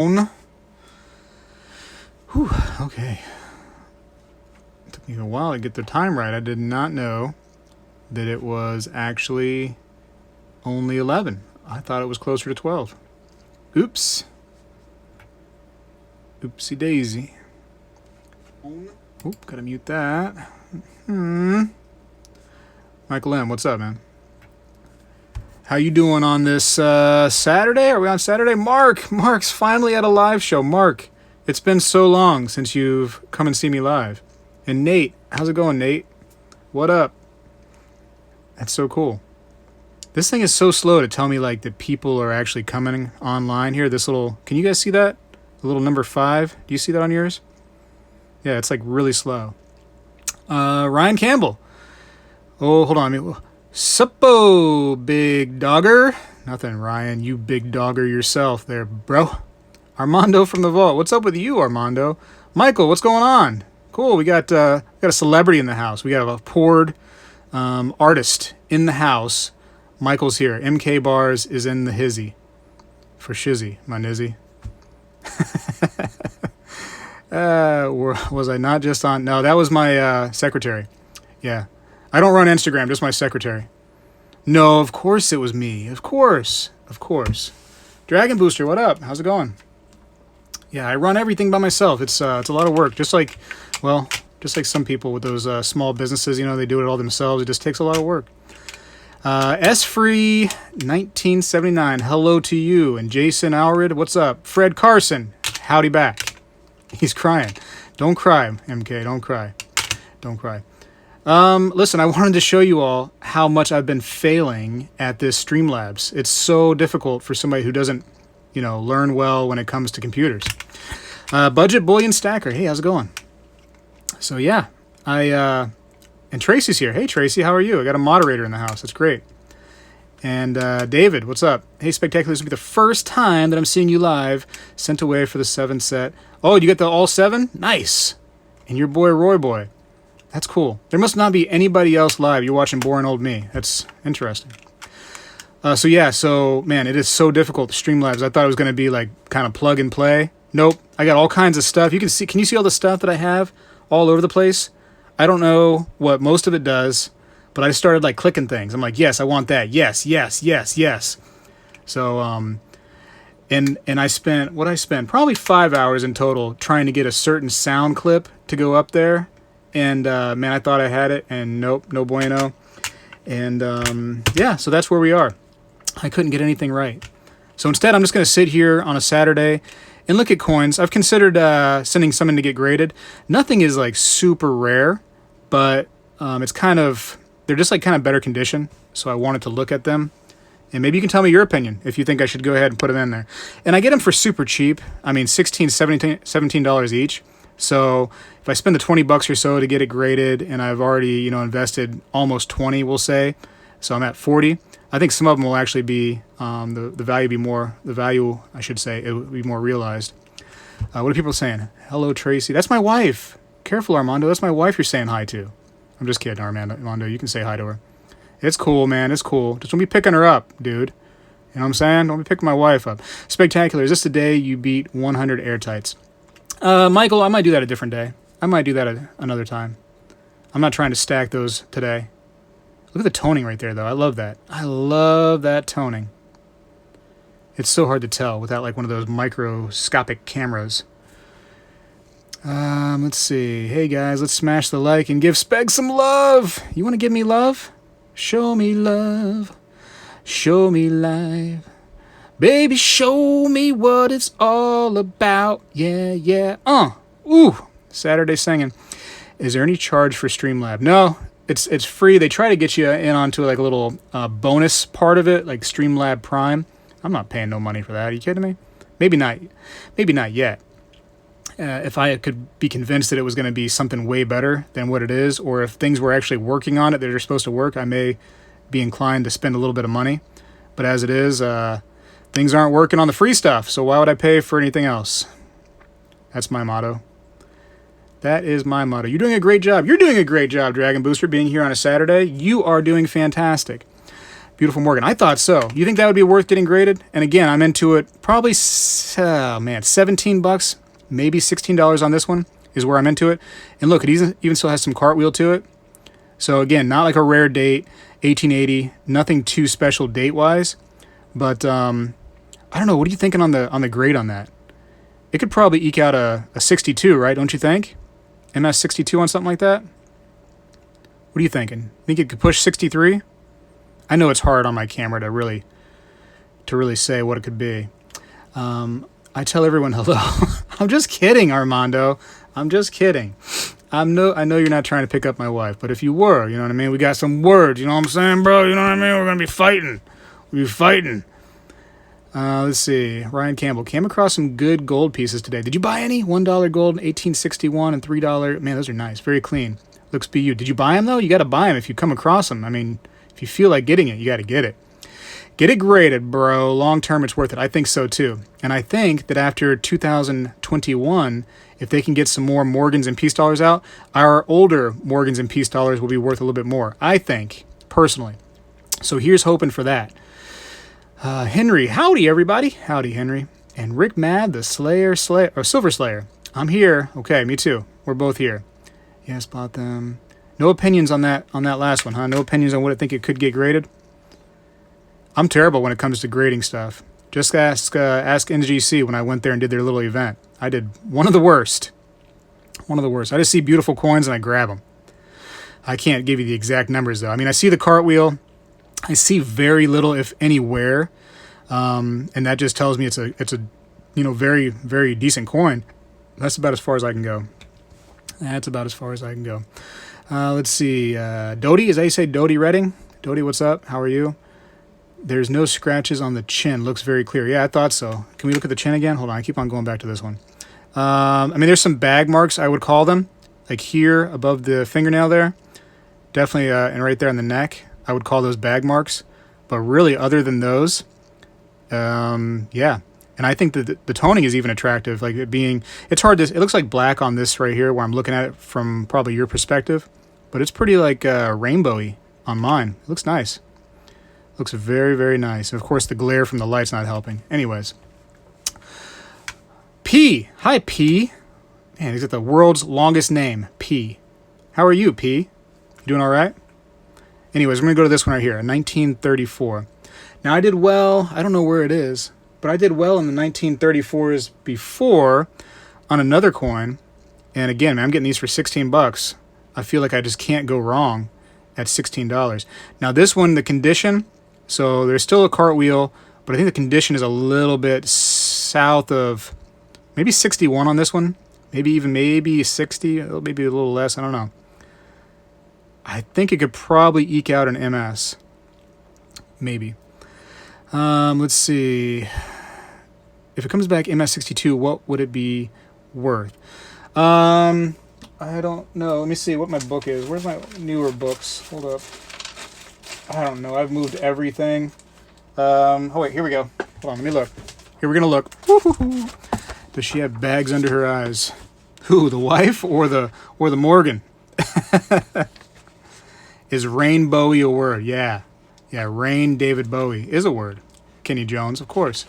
Whew, okay. It took me a while to get the time right. I did not know that it was actually only 11. I thought it was closer to 12. Oops. Oopsie daisy. Oop, gotta mute that. Michael M., what's up, man? How you doing on this Saturday? Are we on Saturday? Mark's finally at a live show. Mark, it's been so long since you've come and seen me live. And Nate, how's it going, Nate? What up? That's so cool. This thing is so slow to tell me like that people are actually coming online here. This little, can you guys see that? The little number 5. Do you see that on yours? Yeah, it's like really slow. Ryan Campbell. Oh, hold on. Suppo, big dogger. Nothing, Ryan. You big dogger yourself there, bro. Armando from the vault. What's up with you, Armando? Michael, what's going on? Cool. We got a celebrity in the house. We got a poured artist in the house. Michael's here. MK Bars is in the hizzy. For shizzy, my nizzy. Was I not just on? No, that was my secretary. Yeah. I don't run Instagram, just my secretary. No, of course it was me. Of course. Dragon Booster, what up? How's it going? Yeah, I run everything by myself. It's a lot of work. Just like some people with those small businesses, they do it all themselves. It just takes a lot of work. S-Free 1979, hello to you. And Jason Alred, what's up? Fred Carson, howdy back. He's crying. Don't cry, MK, don't cry. Listen, I wanted to show you all how much I've been failing at this Streamlabs. It's so difficult for somebody who doesn't, learn well when it comes to computers. Budget Bullion Stacker, hey, how's it going? So yeah, and Tracy's here. Hey, Tracy, how are you? I got a moderator in the house. That's great. And David, what's up? Hey, Spectacular, this will be the first time that I'm seeing you live. Sent away for the 7 set. Oh, you get the all 7? Nice. And your boy, Roy Boy. That's cool. There must not be anybody else live. You're watching boring old me. That's interesting. So man, it is so difficult, Streamlabs. I thought it was going to be like kind of plug and play. Nope. I got all kinds of stuff. Can you see all the stuff that I have all over the place? I don't know what most of it does, but I started like clicking things. I'm like, yes, I want that. Yes. So, and I spent probably 5 hours in total trying to get a certain sound clip to go up there. And, man, I thought I had it, and nope, no bueno. And, yeah, so that's where we are. I couldn't get anything right. So instead, I'm just going to sit here on a Saturday and look at coins. I've considered sending some in to get graded. Nothing is, like, super rare, but they're just, like, kind of better condition. So I wanted to look at them. And maybe you can tell me your opinion if you think I should go ahead and put them in there. And I get them for super cheap. I mean, $17 each. So if I spend the $20 or so to get it graded, and I've already, invested almost 20, we'll say, so I'm at 40. I think some of them will actually be the value, I should say, it will be more realized. What are people saying? Hello, Tracy. That's my wife. Careful, Armando. That's my wife you're saying hi to. I'm just kidding, Armando. You can say hi to her. It's cool, man. It's cool. Just don't be picking her up, dude. You know what I'm saying? Don't be picking my wife up. Spectacular. Is this the day you beat 100 airtights? Michael, I might do that a different day. I might do that another time. I'm not trying to stack those today. Look at the toning right there, though. I love that. I love that toning. It's so hard to tell without like one of those microscopic cameras. Let's see. Hey, guys, let's smash the like and give Speg some love. You want to give me love? Show me love. Show me life. Baby, show me what it's all about. Yeah. Ooh, Saturday singing. Is there any charge for Streamlab? No, it's free. They try to get you in onto like a little bonus part of it, like Streamlab Prime. I'm not paying no money for that. Are you kidding me? Maybe not yet. If I could be convinced that it was going to be something way better than what it is, or if things were actually working on it that are supposed to work, I may be inclined to spend a little bit of money. But as it is, things aren't working on the free stuff, so why would I pay for anything else? That's my motto. That is my motto. You're doing a great job. You're doing a great job, Dragon Booster, being here on a Saturday. You are doing fantastic. Beautiful Morgan. I thought so. You think that would be worth getting graded? And again, I'm into it. Probably, man, 17 bucks, maybe $16 on this one is where I'm into it. And look, it even still has some cartwheel to it. So again, not like a rare date, 1880, nothing too special date-wise. But I don't know. What are you thinking on the grade on that? It could probably eke out a 62, right? Don't you think? MS 62 on something like that? What are you thinking? Think it could push 63? I know it's hard on my camera to really say what it could be. I tell everyone hello. I'm just kidding, Armando. I'm just kidding. I know you're not trying to pick up my wife, but if you were, you know what I mean? We got some words, you know what I'm saying, bro? You know what I mean? We're going to be fighting. We'll be fighting. Let's see. Ryan Campbell came across some good gold pieces today. Did you buy any? $1 gold, 1861, and $3. Man, those are nice. Very clean. Looks BU. Did you buy them, though? You got to buy them if you come across them. I mean, if you feel like getting it, you got to get it. Get it graded, bro. Long term, it's worth it. I think so, too. And I think that after 2021, if they can get some more Morgans and Peace Dollars out, our older Morgans and Peace Dollars will be worth a little bit more. I think, personally. So here's hoping for that. Henry, howdy, everybody. Howdy, Henry. And Rick Mad, the Silver Slayer. I'm here. Okay, me too. We're both here. Yes, bought them. No opinions on that last one, huh? No opinions on what I think it could get graded? I'm terrible when it comes to grading stuff. Just ask NGC when I went there and did their little event. I did one of the worst. One of the worst. I just see beautiful coins and I grab them. I can't give you the exact numbers, though. I mean, I see the cartwheel. I see very little, if any, wear. And that just tells me it's a very, very decent coin. That's about as far as I can go. That's about as far as I can go. Let's see. Dodie, is that you say Dodie Redding? Dodie, what's up? How are you? There's no scratches on the chin. Looks very clear. Yeah, I thought so. Can we look at the chin again? Hold on. I keep on going back to this one. I mean, there's some bag marks, I would call them. Like here above the fingernail there. Definitely, and right there on the neck. I would call those bag marks. But really, other than those, yeah. And I think that the toning is even attractive. Like it's hard to, it looks like black on this right here where I'm looking at it from probably your perspective. But it's pretty like rainbowy on mine. It looks nice. Looks very, very nice. And of course, the glare from the light's not helping. Anyways. P. Hi, P. Man, he's got the world's longest name. P. How are you, P? You doing all right? Anyways, I'm going to go to this one right here. 1934. Now, I did well. I don't know where it is. But I did well in the 1934s before on another coin. And again, man, I'm getting these for 16 bucks. I feel like I just can't go wrong at $16. Now, this one, the condition... So there's still a cartwheel, but I think the condition is a little bit south of maybe 61 on this one. Maybe 60, maybe a little less. I don't know. I think it could probably eke out an MS. Maybe. Let's see. If it comes back MS62, what would it be worth? I don't know. Let me see what my book is. Where's my newer books? Hold up. I don't know. I've moved everything. Oh, wait. Here we go. Hold on. Let me look. Here, we're going to look. Woo-hoo-hoo. Does she have bags under her eyes? Who, the wife or the Morgan? Is Rain Bowie a word? Yeah. Yeah, Rain David Bowie is a word. Kenny Jones, of course.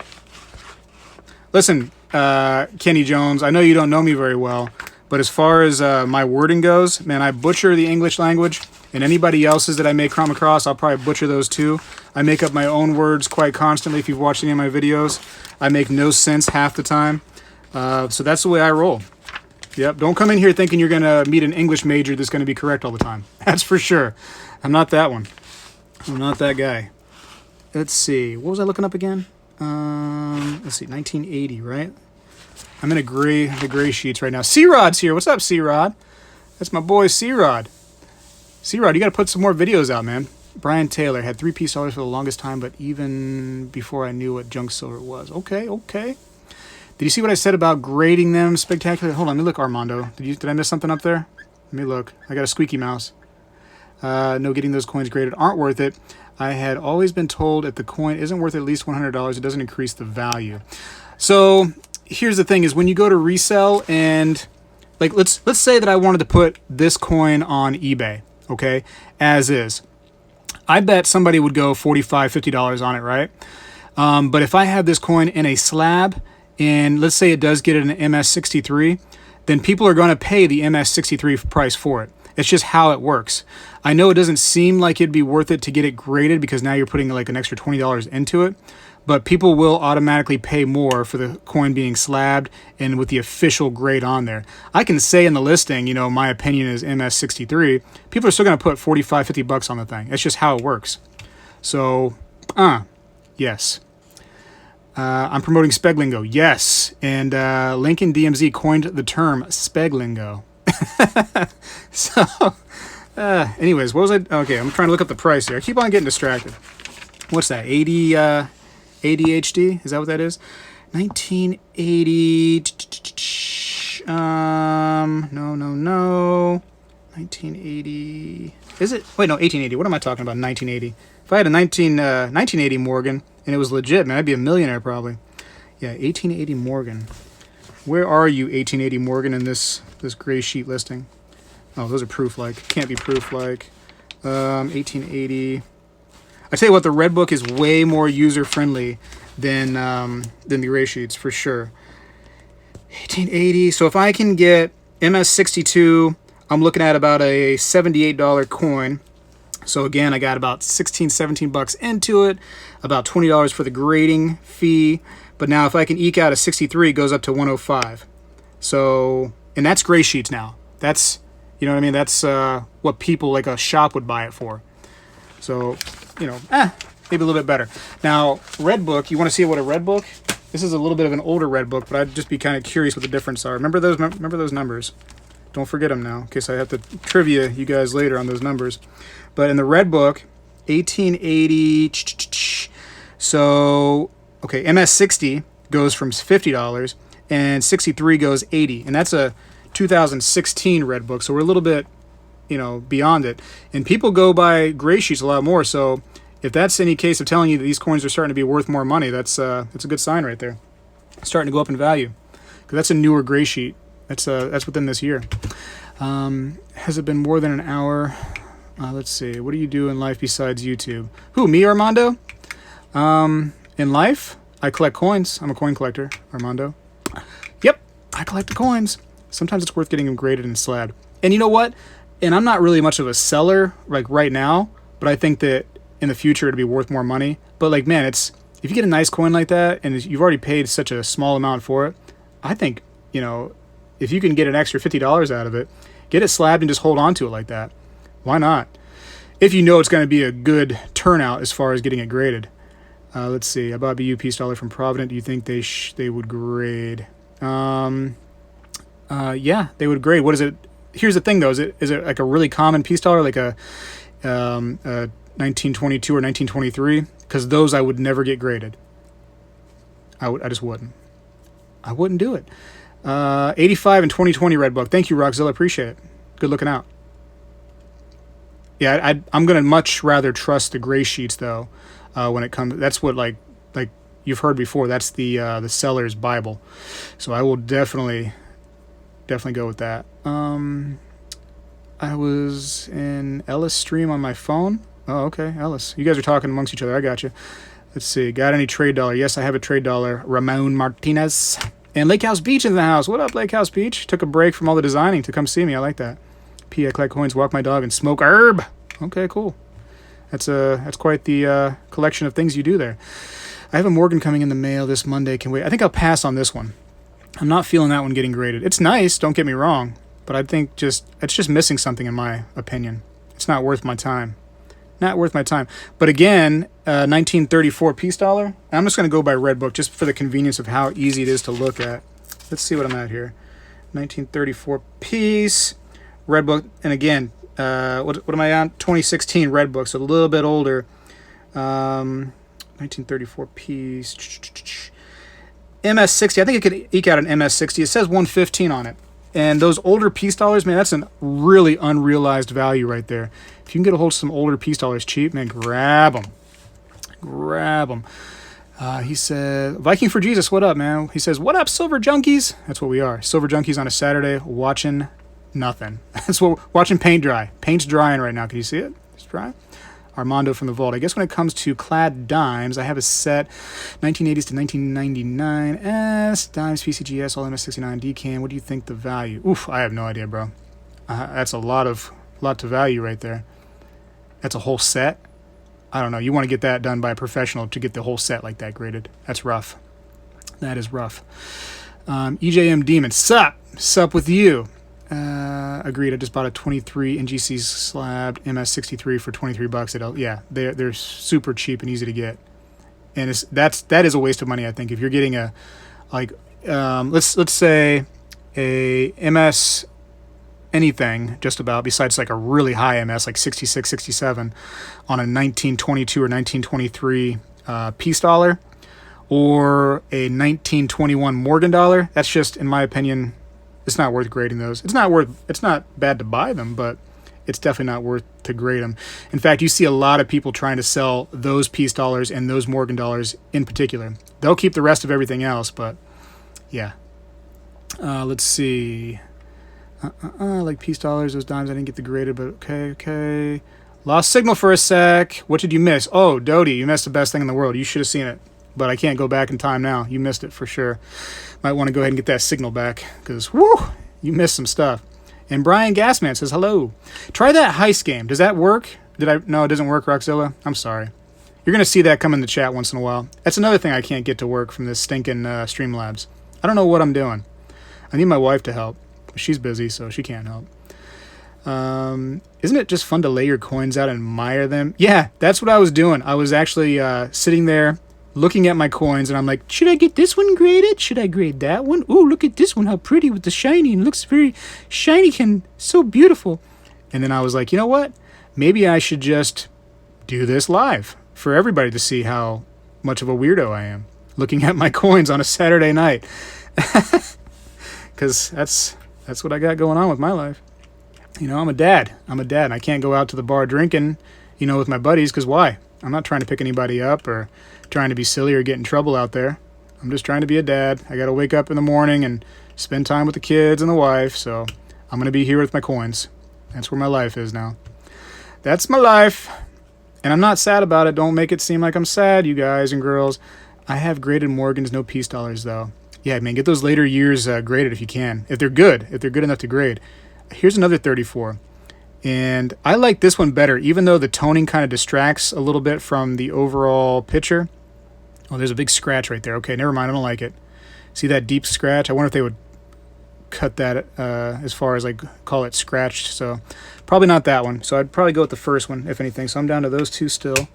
Listen, Kenny Jones, I know you don't know me very well, but as far as my wording goes, man, I butcher the English language. And anybody else's that I may come across, I'll probably butcher those too. I make up my own words quite constantly. If you've watched any of my videos, I make no sense half the time. So that's the way I roll. Yep, don't come in here thinking you're going to meet an English major that's going to be correct all the time. That's for sure. I'm not that one. I'm not that guy. Let's see. What was I looking up again? Let's see, 1980, right? I'm in the gray sheets right now. C-Rod's here. What's up, C-Rod? That's my boy, C-Rod. C-Rod, you got to put some more videos out, man. Brian Taylor had 3-piece dollars for the longest time, but even before I knew what junk silver was. Okay. Did you see what I said about grading them spectacular? Hold on, let me look, Armando. Did I miss something up there? Let me look. I got a squeaky mouse. No, getting those coins graded aren't worth it. I had always been told if the coin isn't worth at least $100, it doesn't increase the value. So here's the thing: is when you go to resell and like let's say that I wanted to put this coin on eBay. Okay, as is. I bet somebody would go $45, $50 on it, right? But if I have this coin in a slab, and let's say it does get an MS63, then people are going to pay the MS63 price for it. It's just how it works. I know it doesn't seem like it'd be worth it to get it graded because now you're putting like an extra $20 into it, but people will automatically pay more for the coin being slabbed and with the official grade on there. I can say in the listing, you know, my opinion is MS63. People are still going to put $45, $50 on the thing. It's just how it works. So, yes. I'm promoting Speglingo. Yes. And Lincoln DMZ coined the term Speglingo. So, anyways, what was I? Okay, I'm trying to look up the price here. I keep on getting distracted. What's that? 80 ADHD? Is that what that is? 1980. No. 1980. Is it? Wait, no, 1880. What am I talking about? 1980. If I had a 1980 Morgan and it was legit, man, I'd be a millionaire probably. Yeah, 1880 Morgan. Where are you, 1880 Morgan, in this gray sheet listing? Oh, those are proof-like. Can't be proof-like. 1880. I tell you what, the red book is way more user-friendly than the gray sheets, for sure. 1880. So if I can get MS62, I'm looking at about a $78 coin. So again, I got about 16, 17 bucks into it, about $20 for the grading fee. But now if I can eke out a 63, it goes up to 105. So, and that's gray sheets now. That's, you know what I mean? That's what people like a shop would buy it for. So, you know, maybe a little bit better. Now, red book, you want to see what a red book? This is a little bit of an older red book, but I'd just be kind of curious what the difference are. Remember those numbers. Don't forget them now, in case I have to trivia you guys later on those numbers. But in the red book, 1880, so, okay, MS60 goes from $50 and 63 goes 80. And that's a 2016 red book, so we're a little bit, you know, beyond it. And people go by gray sheets a lot more, so if that's any case of telling you that these coins are starting to be worth more money, that's a good sign right there. It's starting to go up in value, because that's a newer gray sheet. That's within this year. Has it been more than an hour? Let's see. What do you do in life besides YouTube? Who, me, Armando? In life, I collect coins. I'm a coin collector, Armando. Yep, I collect the coins. Sometimes it's worth getting them graded and slabbed. And you know what? And I'm not really much of a seller, like right now, but I think that in the future it'd be worth more money. But like, man, if you get a nice coin like that and you've already paid such a small amount for it, I think, you know, if you can get an extra $50 out of it, get it slabbed and just hold on to it like that. Why not? If you know it's going to be a good turnout as far as getting it graded. Let's see. I bought BU Peace Dollar from Provident. Do you think they would grade? Yeah, they would grade. What is it? Here's the thing, though. Is it like a really common Peace Dollar, like a 1922 or 1923? Because those I would never get graded. I just wouldn't. I wouldn't do it. 85 and 2020 red book. Thank you, Rockzilla. Appreciate it. Good looking out. Yeah, I'm gonna much rather trust the gray sheets though. When it comes, that's what like you've heard before. That's the seller's Bible. So I will definitely go with that. I was in Ellis stream on my phone. Oh, okay, Ellis. You guys are talking amongst each other. I got you. Let's see. Got any trade dollar? Yes, I have a trade dollar. Ramon Martinez. And Lake House Beach in the house. What up, Lake House Beach? Took a break from all the designing to come see me. I like that. I collect coins, walk my dog, and smoke herb. Okay, cool. That's quite the collection of things you do there. I have a Morgan coming in the mail this Monday. Can wait. I think I'll pass on this one. I'm not feeling that one getting graded. It's nice, don't get me wrong, but I think it's just missing something in my opinion. It's not worth my time. Not worth my time. But again, 1934 Peace Dollar. I'm just going to go by red book just for the convenience of how easy it is to look at. Let's see what I'm at here. 1934 Peace. Red book. And again, what am I on? 2016 red book, so a little bit older. 1934 Peace. MS60. I think it could eke out an MS60. It says 115 on it. And those older Peace Dollars, man, that's a really unrealized value right there. If you can get a hold of some older Peace Dollars cheap, man, grab them. Grab them. He said, Viking for Jesus, what up, man? He says, what up, Silver Junkies? That's what we are. Silver Junkies on a Saturday watching nothing. That's what watching paint dry. Paint's drying right now. Can you see it? It's dry. Armando from the vault. I guess when it comes to clad dimes, I have a set 1980s to 1999 S dimes, PCGS, all MS69 DCAM. What do you think the value? Oof, I have no idea, bro. That's a lot to value right there. That's a whole set. I don't know. You want to get that done by a professional to get the whole set like that graded. That's rough. That is rough. EJM Demon, sup with you. Agreed. I just bought a 23 NGC slabbed MS63 for $23 yeah, they're super cheap and easy to get, and that is a waste of money. I think if you're getting a let's say a MS anything just about besides like a really high MS like 66, 67 on a 1922 or 1923 peace dollar, or a 1921 Morgan dollar, that's just, in my opinion, it's not worth grading those. It's not bad to buy them, but it's definitely not worth to grade them. In fact, you see a lot of people trying to sell those peace dollars and those Morgan dollars in particular. They'll keep the rest of everything else, but yeah. Let's see. Like peace dollars, those dimes, I didn't get the graded, but okay. Lost signal for a sec. What did you miss? Oh, Dodie, you missed the best thing in the world. You should have seen it, but I can't go back in time now. You missed it for sure. Might want to go ahead and get that signal back, because, whoo, you missed some stuff. And Brian Gasman says, hello. Try that heist game. Does that work? No, it doesn't work, Roxzilla. I'm sorry. You're going to see that come in the chat once in a while. That's another thing I can't get to work from this stinking Streamlabs. I don't know what I'm doing. I need my wife to help. She's busy, so she can't help. Isn't it just fun to lay your coins out and admire them? Yeah, that's what I was doing. I was actually sitting there looking at my coins, and I'm like, should I get this one graded? Should I grade that one? Ooh, look at this one, how pretty with the shiny. It looks very shiny and so beautiful. And then I was like, you know what? Maybe I should just do this live for everybody to see how much of a weirdo I am looking at my coins on a Saturday night. Because that's what I got going on with my life. You know, I'm a dad, and I can't go out to the bar drinking, you know, with my buddies, because why? I'm not trying to pick anybody up or trying to be silly or get in trouble out there. I'm just trying to be a dad. I got to wake up in the morning and spend time with the kids and the wife, so I'm going to be here with my coins. That's where my life is now. That's my life, and I'm not sad about it. Don't make it seem like I'm sad, you guys and girls. I have graded Morgans, no peace dollars, though. Yeah, man, get those later years graded if you can. If they're good enough to grade. Here's another 34. And I like this one better, even though the toning kind of distracts a little bit from the overall picture. Oh, there's a big scratch right there. Okay, never mind, I don't like it. See that deep scratch? I wonder if they would cut that as far as, like, call it scratched. So probably not that one. So I'd probably go with the first one, if anything. So I'm down to those two still.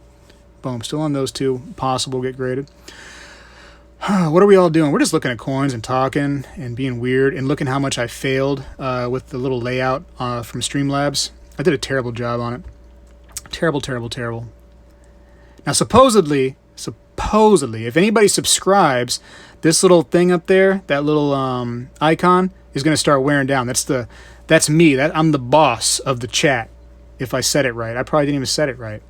Boom, still on those two. Possible get graded. What are we all doing? We're just looking at coins and talking and being weird and looking how much I failed with the little layout from Streamlabs. I did a terrible job on it. Terrible. Now, supposedly, if anybody subscribes, this little thing up there, that little icon, is going to start wearing down. That's me. I'm the boss of the chat, if I said it right. I probably didn't even set it right.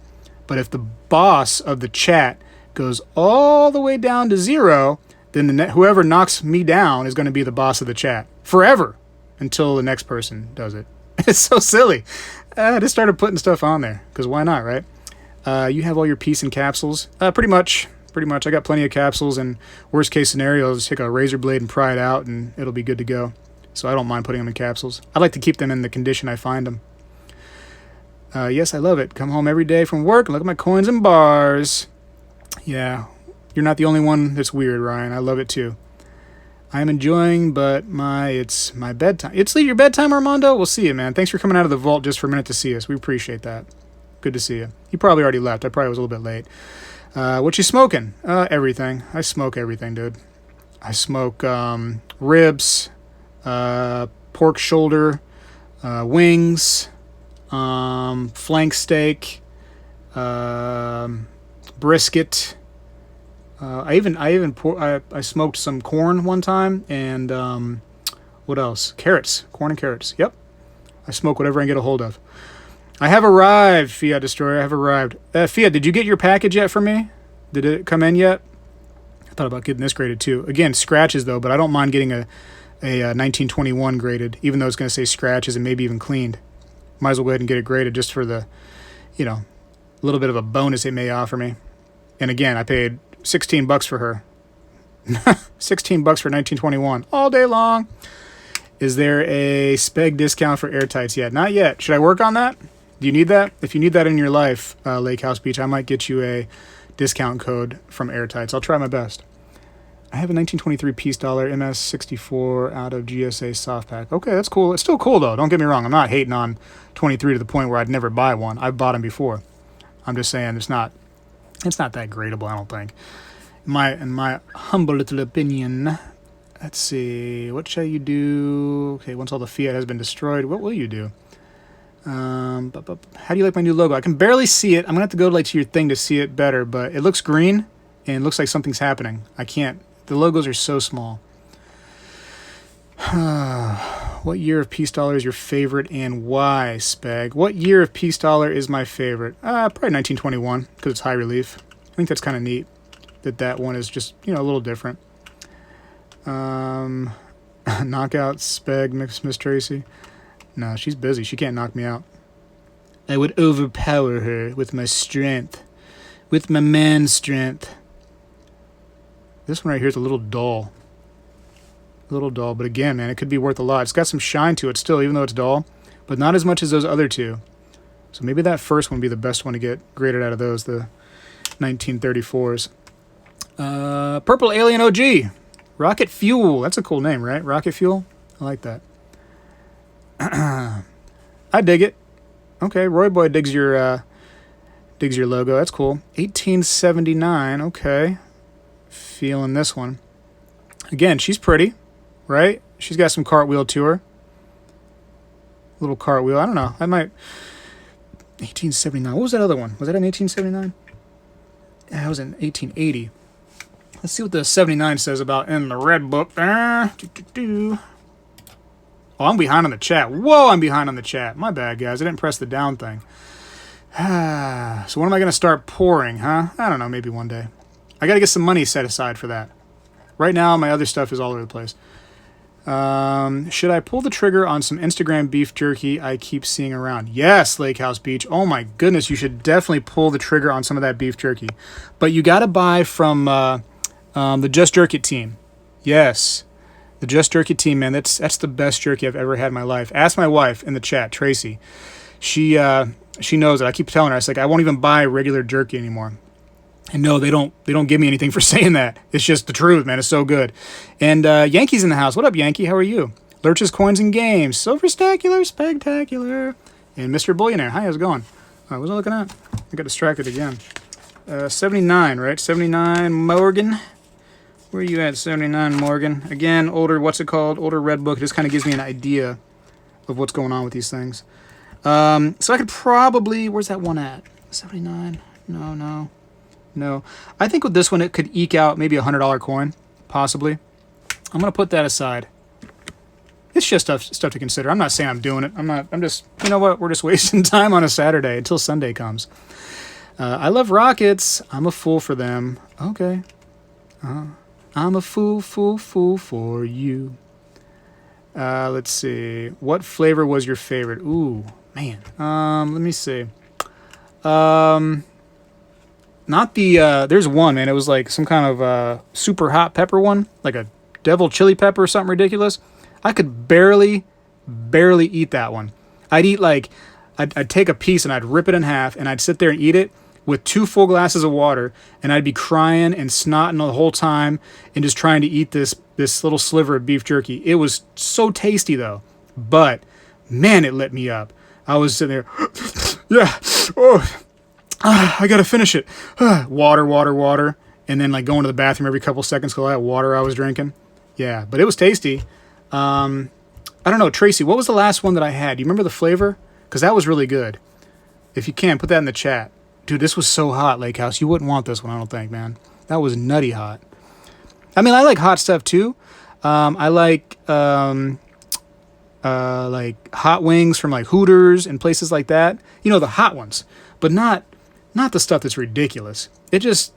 But if the boss of the chat goes all the way down to 0, then whoever knocks me down is going to be the boss of the chat forever until the next person does it. It's so silly. I just started putting stuff on there because why not, right? You have all your piece and capsules. Pretty much. I got plenty of capsules, and worst case scenario, I'll just take a razor blade and pry it out, and it'll be good to go. So I don't mind putting them in capsules. I like to keep them in the condition I find them. Yes, I love it. Come home every day from work and look at my coins and bars. Yeah, you're not the only one that's weird, Ryan. I love it too. I'm enjoying, but it's my bedtime. It's your bedtime, Armando? We'll see you, man. Thanks for coming out of the vault just for a minute to see us. We appreciate that. Good to see you. You probably already left. I probably was a little bit late. What you smoking? Everything. I smoke everything, dude. I smoke ribs, pork shoulder, wings, flank steak, brisket. I smoked some corn one time, and what else? Carrots, corn and carrots. Yep, I smoke whatever I can get a hold of. I have arrived, Fiat Destroyer. I have arrived. Fiat, did you get your package yet from me? Did it come in yet? I thought about getting this graded too. Again, scratches though, but I don't mind getting a 1921 graded, even though it's going to say scratches and maybe even cleaned. Might as well go ahead and get it graded just for the, little bit of a bonus it may offer me. And again, I paid $16 for her. $16 for 1921 all day long. Is there a Speg discount for airtights yet? Not yet. Should I work on that? Do you need that? If you need that in your life, Lake House Beach, I might get you a discount code from airtights. I'll try my best. I have a 1923 piece dollar MS64 out of GSA soft pack. Okay, that's cool. It's still cool though. Don't get me wrong. I'm not hating on 23 to the point where I'd never buy one. I've bought them before. I'm just saying it's not that gradable, I don't think. In my humble little opinion. Let's see. What shall you do? Okay, once all the fiat has been destroyed, what will you do? How do you like my new logo? I can barely see it. I'm gonna have to go to your thing to see it better, but it looks green and it looks like something's happening. I can't. The logos are so small. What year of Peace Dollar is your favorite and why, Speg? What year of Peace Dollar is my favorite? Probably 1921 because it's high relief. I think that's kind of neat that one is just, a little different. Knockout Speg, Miss Tracy. No, she's busy. She can't knock me out. I would overpower her with my strength. With my man strength. This one right here is a little dull. But again, man, it could be worth a lot. It's got some shine to it still, even though it's dull. But not as much as those other two. So maybe that first one would be the best one to get graded out of those, the 1934s. Purple Alien OG. Rocket Fuel. That's a cool name, right? Rocket Fuel. I like that. I dig it. Okay, Roy Boy digs your logo. That's cool. 1879. Okay. Feeling this one. Again, she's pretty, right? She's got some cartwheel to her. Little cartwheel. I don't know. I might... 1879. What was that other one? Was that in 1879? Yeah, that was in 1880. Let's see what the 79 says about in the red book. Oh, I'm behind on the chat. Whoa, I'm behind on the chat. My bad, guys. I didn't press the down thing. So when am I going to start pouring, huh? I don't know. Maybe one day. I got to get some money set aside for that. Right now, my other stuff is all over the place. Should I pull the trigger on some Instagram beef jerky I keep seeing around? Yes, Lake House Beach. Oh my goodness, you should definitely pull the trigger on some of that beef jerky. But you got to buy from the Just Jerk It team. Yes, the Just Jerk It team, man. That's the best jerky I've ever had in my life. Ask my wife in the chat, Tracy. She knows it. I keep telling her. I was like, I won't even buy regular jerky anymore. And no, they don't give me anything for saying that. It's just the truth, man. It's so good. And Yankee's in the house. What up, Yankee? How are you? Lurches, Coins, and Games. Silverstacular, Spegtacular. And Mr. Bullionaire. Hi, how's it going? What was I looking at? I got distracted again. 79, right? 79 Morgan. Where are you at, 79 Morgan? Again, older, older red book. It just kind of gives me an idea of what's going on with these things. So I could probably... Where's that one at? 79? No. I think with this one, it could eke out maybe $100 coin, possibly. I'm going to put that aside. It's just stuff to consider. I'm not saying I'm doing it. I'm just, you know what? We're just wasting time on a Saturday until Sunday comes. I love rockets. I'm a fool for them. Okay. I'm a fool for you. Let's see. What flavor was your favorite? Ooh, man. Let me see. Not the, there's one, man. It was like some kind of super hot pepper one. Like a devil chili pepper or something ridiculous. I could barely eat that one. I'd take a piece and I'd rip it in half and I'd sit there and eat it with 2 full glasses of water. And I'd be crying and snotting the whole time and just trying to eat this little sliver of beef jerky. It was so tasty though. But, man, it lit me up. I was sitting there, yeah, oh, I gotta finish it. Water. And then like going to the bathroom every couple seconds because all that water I was drinking. Yeah, but it was tasty. I don't know, Tracy, what was the last one that I had? Do you remember the flavor? Because that was really good. If you can, put that in the chat. Dude, this was so hot, Lake House. You wouldn't want this one, I don't think, man. That was nutty hot. I mean, I like hot stuff too. I like hot wings from like Hooters and places like that. You know, the hot ones. But not the stuff that's ridiculous. It's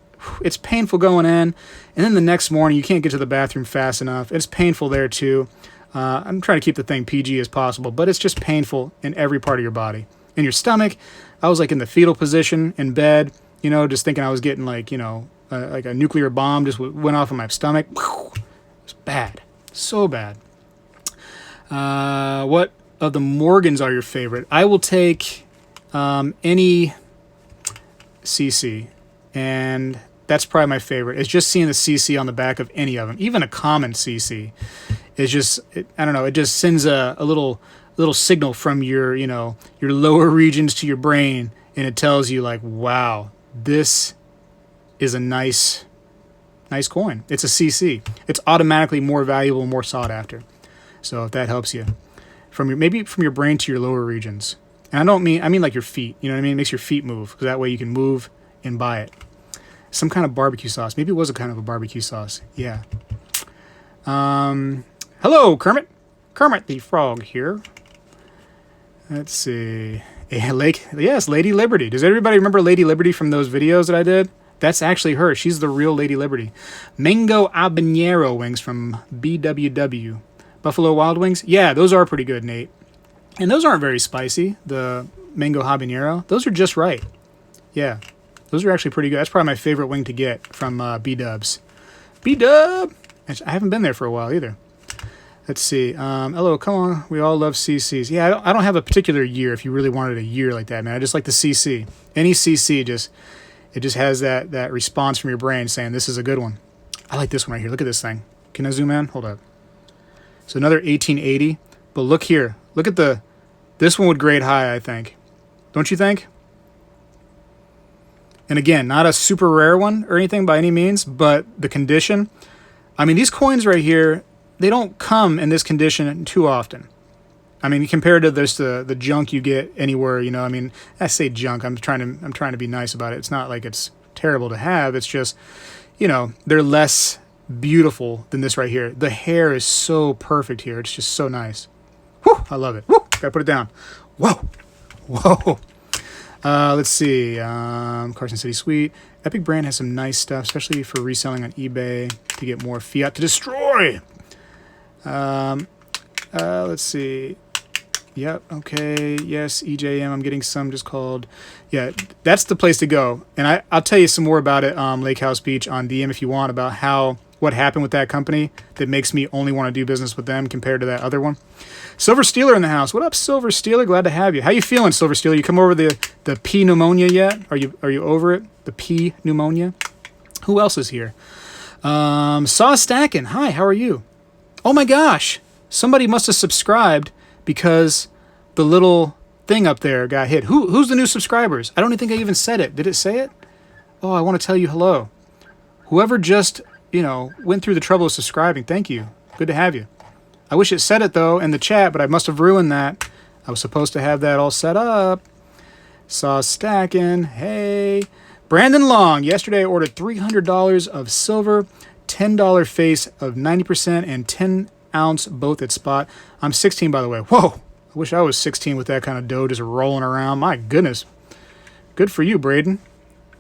painful going in, and then the next morning you can't get to the bathroom fast enough. It's painful there too. I'm trying to keep the thing PG as possible, but it's just painful in every part of your body. In your stomach, I was like in the fetal position in bed, you know, just thinking I was getting like, you know, like a nuclear bomb just went off in my stomach. It was bad. So bad. What of the Morgans are your favorite? I will take any CC, and that's probably my favorite. It's just seeing the CC on the back of any of them, even a common CC. It's just, I don't know, it just sends a little signal from your, you know, your lower regions to your brain, and it tells you like, wow, this is a nice coin. It's a CC. It's automatically more valuable, more sought after. So if that helps you, maybe from your brain to your lower regions. And I mean like your feet. You know what I mean? It makes your feet move, because that way you can move and buy it. Some kind of barbecue sauce. Maybe it was a kind of a barbecue sauce. Yeah. Hello, Kermit. Kermit the Frog here. Let's see. Yes, Lady Liberty. Does everybody remember Lady Liberty from those videos that I did? That's actually her. She's the real Lady Liberty. Mango habanero wings from BWW. Buffalo Wild Wings. Yeah, those are pretty good, Nate. And those aren't very spicy, the mango habanero. Those are just right. Yeah, those are actually pretty good. That's probably my favorite wing to get from B-Dubs. B-Dub! I haven't been there for a while either. Let's see. Hello, come on. We all love CCs. Yeah, I don't have a particular year if you really wanted a year like that, man. I just like the CC. Any CC, it just has that response from your brain saying, this is a good one. I like this one right here. Look at this thing. Can I zoom in? Hold up. So another 1880. But look here. Look at this one would grade high, I think. Don't you think? And again, not a super rare one or anything by any means, but the condition. I mean, these coins right here, they don't come in this condition too often. I mean, compared to the junk you get anywhere, you know, I mean, I say junk, I'm trying to be nice about it. It's not like it's terrible to have. It's just, you know, they're less beautiful than this right here. The hair is so perfect here. It's just so nice. Whew, I love it. Whew, gotta put it down. Whoa. Whoa. Let's see. Carson City Sweet. Epic Brand has some nice stuff, especially for reselling on eBay to get more fiat to destroy. Let's see. Yep. Okay. Yes. EJM. I'm getting some just called. Yeah. That's the place to go. And I'll tell you some more about it. Lake House Beach on DM if you want, about what happened with that company that makes me only want to do business with them compared to that other one. Silver Steeler in the house. What up, Silver Steeler? Glad to have you. How you feeling, Silver Steeler? You come over the P pneumonia yet? Are you over it? The P pneumonia? Who else is here? Saw Stacking. Hi, how are you? Oh my gosh. Somebody must have subscribed because the little thing up there got hit. Who's the new subscribers? I don't even think I even said it. Did it say it? Oh, I want to tell you hello. Whoever just, you know, went through the trouble of subscribing, thank you. Good to have you. I wish it said it, though, in the chat, but I must have ruined that. I was supposed to have that all set up. Saw Stacking. Hey. Brandon Long. Yesterday I ordered $300 of silver, $10 face of 90%, and 10-ounce both at spot. I'm 16, by the way. Whoa. I wish I was 16 with that kind of dough just rolling around. My goodness. Good for you, Braden.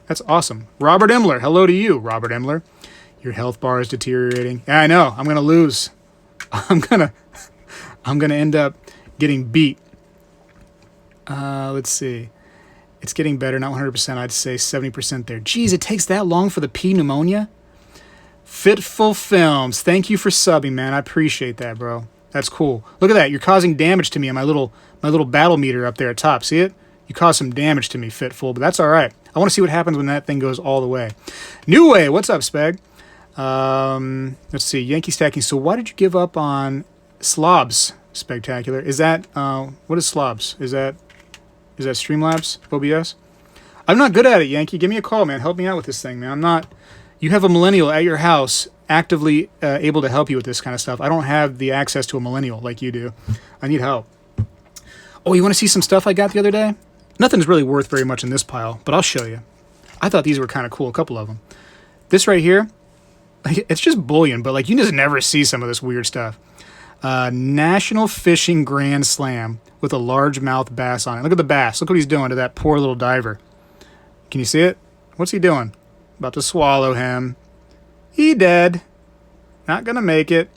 That's awesome. Robert Emler. Hello to you, Robert Emler. Your health bar is deteriorating. Yeah, I know. I'm going to lose. I'm gonna end up getting beat. Let's see. It's getting better, not 100%. I'd say 70% there. Geez, it takes that long for the P pneumonia? Fitful Films. Thank you for subbing, man. I appreciate that, bro. That's cool. Look at that. You're causing damage to me on my little battle meter up there at top. See it? You caused some damage to me, Fitful, but that's all right. I want to see what happens when that thing goes all the way. New Way. What's up, Speg? Let's see, Yankee Stacking. So why did you give up on Slobs Spectacular? Is that what is Slobs? Is that Streamlabs OBS? I'm not good at it, Yankee. Give me a call, man. Help me out with this thing, man. I'm not. You have a millennial at your house actively able to help you with this kind of stuff. I don't have the access to a millennial like you do. I need help. Oh, you want to see some stuff I got the other day? Nothing's really worth very much in this pile, but I'll show you. I thought these were kind of cool, a couple of them. This right here. It's just bullion, but like you just never see some of this weird stuff. National Fishing Grand Slam with a largemouth bass on it. Look at the bass. Look what he's doing to that poor little diver. Can you see it? What's he doing? About to swallow him. He dead. Not gonna make it.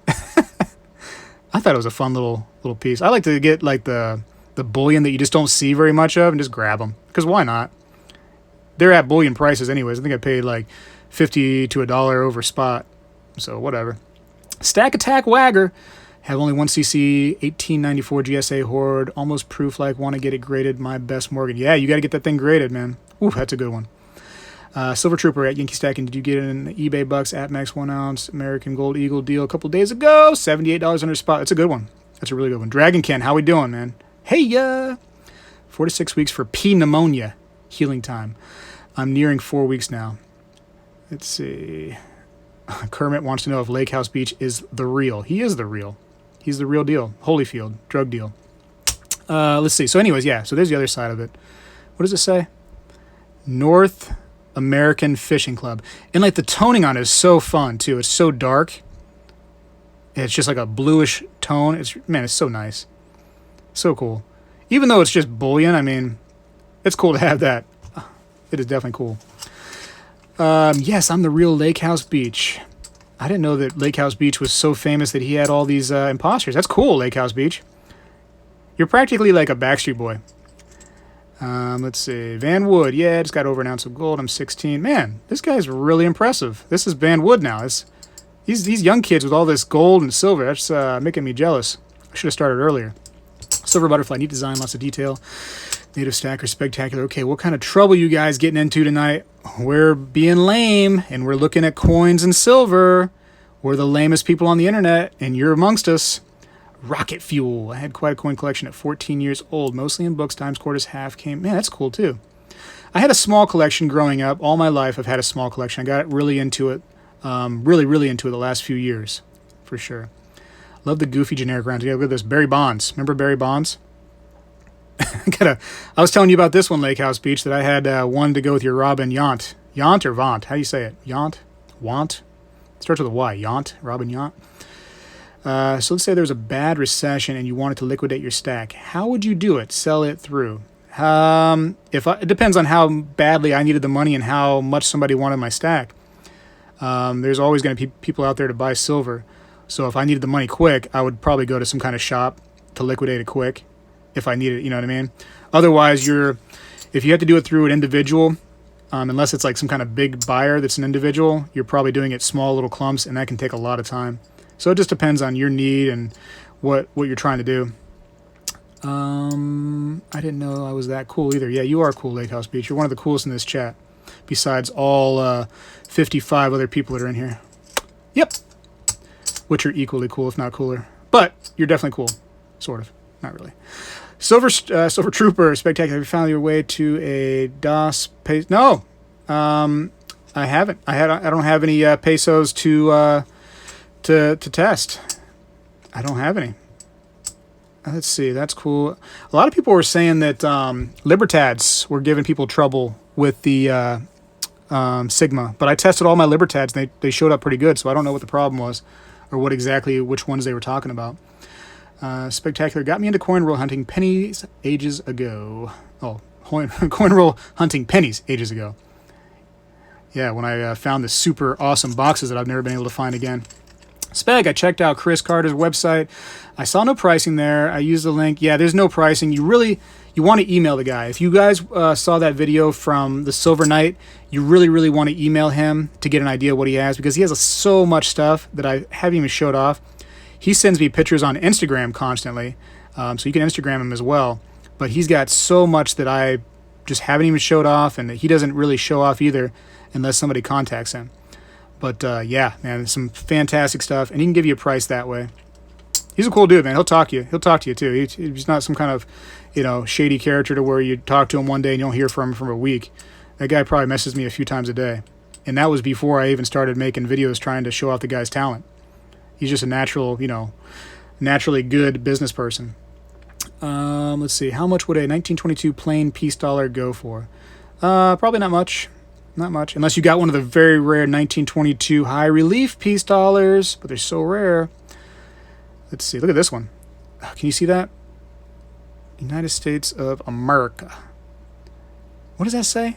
I thought it was a fun little piece. I like to get like the the bullion that you just don't see very much of, and just grab them. Because why not? They're at bullion prices anyways. I think I paid like 50 to $1 over spot. So whatever. Stack Attack Wagger. Have only 1cc, 1894 GSA Horde. Almost proof like want to get it graded. My best Morgan. Yeah, you got to get that thing graded, man. Ooh, that's a good one. Silver Trooper at Yankee Stacking. Did you get an eBay Bucks at Max 1 ounce American Gold Eagle deal a couple days ago? $78 under spot. That's a good one. That's a really good one. Dragon Ken, how we doing, man? Hey, 4 to 6 weeks for P pneumonia healing time. I'm nearing 4 weeks now. Let's see. Kermit wants to know if Lake House Beach is the real. He is the real. He's the real deal. Holyfield, drug deal. Let's see. So anyways, yeah. So there's the other side of it. What does it say? North American Fishing Club. And like the toning on it is so fun too. It's so dark. It's just like a bluish tone. It's so nice. So cool. Even though it's just bullion, I mean, it's cool to have that. It is definitely cool. Yes, I'm the real Lake House Beach. I didn't know that Lake House Beach was so famous that he had all these imposters. That's cool, Lake House Beach. You're practically like a Backstreet Boy. Let's see. Van Wood. Yeah, just got over an ounce of gold. I'm 16. Man, this guy's really impressive. This is Van Wood now. These young kids with all this gold and silver. That's making me jealous. I should have started earlier. Silver Butterfly. Neat design. Lots of detail. Native Stacker. Spectacular. Okay, what kind of trouble you guys getting into tonight? We're being lame, and we're looking at coins and silver. We're the lamest people on the internet, and you're amongst us. Rocket Fuel. I had quite a coin collection at 14 years old, mostly in books, times, quarters, half came. Man, that's cool too. I had a small collection growing up. All my life I've had a small collection. I got really into it, really into it the last few years, for sure. Love the goofy generic rounds. Yeah, look at this. Barry Bonds. Remember Barry Bonds? I was telling you about this one, Lake House Beach, that I had one to go with your Robin Yount. Yount or Vaunt? How do you say it? Yount? Want? It starts with a Y. Yount? Robin Yount? So let's say there's a bad recession and you wanted to liquidate your stack. How would you do it? Sell it through? It depends on how badly I needed the money and how much somebody wanted my stack. There's always going to be people out there to buy silver. So if I needed the money quick, I would probably go to some kind of shop to liquidate it quick if I need it, you know what I mean? Otherwise, if you have to do it through an individual, unless it's like some kind of big buyer that's an individual, you're probably doing it small little clumps, and that can take a lot of time. So it just depends on your need and what you're trying to do. I didn't know I was that cool either. Yeah, you are cool, Lake House Beach. You're one of the coolest in this chat, besides all 55 other people that are in here. Yep. Which are equally cool, if not cooler. But you're definitely cool. Sort of. Not really. Silver Trooper, Spectacular. Have you found your way to a DOS peso? No. I haven't. I don't have any pesos to test. I don't have any. Let's see. That's cool. A lot of people were saying that Libertads were giving people trouble with the Sigma, but I tested all my Libertads and they showed up pretty good, so I don't know what the problem was or which ones they were talking about. Spectacular got me into coin roll hunting pennies ages ago. Oh, coin roll hunting pennies ages ago. Yeah, when I found the super awesome boxes that I've never been able to find again. Speg, I checked out Chris Carter's website. I saw no pricing there. I used the link. Yeah, there's no pricing. You want to email the guy. If you guys saw that video from the Silver Knight, you really want to email him to get an idea of what he has, because he has so much stuff that I haven't even showed off. He sends me pictures on Instagram constantly, so you can Instagram him as well. But he's got so much that I just haven't even showed off, and he doesn't really show off either unless somebody contacts him. But yeah, man, some fantastic stuff, and he can give you a price that way. He's a cool dude, man. He'll talk to you. He'll talk to you too. He's not some kind of, shady character to where you talk to him one day and you don't hear from him for a week. That guy probably messages me a few times a day, and that was before I even started making videos trying to show off the guy's talent. He's just a natural, naturally good business person. Let's see. How much would a 1922 plain peace dollar go for? Probably not much. Not much. Unless you got one of the very rare 1922 high relief peace dollars, but they're so rare. Let's see. Look at this one. Can you see that? United States of America. What does that say?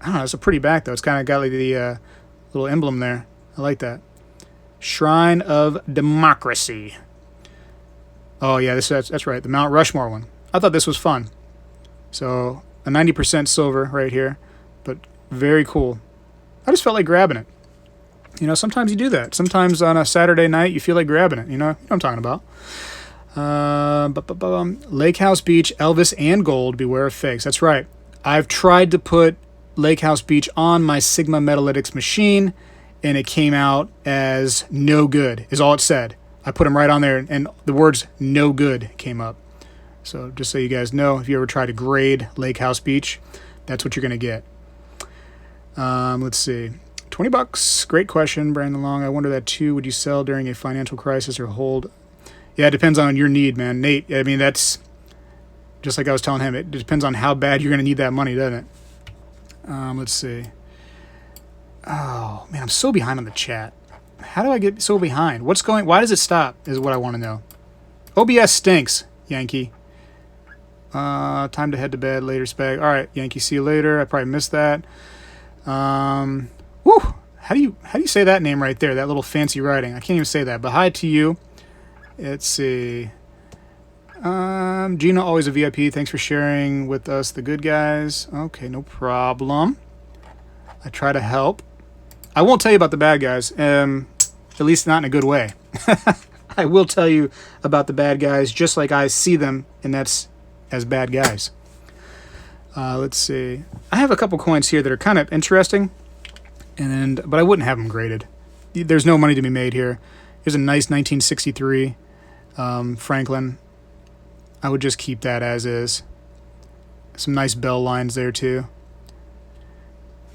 I don't know. It's a pretty back, though. It's kind of got like the little emblem there. I like that. Shrine of Democracy. Oh, yeah, that's right. The Mount Rushmore one. I thought this was fun. So a 90% silver right here, but very cool. I just felt like grabbing it. You know, sometimes you do that. Sometimes on a Saturday night you feel like grabbing it. You know what I'm talking about. Lake House Beach, Elvis and gold. Beware of fakes. That's right. I've tried to put Lake House Beach on my Sigma Metalytics machine, and it came out as no good, is all it said. I put them right on there, and the words no good came up. So just so you guys know, if you ever try to grade Lake House Beach, that's what you're going to get. Let's see. $20. Great question, Brandon Long. I wonder that too. Would you sell during a financial crisis or hold? Yeah, it depends on your need, man. Nate, I mean, that's just like I was telling him. It depends on how bad you're going to need that money, doesn't it? Let's see. Oh, man, I'm so behind on the chat. How do I get so behind? Why does it stop is what I want to know. OBS stinks, Yankee. Time to head to bed later, Speg. All right, Yankee, see you later. I probably missed that. Woo! How do you say that name right there? That little fancy writing. I can't even say that. But hi to you. Let's see. Gina, always a VIP. Thanks for sharing with us, the good guys. Okay, no problem. I try to help. I won't tell you about the bad guys. At least not in a good way. I will tell you about the bad guys just like I see them, and that's as bad guys. Let's see. I have a couple coins here that are kind of interesting, but I wouldn't have them graded. There's no money to be made here. Here's a nice 1963 Franklin. I would just keep that as is. Some nice bell lines there too.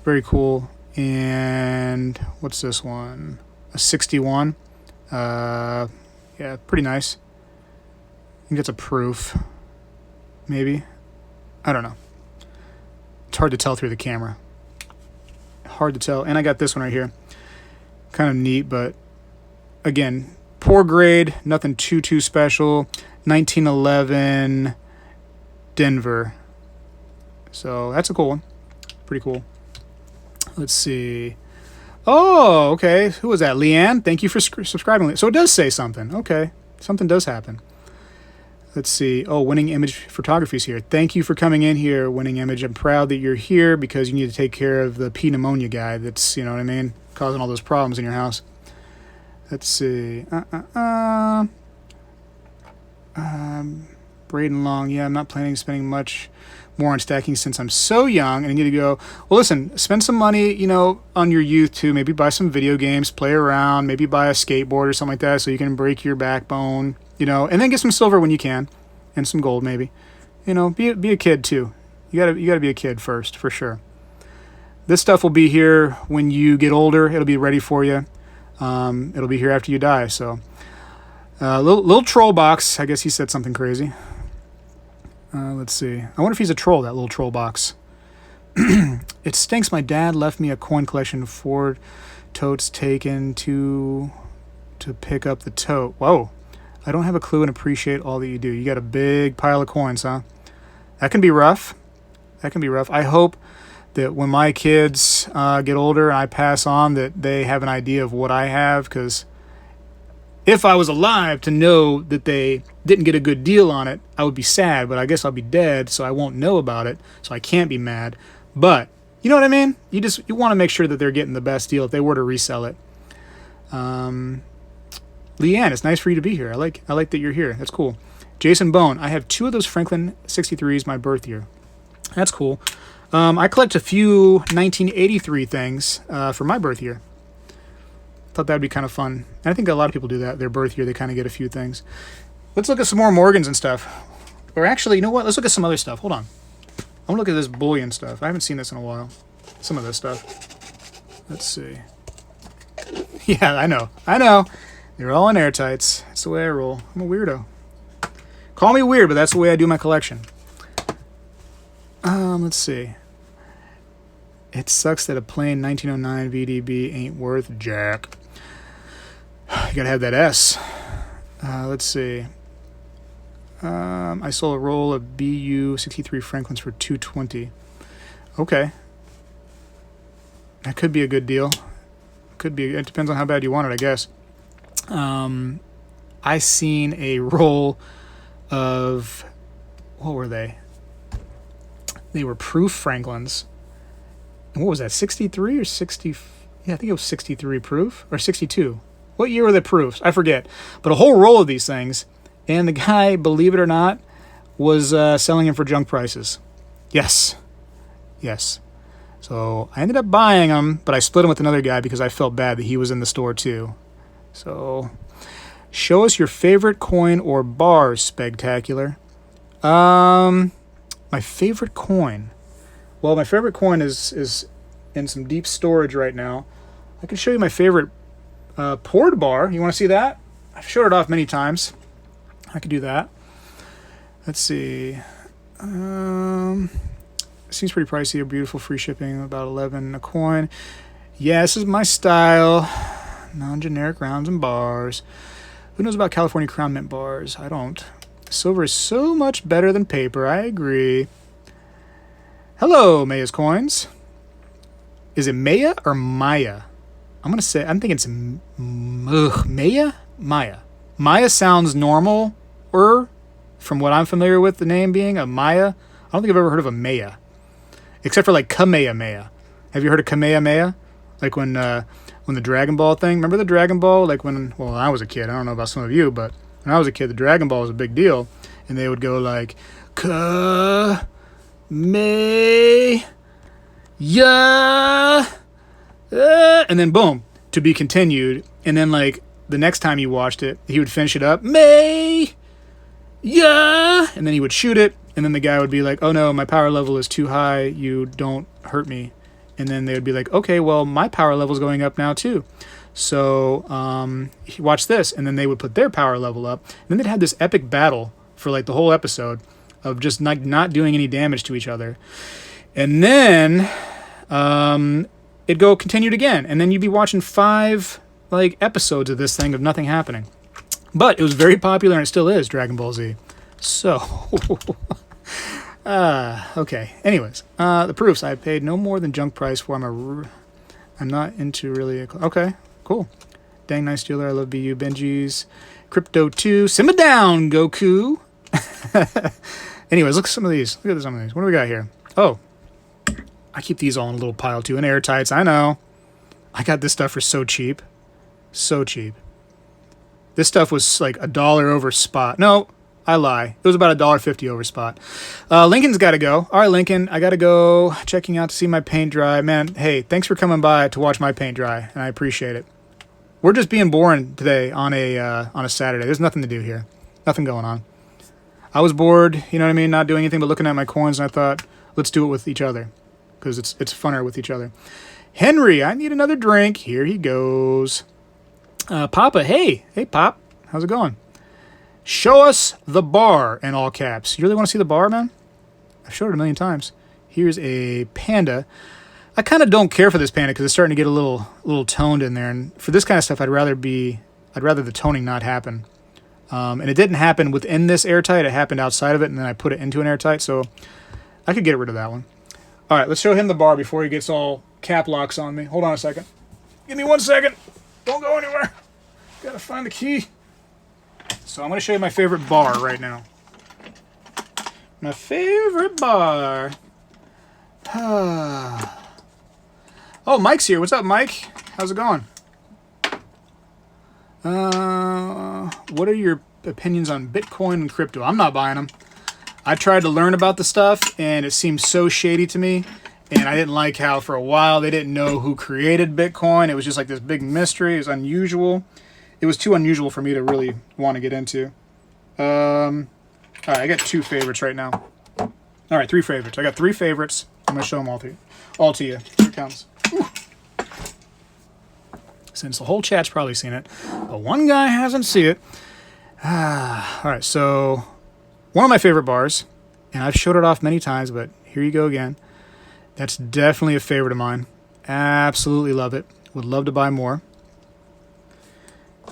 Very cool. And what's this one? A 61. Yeah, pretty nice. I think that's a proof. Maybe. I don't know. It's hard to tell through the camera. Hard to tell. And I got this one right here. Kind of neat, but again, poor grade. Nothing too special. 1911 Denver. So that's a cool one. Pretty cool. Let's see. Oh, okay. Who was that? Leanne? Thank you for subscribing. So it does say something. Okay. Something does happen. Let's see. Oh, Winning Image Photography's here. Thank you for coming in here, Winning Image. I'm proud that you're here because you need to take care of the P pneumonia guy that's, you know what I mean, causing all those problems in your house. Let's see. Braden Long. Yeah, I'm not planning on spending much more on stacking since I'm so young and I need to go. Well, listen, spend some money, you know, on your youth too. Maybe buy some video games, play around, maybe buy a skateboard or something like that so you can break your backbone, you know, and then get some silver when you can and some gold maybe. You know, be a kid too. You gotta be a kid first, for sure. This stuff will be here when you get older. It'll be ready for you. It'll be here after you die. So, little troll box. I guess he said something crazy. Let's see. I wonder if he's a troll, that little troll box. It stinks. My dad left me a coin collection of Ford totes taken to pick up the tote. Whoa. I don't have a clue and appreciate all that you do. You got a big pile of coins, huh? That can be rough. That can be rough. I hope that when my kids get older and I pass on that they have an idea of what I have, because if I was alive to know that they didn't get a good deal on it, I would be sad, but I guess I'll be dead, so I won't know about it, so I can't be mad. But, you know what I mean? You want to make sure that they're getting the best deal if they were to resell it. Leanne, it's nice for you to be here. I like that you're here. That's cool. Jason Bone, I have 2 of those Franklin 63s my birth year. That's cool. I collect a few 1983 things for my birth year. Thought that would be kind of fun. And I think a lot of people do that. Their birth year, they kind of get a few things. Let's look at some more Morgans and stuff. Or actually, you know what? Let's look at some other stuff. Hold on. I want to look at this bullion stuff. I haven't seen this in a while. Some of this stuff. Let's see. Yeah, I know. They're all in airtights. That's the way I roll. I'm a weirdo. Call me weird, but that's the way I do my collection. Let's see. It sucks that a plain 1909 VDB ain't worth jack. You gotta have that S. Let's see. I sold a roll of BU 63 Franklins for $220. Okay. That could be a good deal. Could be. It depends on how bad you want it, I guess. I seen a roll of what were they? They were proof Franklins. And what was that, 63 or 60? Yeah, I think it was 63 proof, or 62. What year were the proofs? I forget. But a whole roll of these things, and the guy, believe it or not, was selling them for junk prices. Yes. Yes. So I ended up buying them, but I split them with another guy because I felt bad that he was in the store too. So, show us your favorite coin or bar, Spegtacular. My favorite coin. Well, my favorite coin is in some deep storage right now. I can show you my favorite poured bar. You want to see that? I've showed it off many times. I could do that. Let's see. Seems pretty pricey. A beautiful free shipping, about 11 a coin. Yeah, this is my style. Non-generic rounds and bars. Who knows about California Crown Mint bars? I don't. Silver is so much better than paper. I agree. Hello, Maya's Coins. Is it Maya or Maya? I'm thinking it's Maya? Maya. Maya sounds normal, from what I'm familiar with, the name being a Maya. I don't think I've ever heard of a Maya. Except for like Kamehameha. Have you heard of Kamehameha? Like when the Dragon Ball thing. Remember the Dragon Ball? Like when I was a kid. I don't know about some of you, but when I was a kid, the Dragon Ball was a big deal. And they would go like, Kamehameha. And then boom, to be continued. And then like the next time you watched it, he would finish it up. And then he would shoot it. And then the guy would be like, oh no, my power level is too high. You don't hurt me. And then they would be like, okay, well, my power level is going up now too. So watch this. And then they would put their power level up. And then they'd have this epic battle for like the whole episode of just not doing any damage to each other. And then it'd go continued again. And then you'd be watching 5 like episodes of this thing of nothing happening. But it was very popular, and it still is, Dragon Ball Z. So, okay. Anyways, the proofs. I paid no more than junk price for. I'm not into really. Okay, cool. Dang nice dealer. I love BU Benji's. Crypto 2. Simmer down, Goku. Anyways, look at some of these. Look at some of these. What do we got here? Oh, I keep these all in a little pile too. And airtights. I know. I got this stuff for so cheap. So cheap. This stuff was like $1 over spot. No, I lie. It was about $1.50 over spot. Lincoln's got to go. All right, Lincoln, I got to go checking out to see my paint dry. Man, hey, thanks for coming by to watch my paint dry, and I appreciate it. We're just being boring today on a Saturday. There's nothing to do here. Nothing going on. I was bored, you know what I mean, not doing anything but looking at my coins, and I thought, let's do it with each other, because it's funner with each other. Henry, I need another drink. Here he goes. Papa, hey, Pop, how's it going? Show us the bar, in all caps. You really want to see the bar, man? I've showed it a million times. Here's a panda. I kind of don't care for this panda because it's starting to get a little toned in there. And for this kind of stuff, I'd rather the toning not happen. And it didn't happen within this airtight. It happened outside of it, and then I put it into an airtight. So I could get rid of that one. All right, let's show him the bar before he gets all cap locks on me. Hold on a second. Give me 1 second. Don't go anywhere. Gotta find the key. So I'm going to show you my favorite bar right now. My favorite bar. Oh, Mike's here. What's up, Mike? How's it going? What are your opinions on Bitcoin and crypto? I'm not buying them. I tried to learn about the stuff, and it seemed so shady to me. And I didn't like how for a while they didn't know who created Bitcoin. It was just like this big mystery. It was unusual. It was too unusual for me to really want to get into. All right, I got 2 favorites right now. All right, 3 favorites. I got 3 favorites. I'm going to show them all to you. Here it comes. Ooh. Since the whole chat's probably seen it, but one guy hasn't seen it. All right, so one of my favorite bars, and I've showed it off many times, but here you go again. That's definitely a favorite of mine. Absolutely love it. Would love to buy more.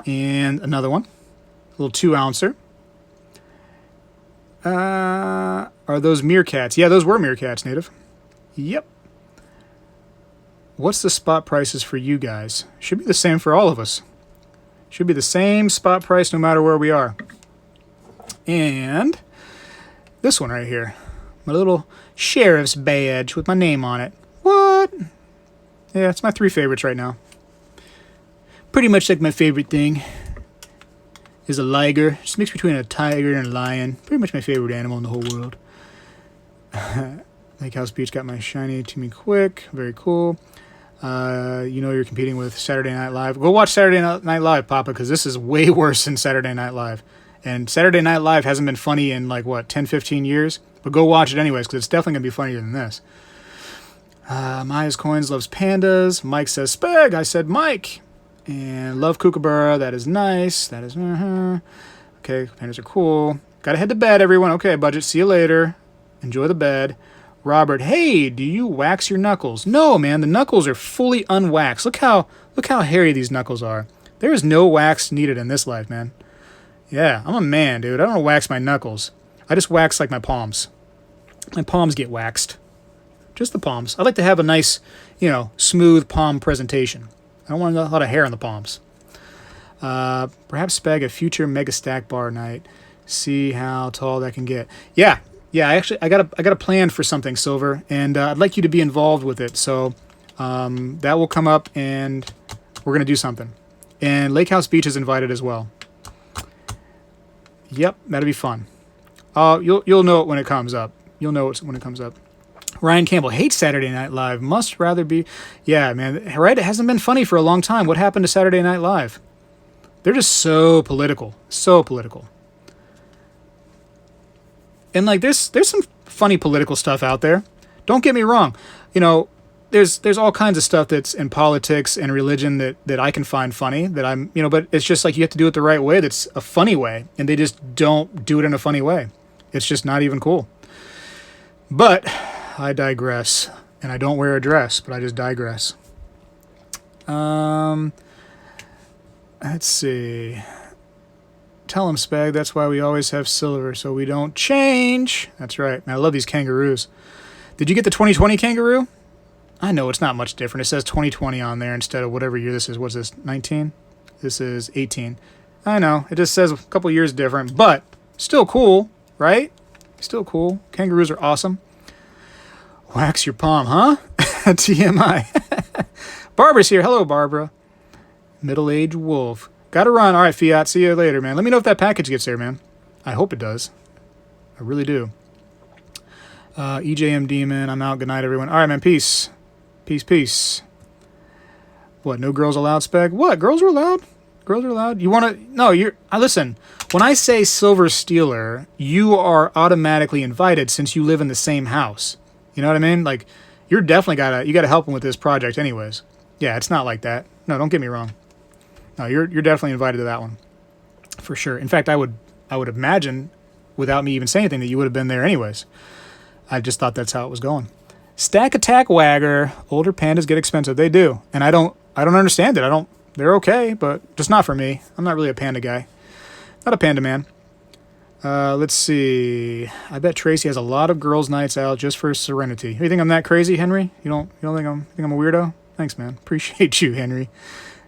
And another one, a little 2-ouncer. Are those meerkats? Yeah, those were meerkats, Native. Yep. What's the spot prices for you guys? Should be the same for all of us. Should be the same spot price no matter where we are. And This one right here. My little sheriff's badge with my name on it. What? Yeah, it's my 3 favorites right now. Pretty much like my favorite thing is a liger. Just mixed between a tiger and a lion. Pretty much my favorite animal in the whole world. Lake House Beach got my shiny to me quick. Very cool. You know you're competing with Saturday Night Live. Go watch Saturday Night Live, Papa, because this is way worse than Saturday Night Live. And Saturday Night Live hasn't been funny in like, what, 10, 15 years? But go watch it anyways, because it's definitely going to be funnier than this. Maya's Coins loves pandas. Mike says Speg. I said Mike. And love Kookaburra. That is nice. That is... Okay, pandas are cool. Gotta head to bed, everyone. Okay, budget. See you later. Enjoy the bed. Robert, hey, do you wax your knuckles? No, man, the knuckles are fully unwaxed. Look how hairy these knuckles are. There is no wax needed in this life, man. Yeah, I'm a man, dude. I don't wax my knuckles. I just wax like my palms. My palms get waxed. Just the palms. I like to have a nice, smooth palm presentation. I don't want a lot of hair on the palms. Perhaps Speg a future mega stack bar night. See how tall that can get. Yeah, I got a plan for something, Silver, and I'd like you to be involved with it. So that will come up, and we're gonna do something. And Lake House Beach is invited as well. Yep, that'll be fun. You'll know it when it comes up. You'll know it when it comes up. Ryan Campbell hates Saturday Night Live. Must rather be. Yeah, man. Right? It hasn't been funny for a long time. What happened to Saturday Night Live? They're just so political. So political. And like there's some funny political stuff out there. Don't get me wrong. There's all kinds of stuff that's in politics and religion that I can find funny, that I'm, but it's just like you have to do it the right way. That's a funny way. And they just don't do it in a funny way. It's just not even cool. But I digress. And I don't wear a dress, but I just digress. Let's see. Tell him, Spag, that's why we always have silver, so we don't change. That's right. Man, I love these kangaroos. Did you get the 2020 kangaroo? I know it's not much different. It says 2020 on there instead of whatever year this is. What's this, 19? This is 18. I know. It just says a couple years different, but still cool, right? Still cool. Kangaroos are awesome. Wax your palm, huh? TMI. Barbara's here. Hello, Barbara. Middle-aged wolf. Gotta run. All right, Fiat. See you later, man. Let me know if that package gets there, man. I hope it does. I really do. EJM Demon. I'm out. Good night, everyone. All right, man. Peace. Peace, peace. What? No girls allowed, Speg? What? Girls are allowed? Girls are allowed? You want to... No, you're... listen. When I say Silver Stealer, you are automatically invited since you live in the same house. You know what I mean? Like, you're definitely you gotta help him with this project anyways. Yeah, it's not like that. No, don't get me wrong. No, you're definitely invited to that one. For sure. In fact, I would imagine, without me even saying anything, that you would have been there anyways. I just thought that's how it was going. Stack Attack Wagger. Older pandas get expensive. They do. And I don't understand it. They're okay, but just not for me. I'm not really a panda guy. Not a panda man. Let's see. I bet Tracy has a lot of girls' nights out just for serenity. You think I'm that crazy, Henry? You don't think I'm a weirdo? Thanks, man. Appreciate you, Henry.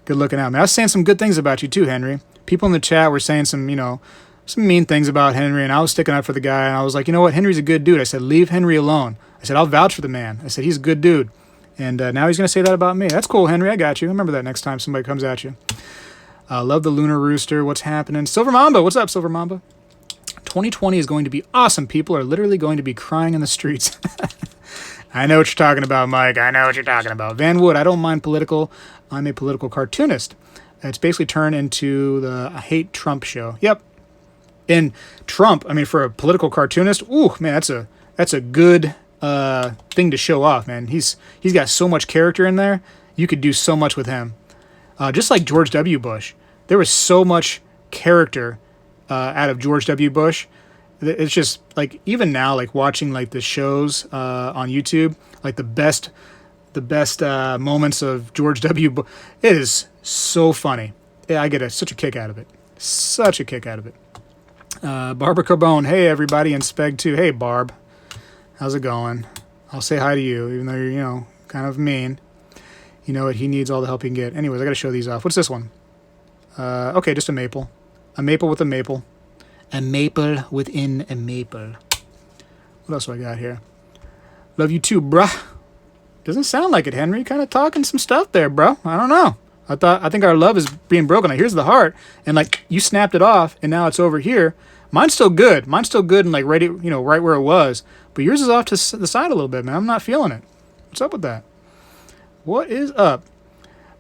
Good looking out, man. I was saying some good things about you too, Henry. People in the chat were saying some mean things about Henry, and I was sticking up for the guy, and I was like, you know what? Henry's a good dude. I said, leave Henry alone. I said, I'll vouch for the man. I said, he's a good dude. And now he's going to say that about me. That's cool, Henry. I got you. Remember that next time somebody comes at you. Love the Lunar Rooster. What's happening? Silver Mamba. What's up, Silver Mamba? 2020 is going to be awesome. People are literally going to be crying in the streets. I know what you're talking about, Mike. I know what you're talking about. Van Wood, I don't mind political. I'm a political cartoonist. It's basically turned into the I Hate Trump show. Yep. And Trump, I mean, for a political cartoonist, ooh, man, that's a good thing to show off, man. He's got so much character in there. You could do so much with him. Just like George W. Bush. There was so much character out of George W. Bush. It's just like even now, like watching like the shows on YouTube, like the best moments of George W. Bush. It is so funny. Yeah, I get such a kick out of it. Such a kick out of it. Barbara Carbone, hey everybody, and Speg too. Hey Barb, how's it going? I'll say hi to you, even though you're kind of mean. You know what? He needs all the help he can get. Anyways, I gotta show these off. What's this one? Okay, just a maple. A maple with a maple. A maple within a maple. What else do I got here? Love you too, bruh. Doesn't sound like it, Henry. Kind of talking some stuff there, bro. I don't know. I think our love is being broken. Like, here's the heart, and like you snapped it off, and now it's over here. Mine's still good. Mine's still good and like ready, you know, right where it was. But yours is off to the side a little bit, man. I'm not feeling it. What's up with that? What is up?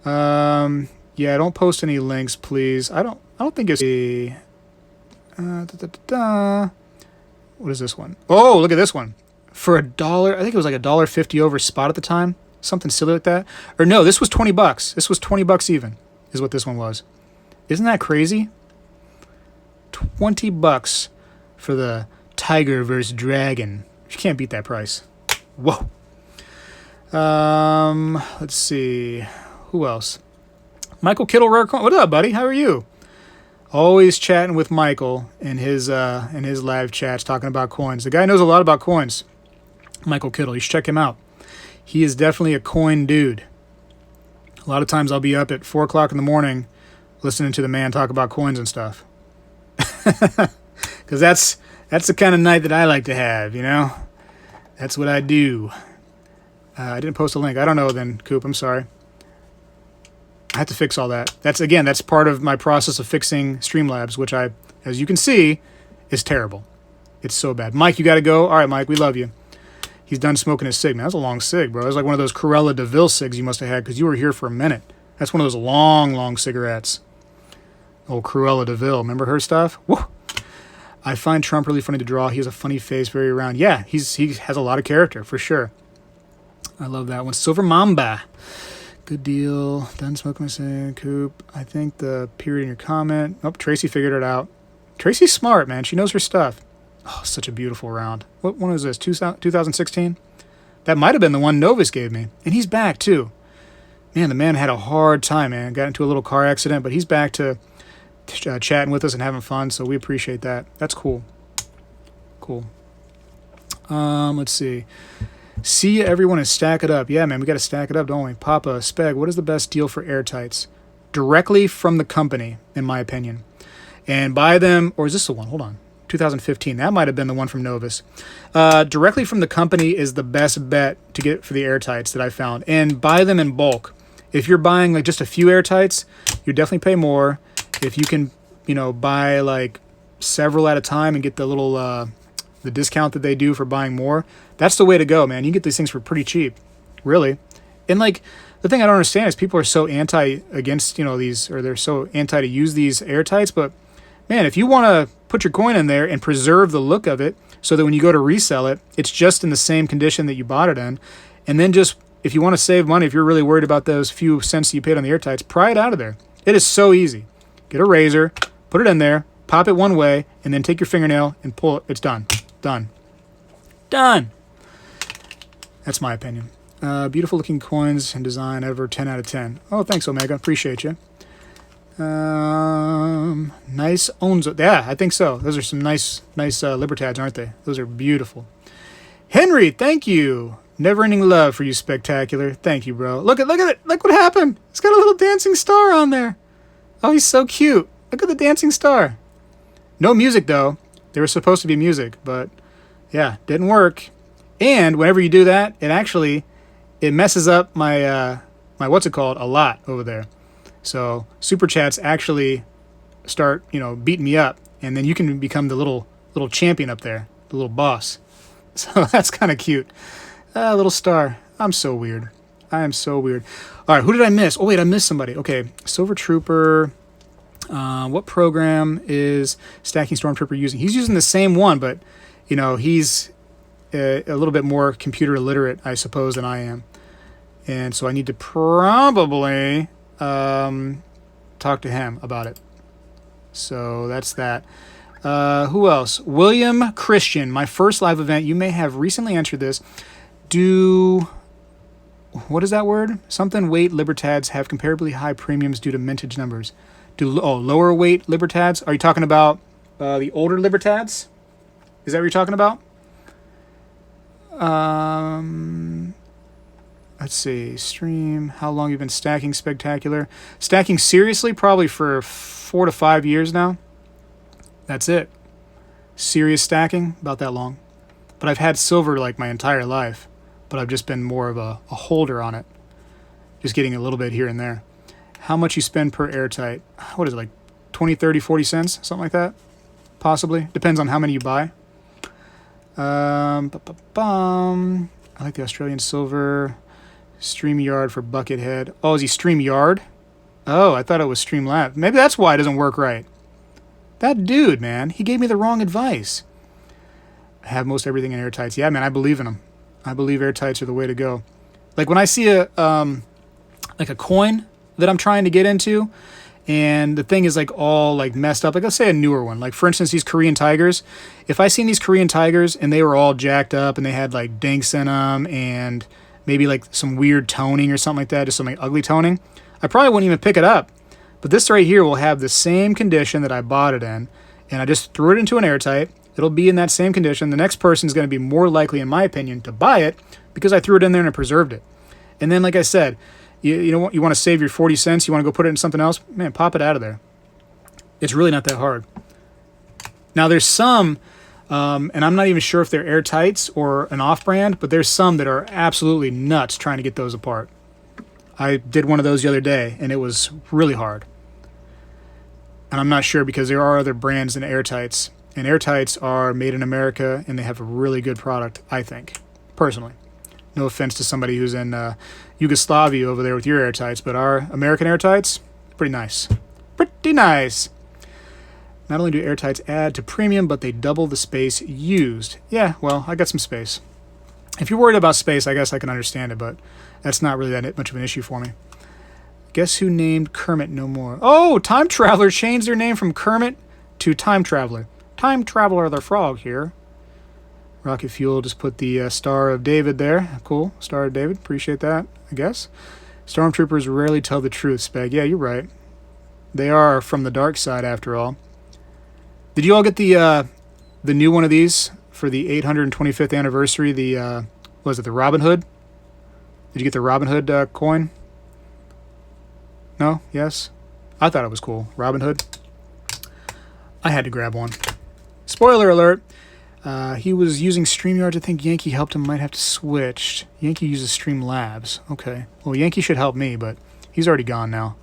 Yeah, don't post any links, please. I don't think it's a. What is this one? Oh, look at this one. For $1, I think it was like $1.50 over spot at the time. Something silly like that. Or no, this was $20. This was $20 even, is what this one was. Isn't that crazy? $20 for the Tiger versus Dragon. You can't beat that price. Whoa. Let's see. Who else? Michael Kittle, rare coin. What up, buddy? How are you? Always chatting with Michael in his live chats, talking about coins. The guy knows a lot about coins. Michael Kittle. You should check him out. He is definitely a coin dude. A lot of times I'll be up at 4 o'clock in the morning listening to the man talk about coins and stuff. Because that's the kind of night that I like to have, you know? That's what I do. I didn't post a link. I don't know then, Coop. I'm sorry. I have to fix all that. That's part of my process of fixing Streamlabs, which as you can see, is terrible. It's so bad. Mike, you got to go. All right, Mike, we love you. He's done smoking his cig. Man, that's a long cig, bro. It was like one of those Corella DeVille cigs you must have had because you were here for a minute. That's one of those long, long cigarettes. Old Cruella DeVille. Remember her stuff? Woo! I find Trump really funny to draw. He has a funny face, very round. Yeah, he has a lot of character, for sure. I love that one. Silver Mamba. Good deal. Done smoking my cig. Coop. I think the period in your comment. Oh, Tracy figured it out. Tracy's smart, man. She knows her stuff. Oh, such a beautiful round. What one was this? 2016? That might have been the one Novus gave me. And he's back, too. Man, the man had a hard time, man. Got into a little car accident, but he's back to chatting with us and having fun, so we appreciate that. That's cool. Cool. Let's see. See everyone and stack it up. Yeah, man, we got to stack it up, don't we? Papa, Speg, what is the best deal for airtights? Directly from the company, in my opinion. And buy them, or is this the one? Hold on. 2015. That might have been the one from Novus. Directly from the company is the best bet to get for the airtights that I found. And buy them in bulk. If you're buying like just a few airtights, you definitely pay more. If you can, buy like several at a time and get the little the discount that they do for buying more, that's the way to go, man. You can get these things for pretty cheap, really. And like the thing I don't understand is people are so anti against these, or they're so anti to use these airtights, but man, if you want to put your coin in there and preserve the look of it so that when you go to resell it, it's just in the same condition that you bought it in. And then just, if you want to save money, if you're really worried about those few cents you paid on the airtights, pry it out of there. It is so easy. Get a razor, put it in there, pop it one way, and then take your fingernail and pull it. It's done. Done. Done. That's my opinion. Beautiful looking coins and design, ever 10 out of 10. Oh, thanks, Omega. Appreciate you. Nice Onzo. Yeah, I think so. Those are some nice Libertads, aren't they? Those are beautiful. Henry, thank you. Never-ending love for you, Spectacular. Thank you, bro. Look at it. Look what happened. It's got a little dancing star on there. Oh, he's so cute. Look at the dancing star. No music, though. There was supposed to be music, but yeah, didn't work. And whenever you do that, it messes up my what's it called a lot over there. So super chats actually start, beating me up, and then you can become the little champion up there, the little boss. So that's kind of cute. Little star. I'm so weird. I am so weird. All right, who did I miss? Oh wait, I missed somebody. Okay, Silver Trooper. What program is Stacking Stormtrooper using? He's using the same one, but he's a little bit more computer illiterate, I suppose, than I am, and so I need to probably talk to him about it. So that's that. Who else? William Christian, my first live event. You may have recently entered this. What is that word? Something weight Libertads have comparably high premiums due to mintage numbers. Lower weight Libertads? Are you talking about the older Libertads? Is that what you're talking about? Let's see. Stream. How long you've been stacking Spectacular? Stacking seriously? Probably for 4 to 5 years now. That's it. Serious stacking? About that long. but I've had silver like my entire life, but I've just been more of a holder on it. Just getting a little bit here and there. How much you spend per airtight? What is it, like 20, 30, 40 cents? Something like that? Possibly. Depends on how many you buy. I like the Australian silver. StreamYard for Buckethead. Oh, is he StreamYard? Oh, I thought it was Streamlabs. Maybe that's why it doesn't work right. That dude, man, he gave me the wrong advice. I have most everything in airtights. Yeah, man, I believe in them. I believe airtights are the way to go. Like when I see a coin that I'm trying to get into, and the thing is like all like messed up. Like let's say a newer one. Like for instance, these Korean tigers. If I seen these Korean tigers and they were all jacked up and they had like dinks in them and maybe like some weird toning or something like that, just some like ugly toning, I probably wouldn't even pick it up. But this right here will have the same condition that I bought it in, and I just threw it into an airtight. It'll be in that same condition. The next person is going to be more likely, in my opinion, to buy it because I threw it in there and I preserved it. And then, like I said, you know what? You want to save your 40 cents. You want to go put it in something else. Man, pop it out of there. It's really not that hard. Now, there's some, and I'm not even sure if they're airtights or an off-brand, but there's some that are absolutely nuts trying to get those apart. I did one of those the other day, and it was really hard. And I'm not sure because there are other brands than airtights. And airtights are made in America, and they have a really good product, I think, personally. No offense to somebody who's in Yugoslavia over there with your airtights, but our American airtights, pretty nice. Pretty nice. Not only do airtights add to premium, but they double the space used. Yeah, well, I got some space. If you're worried about space, I guess I can understand it, but that's not really that much of an issue for me. Guess who named Kermit no more? Oh, Time Traveler changed their name from Kermit to Time Traveler. Time Traveler the Frog here. Rocket Fuel just put the Star of David there. Cool. Star of David. Appreciate that, I guess. Stormtroopers rarely tell the truth, Speg. Yeah, you're right. They are from the dark side, after all. Did you all get the new one of these for the 825th anniversary? The, was it the Robin Hood? Did you get the Robin Hood coin? No? Yes? I thought it was cool. Robin Hood. I had to grab one. Spoiler alert. He was using StreamYard to think Yankee helped him. Might have to switch. Yankee uses Streamlabs. Okay. Well, Yankee should help me, but he's already gone now.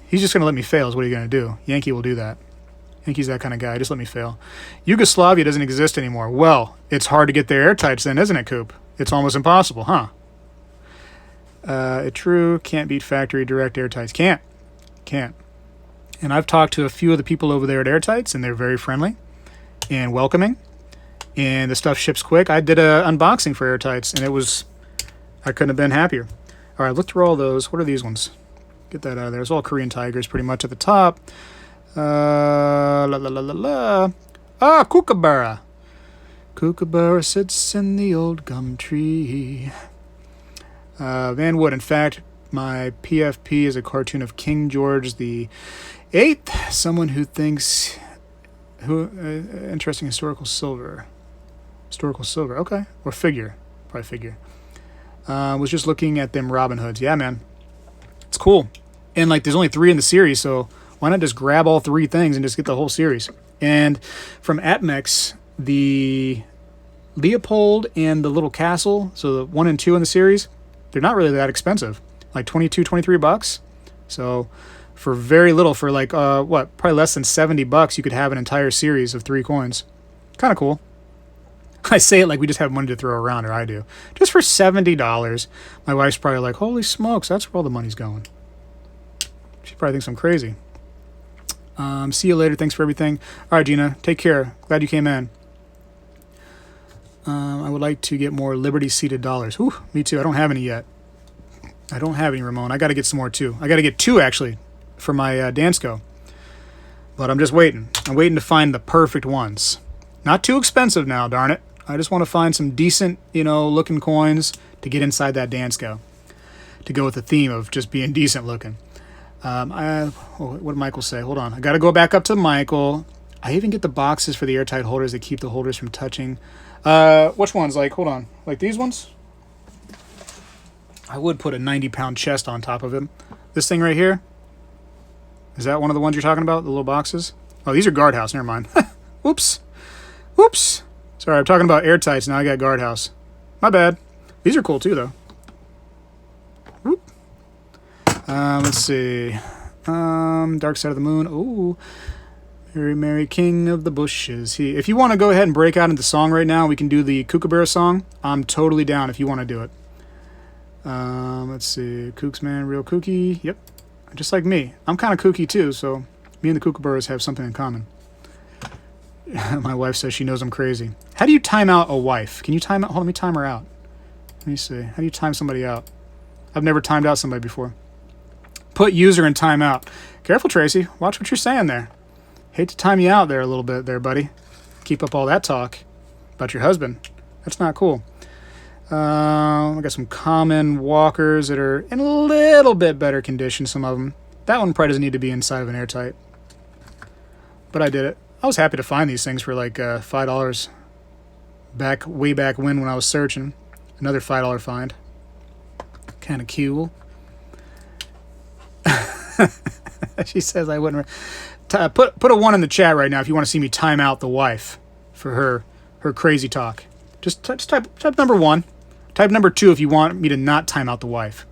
He's just going to let me fail is what he's going to do. Yankee will do that. Yankee's that kind of guy. Just let me fail. Yugoslavia doesn't exist anymore. Well, it's hard to get their airtights then, isn't it, Coop? It's almost impossible, huh? True. Can't beat factory direct airtights. Can't. And I've talked to a few of the people over there at Airtights, and they're very friendly and welcoming. And the stuff ships quick. I did an unboxing for Airtights, and I couldn't have been happier. All right, look through all those. What are these ones? Get that out of there. It's all Korean tigers pretty much at the top. Kookaburra. Kookaburra sits in the old gum tree. Van Wood, in fact, my PFP is a cartoon of King George the Eighth, someone who thinks, interesting historical silver, okay, or figure, probably figure. Was just looking at them Robin Hoods. Yeah, man, it's cool. And like, there's only 3 in the series, so why not just grab all 3 things and just get the whole series? And from Atmex, the Leopold and the Little Castle, so the 1 and 2 in the series, they're not really that expensive, like $22-23. So for very little, for like probably less than $70, you could have an entire series of 3 coins. Kind of cool. I say it like we just have money to throw around, or I do. Just for $70. My wife's probably like, holy smokes, that's where all the money's going. She probably thinks I'm crazy. See you later. Thanks for everything. All right, Gina. Take care. Glad you came in. I would like to get more Liberty seated dollars. Ooh, me too. I don't have any yet. I don't have any, Ramon. I got to get some more too. I got to get 2 actually for my Dansco. But I'm just waiting. I'm waiting to find the perfect ones. Not too expensive now, darn it. I just want to find some decent, looking coins to get inside that Dansco. To go with the theme of just being decent looking. What did Michael say? Hold on. I got to go back up to Michael. I even get the boxes for the airtight holders that keep the holders from touching. Which ones? Like, hold on. Like these ones? I would put a 90-pound chest on top of him. This thing right here? Is that one of the ones you're talking about? The little boxes? Oh, these are guardhouse. Never mind. Oops. Sorry, I'm talking about airtights. Now I got guardhouse. My bad. These are cool too, though. Whoop. Let's see. Dark Side of the Moon. Ooh. Merry, Merry King of the Bushes. If you want to go ahead and break out into song right now, we can do the Kookaburra song. I'm totally down if you want to do it. Let's see. Kooks Man, real kooky. Yep. Just like me. I'm kind of kooky too, so me and the Kookaburras have something in common. My wife says she knows I'm crazy. How do you time out a wife? Can you time out? Hold on, let me time her out. Let me see. How do you time somebody out? I've never timed out somebody before. Put user in timeout. Careful, Tracy. Watch what you're saying there. Hate to time you out there a little bit there, buddy. Keep up all that talk about your husband. That's not cool. I got some common walkers that are in a little bit better condition, some of them. That one probably doesn't need to be inside of an airtight. But I did it. I was happy to find these things for like $5 way back when I was searching. Another $5 find. Kind of cool. She says I wouldn't. Put a 1 in the chat right now if you want to see me time out the wife for her crazy talk. Just type number 1. Type number 2 if you want me to not time out the wife.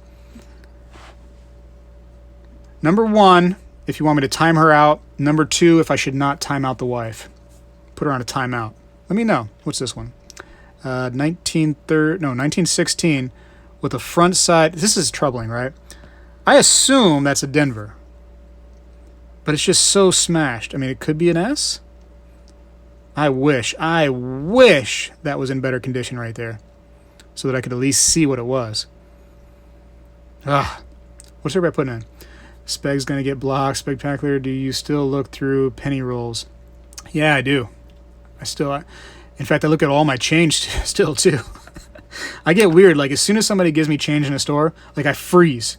Number 1 if you want me to time her out. Number 2 if I should not time out the wife. Put her on a timeout. Let me know. What's this one? 1916 with a front side. This is troubling, right? I assume that's a Denver. But it's just so smashed. I mean, it could be an S. I wish that was in better condition right there. So that I could at least see what it was. What's everybody putting in? Speg's going to get blocked. Spectacular. Do you still look through penny rolls? Yeah, I do. In fact, I look at all my change still, too. I get weird. Like, as soon as somebody gives me change in a store, like, I freeze.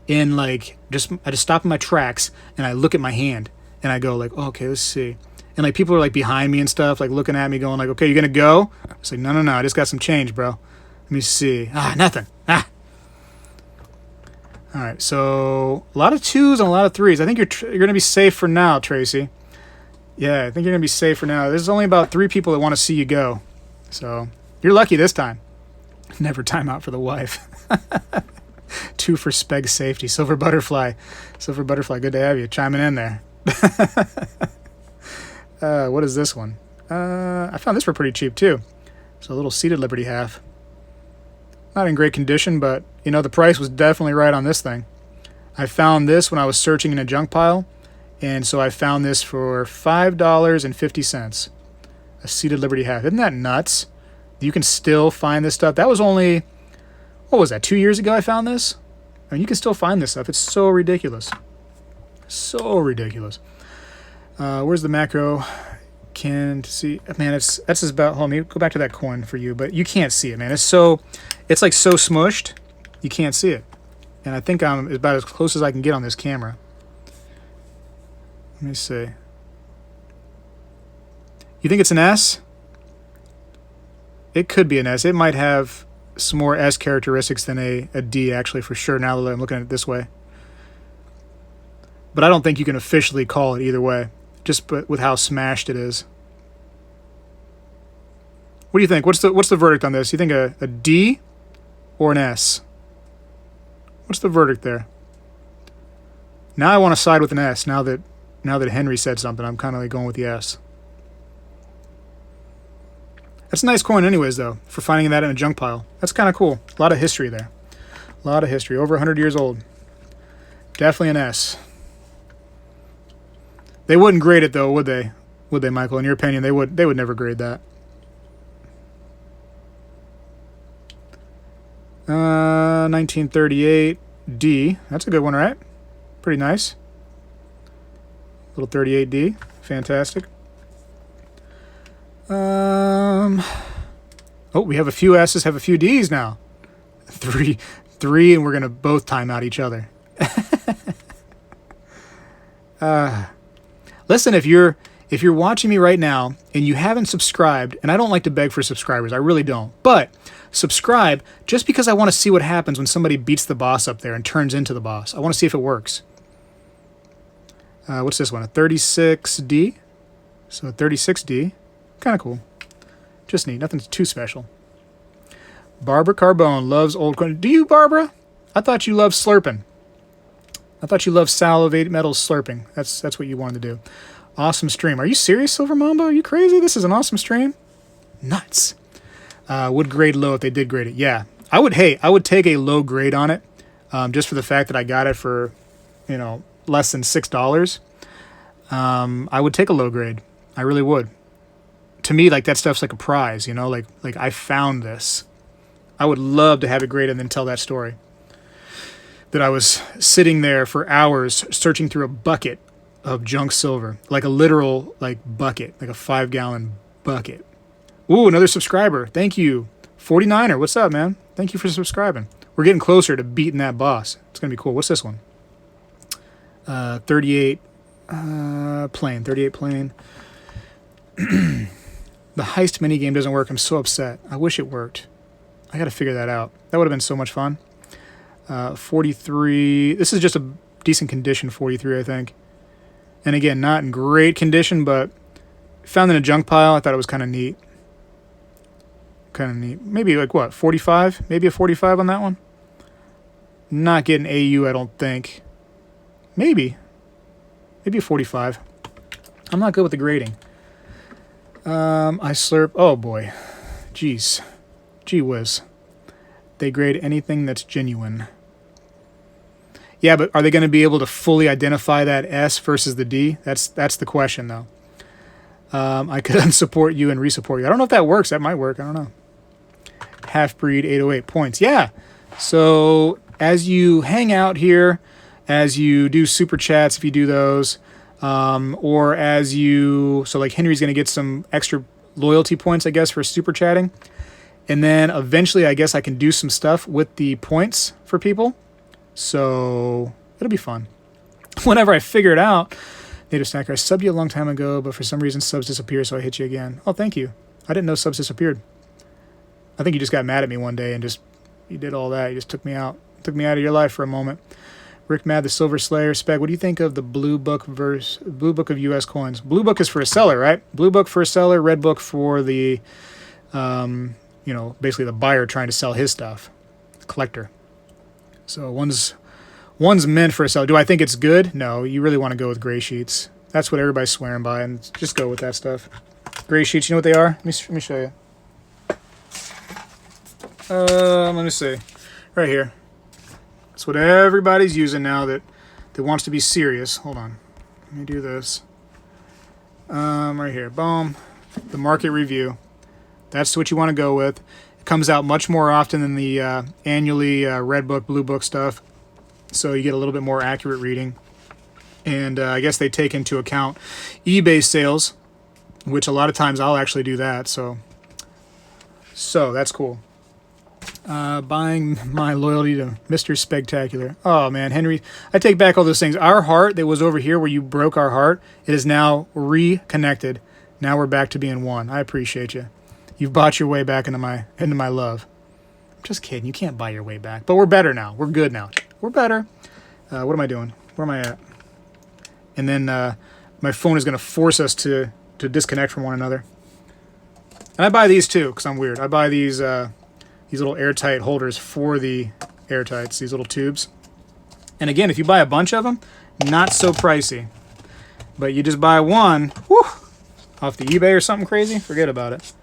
And, like, I just stop in my tracks, and I look at my hand. And I go, like, oh, okay, let's see. And, like, people are, like, behind me and stuff, like, looking at me, going, like, okay, you going to go? It's like, no, I just got some change, bro. Let me see. Nothing. All right, so a lot of 2s and a lot of 3s. I think you're going to be safe for now, Tracy. Yeah, I think you're going to be safe for now. There's only about 3 people that want to see you go. So you're lucky this time. Never time out for the wife. 2 for Speg safety. Silver Butterfly. Silver Butterfly, good to have you chiming in there. What is this one? I found this for pretty cheap, too. So a little seated Liberty half. Not in great condition, but, you know, the price was definitely right on this thing. I found this when I was searching in a junk pile, and so I found this for $5.50. A seated Liberty half. Isn't that nuts? You can still find this stuff. That was only, what was that, 2 years ago I found this? I mean, you can still find this stuff. It's so ridiculous. So ridiculous. Where's the macro? Can't see. Man, that's about, hold on, let me go back to that coin for you, but you can't see it, man. It's like so smushed, you can't see it. And I think I'm about as close as I can get on this camera. Let me see. You think it's an S? It could be an S. It might have some more S characteristics than a D, actually, for sure, now that I'm looking at it this way. But I don't think you can officially call it either way, just with how smashed it is. What do you think? What's the verdict on this? You think a D or an S? What's the verdict there? Now I want to side with an S. Now that Henry said something, I'm kind of like going with the S. That's a nice coin anyways, though, for finding that in a junk pile. That's kind of cool. A lot of history there. A lot of history. Over 100 years old. Definitely an S. They wouldn't grade it, though, would they? Would they, Michael? In your opinion, they would never grade that. 1938 D. That's a good one, right? Pretty nice. Little 38D. Fantastic. Oh, we have a few S's, have a few D's now. Three, and we're gonna both time out each other. Listen, if you're watching me right now and you haven't subscribed, and I don't like to beg for subscribers, I really don't, but subscribe just because I want to see what happens when somebody beats the boss up there and turns into the boss. I want to see if it works. What's this one? A 36D? So a 36D. Kind of cool. Just neat. Nothing too special. Barbara Carbone loves old coin. Do you, Barbara? I thought you loved slurping. I thought you loved salivate metal slurping. That's what you wanted to do. Awesome stream. Are you serious, Silver Mamba? Are you crazy? This is an awesome stream. Nuts. Would grade low if they did grade it. Yeah. I would take a low grade on it, just for the fact that I got it for, less than $6. I would take a low grade. I really would. To me, like, that stuff's like a prize, like I found this. I would love to have it graded and then tell that story. That I was sitting there for hours searching through a bucket of junk silver, like a literal bucket, like a 5-gallon bucket. Ooh, another subscriber. Thank you. 49er, what's up, man? Thank you for subscribing. We're getting closer to beating that boss. It's going to be cool. What's this one? 38 plane. 38 plane. The heist minigame doesn't work. I'm so upset. I wish it worked. I got to figure that out. That would have been so much fun. 43. This is just a decent condition 43, I think. And again, not in great condition, but found in a junk pile. I thought it was kind of neat. Maybe 45? Maybe a 45 on that one. Not getting AU, I don't think. Maybe a 45. I'm not good with the grading. I slurp. Oh boy. Jeez. Gee whiz. They grade anything that's genuine. Yeah, but are they going to be able to fully identify that S versus the D? That's the question, though. I could unsupport you and resupport you. I don't know if that works. That might work. I don't know. Half-breed 808 points. Yeah. So as you hang out here, as you do super chats, if you do those, or as you... So like Henry's going to get some extra loyalty points, I guess, for super chatting. And then eventually I guess I can do some stuff with the points for people. So it'll be fun. Whenever I figure it out, Native Snacker, I subbed you a long time ago, but for some reason subs disappear, so I hit you again. Oh, thank you. I didn't know subs disappeared. I think you just got mad at me one day and you did all that. You just took me out of your life for a moment. Rick Mad, the Silver Slayer. Spec, what do you think of the Blue Book of U.S. coins? Blue Book is for a seller, right? Blue Book for a seller, Red Book for the, basically the buyer trying to sell his stuff. Collector. So one's meant for a seller. Do I think it's good? No, you really want to go with gray sheets. That's what everybody's swearing by, and just go with that stuff. Gray sheets, you know what they are? Let me show you. Let me see. Right here. That's what everybody's using now that wants to be serious. Hold on. Let me do this. Right here. Boom. The market review. That's what you want to go with. Comes out much more often than the annually Red Book, Blue Book stuff. So you get a little bit more accurate reading. And I guess they take into account eBay sales, which a lot of times I'll actually do that. So that's cool. Buying my loyalty to Mr. Spegtacular. Oh, man, Henry, I take back all those things. Our heart that was over here where you broke our heart, it is now reconnected. Now we're back to being one. I appreciate you. You've bought your way back into my love. I'm just kidding. You can't buy your way back. But we're better now. We're good now. We're better. What am I doing? Where am I at? And then my phone is going to force us to disconnect from one another. And I buy these too, because I'm weird. I buy these little airtight holders for the airtights, these little tubes. And again, if you buy a bunch of them, not so pricey. But you just buy one, whew, off the eBay or something crazy, forget about it.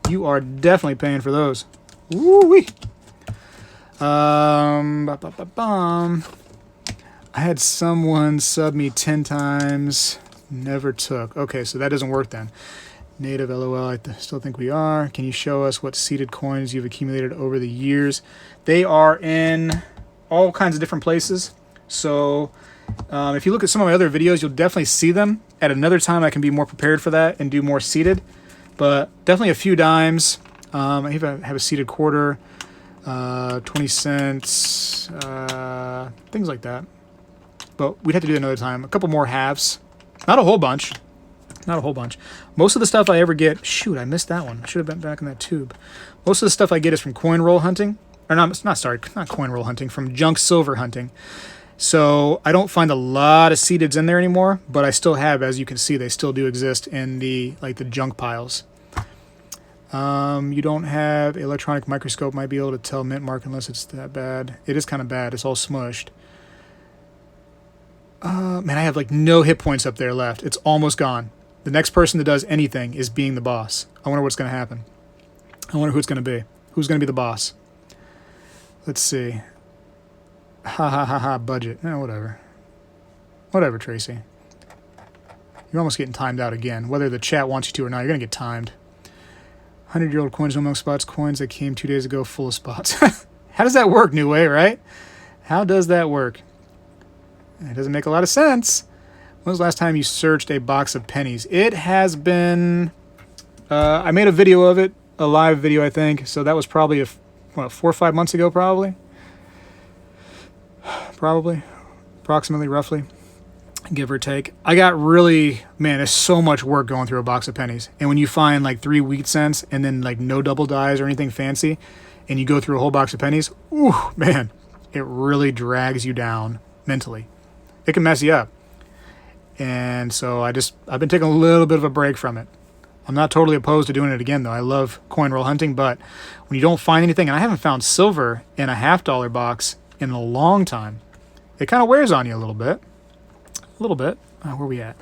You are definitely paying for those. Woo-wee. I had someone sub me 10 times, never took. Okay, so that doesn't work then. Native, LOL, I still think we are. Can you show us what seeded coins you've accumulated over the years? They are in all kinds of different places. So if you look at some of my other videos, you'll definitely see them. At another time, I can be more prepared for that and do more seeded. But definitely a few dimes. I even have a seeded quarter, 20 cents, things like that. But we'd have to do it another time. A couple more halves. Not a whole bunch. Not a whole bunch. Most of the stuff I ever get... Shoot, I missed that one. I should have been back in that tube. Most of the stuff I get is from coin roll hunting. Or not coin roll hunting. From junk silver hunting. So I don't find a lot of seededs in there anymore. But I still have, as you can see, they still do exist in the junk piles. You don't have electronic microscope. Might be able to tell mint mark unless it's that bad. It is kind of bad. It's all smushed. Man, I have like no hit points up there left. It's almost gone. The next person that does anything is being the boss. I wonder what's going to happen. I wonder who it's going to be. Who's going to be the boss? Let's see. Ha ha ha ha, budget. Whatever. Whatever, Tracy. You're almost getting timed out again. Whether the chat wants you to or not, you're going to get timed. 100-year-old coins, no milk spots. Coins that came 2 days ago, full of spots. How does that work, New Way, right? How does that work? It doesn't make a lot of sense. When was the last time you searched a box of pennies? It has been... I made a video of it. A live video, I think. So that was probably, 4 or 5 months ago, probably. Probably. Approximately, roughly. Give or take. I got really... Man, there's so much work going through a box of pennies. And when you find like 3 wheat cents and then like no double dies or anything fancy, and you go through a whole box of pennies, ooh, man, it really drags you down mentally. It can mess you up. And so I've been taking a little bit of a break from it. I'm not totally opposed to doing it again, though. I love coin roll hunting, but when you don't find anything, and I haven't found silver in a $50 box in a long time, it kind of wears on you a little bit. A little bit. Where are we at?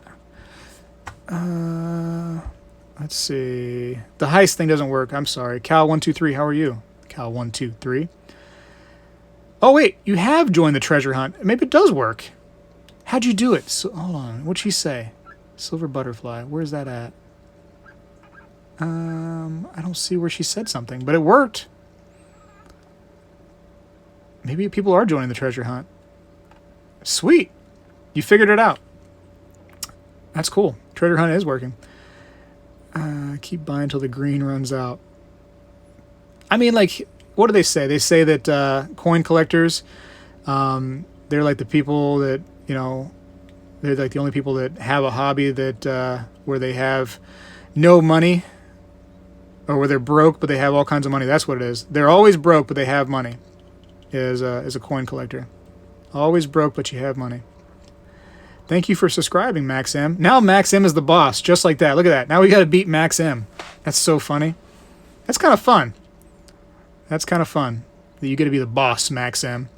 Let's see. The heist thing doesn't work. I'm sorry. Cal123, how are you? Cal123. Oh, wait. You have joined the treasure hunt. Maybe it does work. How'd you do it? So, hold on. What'd she say? Silver butterfly. Where's that at? I don't see where she said something, but it worked. Maybe people are joining the treasure hunt. Sweet. You figured it out. That's cool. Treasure hunt is working. Keep buying until the green runs out. I mean, like, what do they say? They say that coin collectors, they're like the people that, you know, they're like the only people that have a hobby that where they have no money, or where they're broke but they have all kinds of money. That's what it is. They're always broke but they have money. Is a coin collector. Always broke but you have money. Thank you for subscribing, Max M. Now Max M is the boss, just like that. Look at that. Now we got to beat Max M. That's so funny. That's kind of fun. That's kind of fun that you get to be the boss, Max M.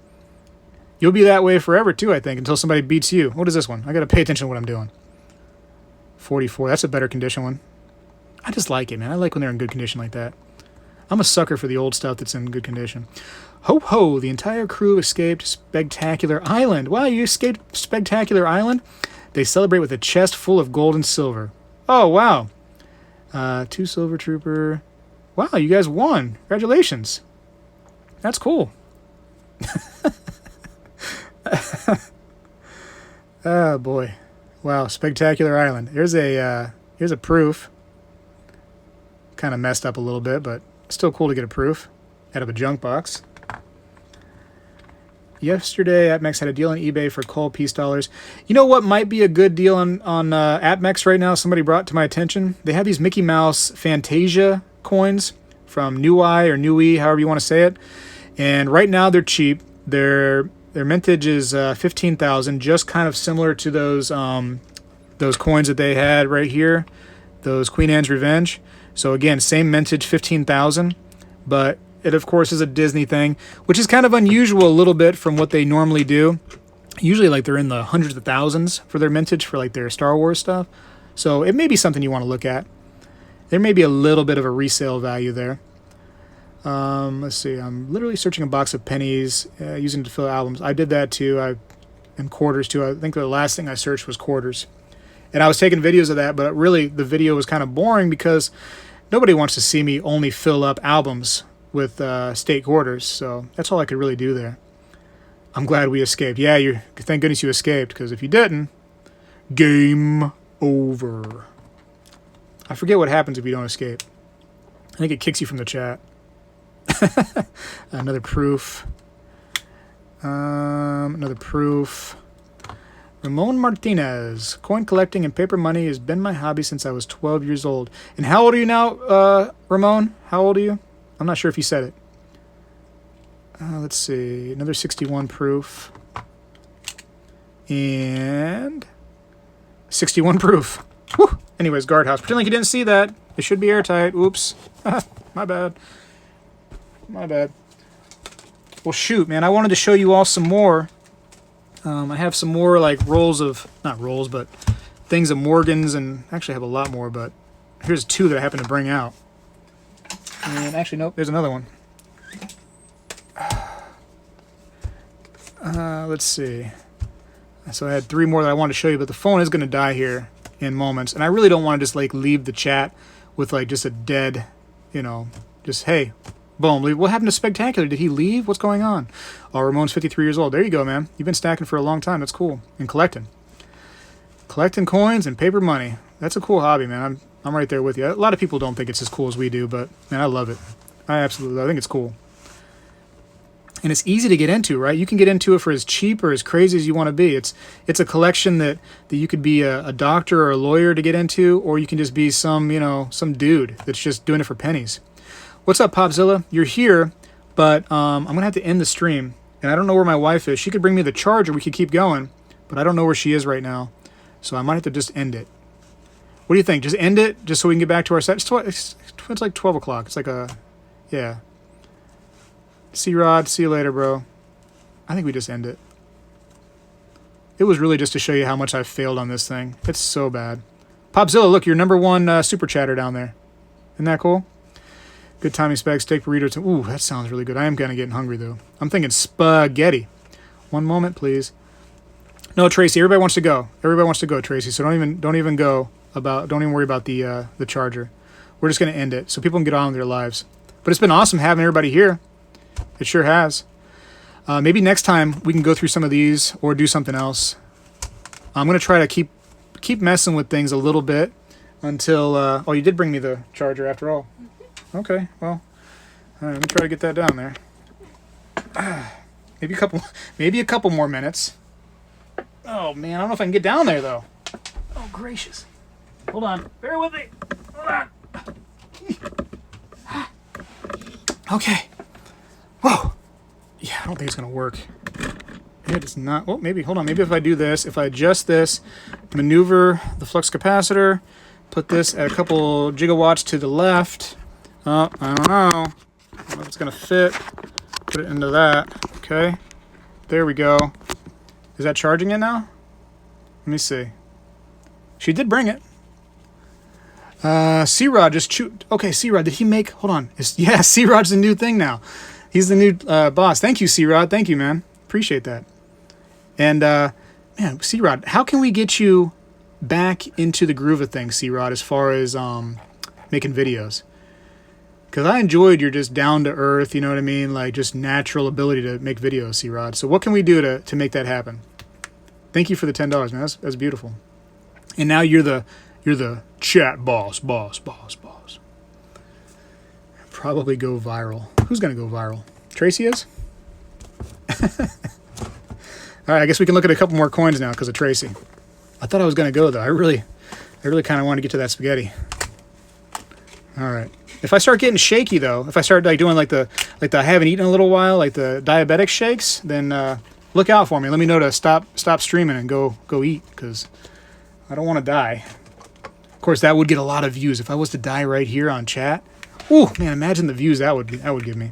You'll be that way forever too, I think, until somebody beats you. What is this one? I got to pay attention to what I'm doing. 44. That's a better condition one. I just like it, man. I like when they're in good condition like that. I'm a sucker for the old stuff that's in good condition. Ho ho, the entire crew escaped Spegtacular Island. Wow, you escaped Spegtacular Island? They celebrate with a chest full of gold and silver. Oh, wow. 2 silver trooper. Wow, you guys won. Congratulations. That's cool. Oh, boy. Wow, Spegtacular Island. Here's a proof. Kind of messed up a little bit, but still cool to get a proof out of a junk box. Yesterday, AppMex had a deal on eBay for coal peace dollars. You know what might be a good deal on AppMex right now? Somebody brought to my attention. They have these Mickey Mouse Fantasia coins from Nui or Nui, however you want to say it. And right now they're cheap. Their mintage is 15,000, just kind of similar to those coins that they had right here, those Queen Anne's Revenge. So again, same mintage, 15,000, but it of course is a Disney thing, which is kind of unusual a little bit from what they normally do. Usually like they're in the hundreds of thousands for their mintage for like their Star Wars stuff. So it may be something you want to look at. There may be a little bit of a resale value there. Let's see. I'm literally searching a box of pennies, using it to fill albums. I did that too. And quarters too. I think the last thing I searched was quarters. And I was taking videos of that, but really the video was kind of boring because nobody wants to see me only fill up albums with state quarters. So that's all I could really do there. I'm glad we escaped. Yeah, thank goodness you escaped, because if you didn't, game over. I forget what happens if you don't escape. I think it kicks you from the chat. Another proof. Another proof. Ramon Martinez. Coin collecting and paper money has been my hobby since I was 12 years old. And how old are you now, Ramon? How old are you? I'm not sure if you said it. Let's see. Another 61 proof. And 61 proof. Whew. Anyways, guardhouse. Pretend like you didn't see that. It should be airtight. Oops. My bad. My bad. Well, shoot, man. I wanted to show you all some more. I have some more like rolls of, not rolls, but things of Morgan's, and actually I have a lot more, but here's two that I happen to bring out. And actually, nope, there's another one. Let's see. So I had three more that I wanted to show you, but the phone is going to die here in moments. And I really don't want to just like leave the chat with like just a dead, you know, just, hey, boom, leave. What happened to Spegtacular? Did he leave? What's going on? Oh, Ramon's 53 years old. There you go, man. You've been stacking for a long time. That's cool. And collecting. Collecting coins and paper money. That's a cool hobby, man. I'm right there with you. A lot of people don't think it's as cool as we do, but man, I love it. I think it's cool. And it's easy to get into, right? You can get into it for as cheap or as crazy as you want to be. It's a collection that you could be a doctor or a lawyer to get into, or you can just be some, you know, some dude that's just doing it for pennies. What's up, Popzilla? You're here, but I'm going to have to end the stream. And I don't know where my wife is. She could bring me the charger. We could keep going, but I don't know where she is right now. So I might have to just end it. What do you think? Just end it, just so we can get back to our set. It's like 12 o'clock. It's like yeah. C-Rod, see you later, bro. I think we just end it. It was really just to show you how much I've failed on this thing. It's so bad. Popzilla, look, you're #1 super chatter down there. Isn't that cool? Good timing, Speg. Steak burrito. Ooh, that sounds really good. I am kind of getting hungry, though. I'm thinking spaghetti. One moment, please. No, Tracy, everybody wants to go. Everybody wants to go, Tracy, so don't even worry about the charger. We're just going to end it so people can get on with their lives. But it's been awesome having everybody here. It sure has. Maybe next time we can go through some of these or do something else. I'm going to try to keep messing with things a little bit until... oh, you did bring me the charger after all. Okay, well, all right, let me try to get that down there. Maybe a couple more minutes. Oh, man, I don't know if I can get down there, though. Oh, gracious. Hold on. Bear with me. Hold on. Okay. Whoa. Yeah, I don't think it's going to work. It is not. Oh, maybe. Hold on. Maybe if I do this, if I adjust this, maneuver the flux capacitor, put this at a couple gigawatts to the left. Oh, I don't know. I don't know if it's going to fit. Put it into that. Okay. There we go. Is that charging it now? Let me see. She did bring it. C-Rod just chewed. Okay, C-Rod, did he make... Hold on. Yeah, C-Rod's the new thing now. He's the new boss. Thank you, C-Rod. Thank you, man. Appreciate that. And, man, C-Rod, how can we get you back into the groove of things, C-Rod, as far as making videos? Because I enjoyed your just down-to-earth, you know what I mean? Like, just natural ability to make videos, C-Rod. So what can we do to make that happen? Thank you for the $10, man. That's beautiful. And now you're the chat boss. Probably go viral. Who's going to go viral? Tracy is? All right, I guess we can look at a couple more coins now because of Tracy. I thought I was going to go, though. I really kind of want to get to that spaghetti. All right. If I start getting shaky, though, if I start like doing like the I haven't eaten in a little while, like the diabetic shakes, then look out for me. Let me know to stop streaming and go eat because I don't want to die. Of course, that would get a lot of views if I was to die right here on chat. Ooh, man, imagine the views that would give me.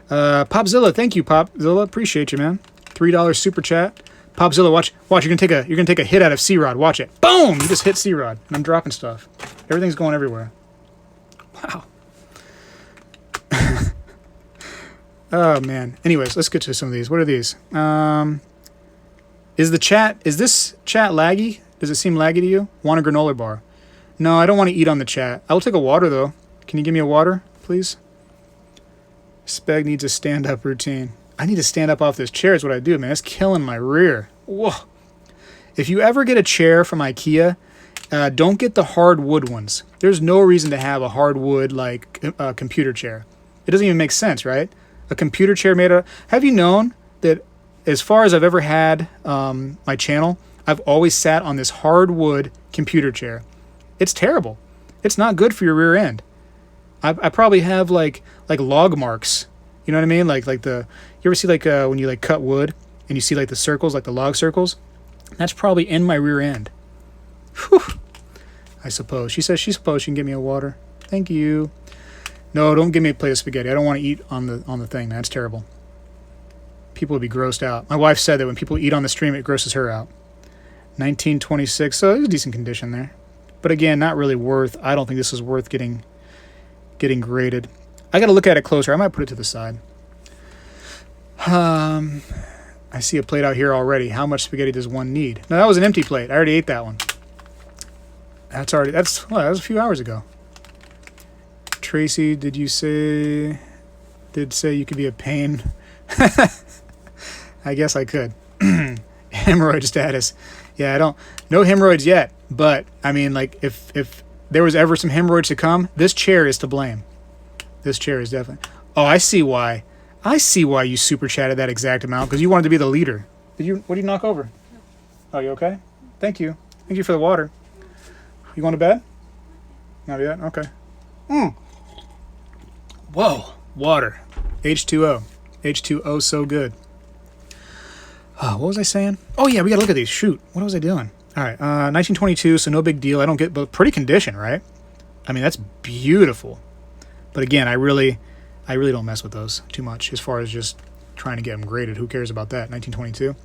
Popzilla, thank you, Popzilla. Appreciate you, man. $3 super chat. Popzilla, watch. You're gonna take a hit out of C-Rod. Watch it. Boom! You just hit C-Rod, and I'm dropping stuff. Everything's going everywhere. Wow. Oh man. Anyways, let's get to some of these. What are these? Is this chat laggy? Does it seem laggy to you? Want a granola bar? No, I don't want to eat on the chat. I will take a water though. Can you give me a water, please? Speg needs a stand-up routine. I need to stand up off this chair is what I do, man. It's killing my rear. Whoa. If you ever get a chair from IKEA, don't get the hardwood ones. There's no reason to have a hardwood like computer chair. It doesn't even make sense, right? A computer chair made of... Have you known that as far as I've ever had my channel, I've always sat on this hardwood computer chair. It's terrible. It's not good for your rear end. I probably have like log marks. You know what I mean? Like the... You ever see like when you like cut wood and you see like the circles, like the log circles? That's probably in my rear end. Whew. I suppose. She says she supposes she can get me a water. Thank you. No, don't give me a plate of spaghetti. I don't want to eat on the thing. That's terrible. People would be grossed out. My wife said that when people eat on the stream, it grosses her out. 1926, so it's a decent condition there. But again, not really worth. I don't think this is worth getting graded. I got to look at it closer. I might put it to the side. I see a plate out here already. How much spaghetti does one need? No, that was an empty plate. I already ate that one. That was a few hours ago. Tracy, did say you could be a pain? I guess I could. Hemorrhoid status. Yeah, no hemorrhoids yet, but I mean, like, if there was ever some hemorrhoids to come, this chair is to blame. This chair is definitely. Oh, I see why. You super chatted that exact amount, because you wanted to be the leader. What did you knock over? No. Oh, you okay? Thank you. Thank you for the water. You going to bed? Not yet? Okay. Whoa. Water. H2O. H2O, so good. What was I saying? Oh, yeah, we got to look at these. Shoot. What was I doing? All right. 1922, so no big deal. I don't get, but pretty condition, right? I mean, that's beautiful. But again, I really don't mess with those too much as far as just trying to get them graded. Who cares about that? 1922.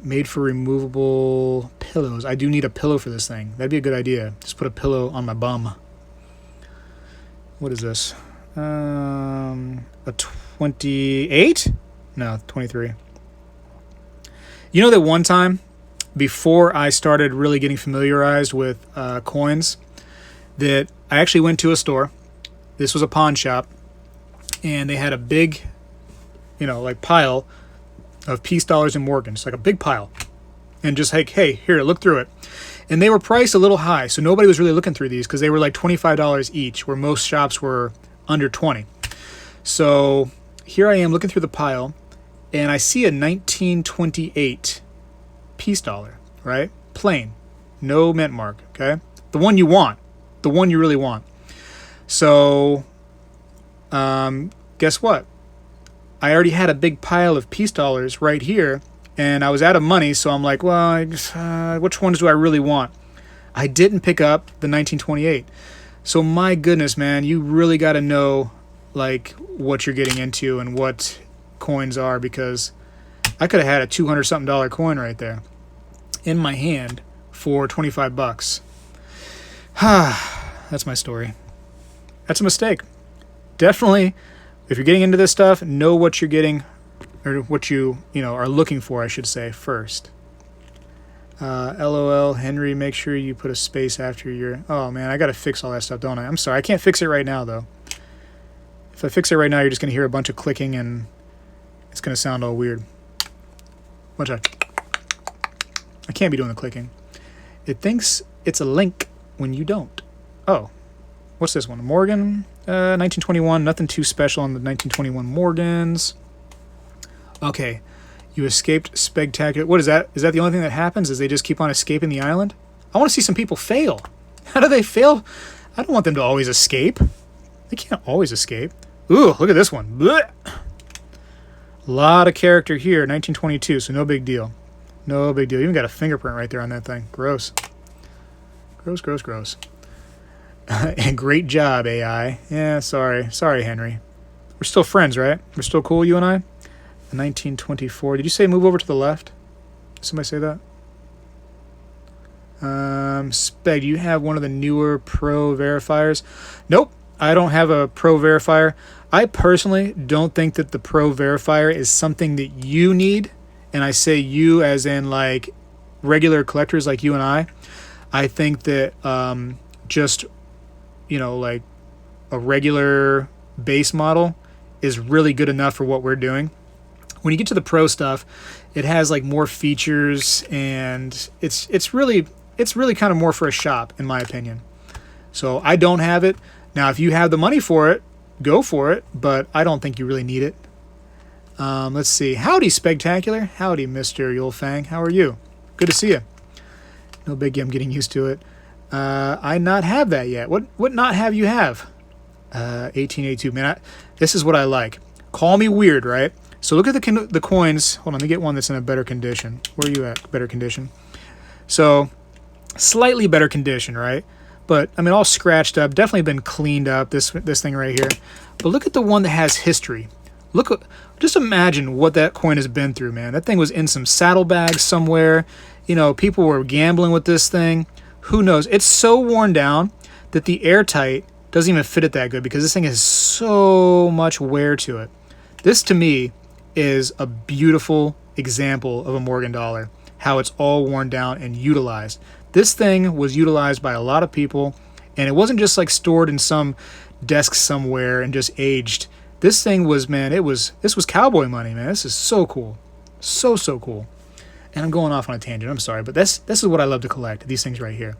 Made for removable pillows. I do need a pillow for this thing. That'd be a good idea. Just put a pillow on my bum. What is this? A 28? No, 23. You know that one time, before I started really getting familiarized with coins, that I actually went to a store. This was a pawn shop, and they had a big, like pile of peace dollars and Morgans, like a big pile. And just like, hey, here, look through it. And they were priced a little high, so nobody was really looking through these because they were like $25 each, where most shops were under 20. So here I am looking through the pile, and I see a 1928 peace dollar, right? Plain, no mint mark, okay? The one you want, the one you really want. So, guess what? I already had a big pile of peace dollars right here, and I was out of money, so I'm like, well, which ones do I really want? I didn't pick up the 1928. So my goodness, man, you really got to know, like, what you're getting into and what coins are, because I could have had a $200-something coin right there in my hand for $25. That's my story. That's a mistake. Definitely, if you're getting into this stuff, know what you're getting, or what you are looking for, I should say, first. LOL, Henry, make sure you put a space after your... Oh, man, I got to fix all that stuff, don't I? I'm sorry, I can't fix it right now, though. If I fix it right now, you're just going to hear a bunch of clicking, and it's going to sound all weird. I can't be doing the clicking. It thinks it's a link when you don't. Oh. What's this one? Morgan, 1921. Nothing too special on the 1921 Morgans. Okay. You escaped Spegtacular. What is that? Is that the only thing that happens? Is they just keep on escaping the island? I want to see some people fail. How do they fail? I don't want them to always escape. They can't always escape. Ooh, look at this one. Blech. A lot of character here. 1922, so no big deal. No big deal. Even got a fingerprint right there on that thing. Gross. Gross, gross, gross. And great job, AI. Yeah, sorry, Henry. We're still friends, right? We're still cool, you and I? 1924. Did you say move over to the left? Did somebody say that? Speg, do you have one of the newer Pro verifiers? Nope, I don't have a Pro verifier. I personally don't think that the Pro verifier is something that you need. And I say you as in like regular collectors like you and I. I think that just... like a regular base model is really good enough for what we're doing. When you get to the pro stuff, it has like more features, and it's really kind of more for a shop, in my opinion. So I don't have it. Now, if you have the money for it, go for it, but I don't think you really need it. Let's see. Howdy, Spegtacular. Howdy, Mr. Yulfang. How are you? Good to see you. No biggie, I'm getting used to it. I not have that yet. What not have you have? 1882. Man, this is what I like. Call me weird, right? So look at the coins. Hold on, let me get one that's in a better condition. Where are you at? Better condition. So Slightly better condition, right? But I mean, all scratched up, definitely been cleaned up, this thing right here. But look at the one that has history. Just imagine what that coin has been through, man. That thing was in some saddlebags somewhere. You know, people were gambling with this thing. Who knows? It's so worn down that the airtight doesn't even fit it that good because this thing has so much wear to it. This, to me, is a beautiful example of a Morgan dollar, how it's all worn down and utilized. This thing was utilized by a lot of people, and it wasn't just like stored in some desk somewhere and just aged. This thing was, man, this was cowboy money, man. This is so cool. So cool. And I'm going off on a tangent. I'm sorry, but this is what I love to collect. These things right here.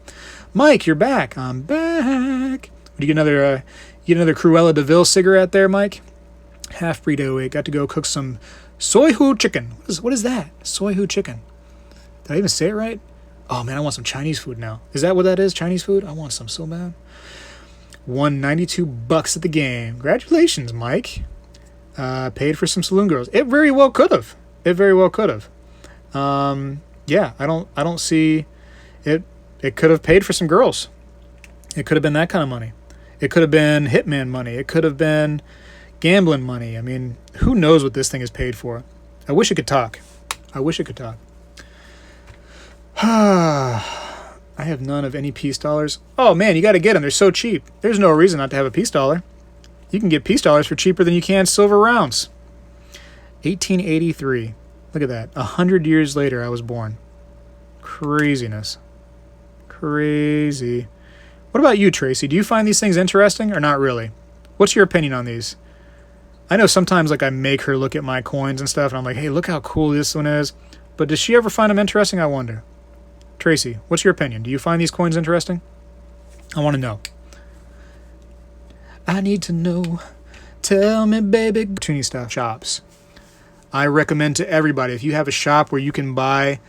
Mike, you're back. I'm back. Did you get another Cruella de Vil cigarette there, Mike? Half-breed 08. Got to go cook some soy hoo chicken. What is that? Soy hoo chicken. Did I even say it right? Oh, man, I want some Chinese food now. Is that what that is? Chinese food? I want some so bad. Won $92 at the game. Congratulations, Mike. Paid for some saloon girls. It very well could have. Yeah, I don't see it. It could have paid for some girls. It could have been that kind of money. It could have been hitman money. It could have been gambling money. I mean, who knows what this thing is paid for? I wish it could talk. I have none of any peace dollars. Oh man, you got to get them. They're so cheap. There's no reason not to have a peace dollar. You can get peace dollars for cheaper than you can silver rounds. 1883. Look at that. 100 years later, I was born. Craziness. Crazy. What about you, Tracy? Do you find these things interesting or not really? What's your opinion on these? I know sometimes like I make her look at my coins and stuff, and I'm like, hey, look how cool this one is. But does she ever find them interesting? I wonder. Tracy, what's your opinion? Do you find these coins interesting? I want to know. I need to know. Tell me, baby. Tuning stuff. Shops. I recommend to everybody, if you have a shop where you can buy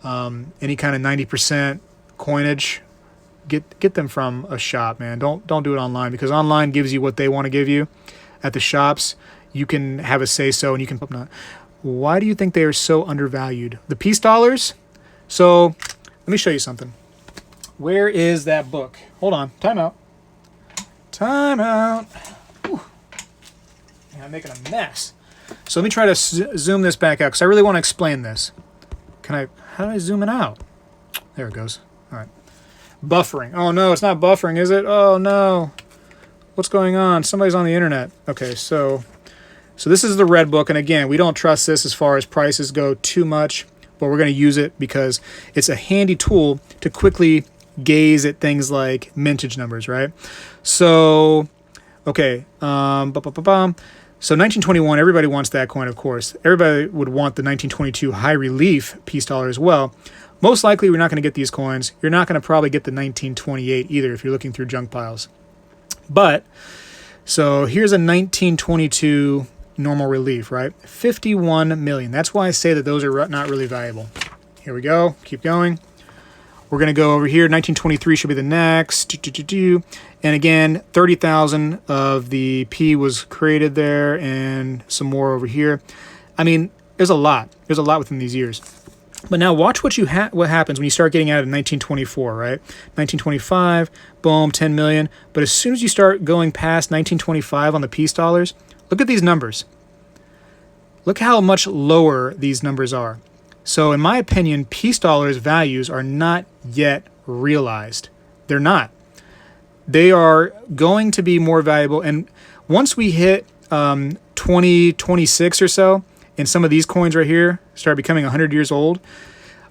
any kind of 90% coinage, get them from a shop, man. Don't do it online, because online gives you what they want to give you. At the shops, you can have a say-so, and you can... Why do you think they are so undervalued? The peace dollars? So, let me show you something. Where is that book? Hold on. Time out. Ooh. I'm making a mess. So let me try to zoom this back out, because I really want to explain this. How do I zoom it out? There it goes. All right. Buffering. Oh no, it's not buffering, is it? Oh no. What's going on? Somebody's on the internet. Okay, so this is the red book, and again, we don't trust this as far as prices go too much, but we're going to use it because it's a handy tool to quickly gaze at things like mintage numbers, right? So, okay, So 1921, everybody wants that coin, of course. Everybody would want the 1922 high relief peace dollar as well. Most likely, we're not going to get these coins. You're not going to probably get the 1928 either if you're looking through junk piles. But, so here's a 1922 normal relief, right? 51 million. That's why I say that those are not really valuable. Here we go. Keep going. We're going to go over here. 1923 should be the next. And again, 30,000 of the P was created there, and some more over here. I mean, there's a lot. There's a lot within these years. But now watch what happens when you start getting out of 1924, right? 1925, boom, 10 million. But as soon as you start going past 1925 on the peace dollars, look at these numbers. Look how much lower these numbers are. So in my opinion, peace dollars values are not yet realized. They're not. They are going to be more valuable. And once we hit 2026 or so, and some of these coins right here start becoming 100 years old,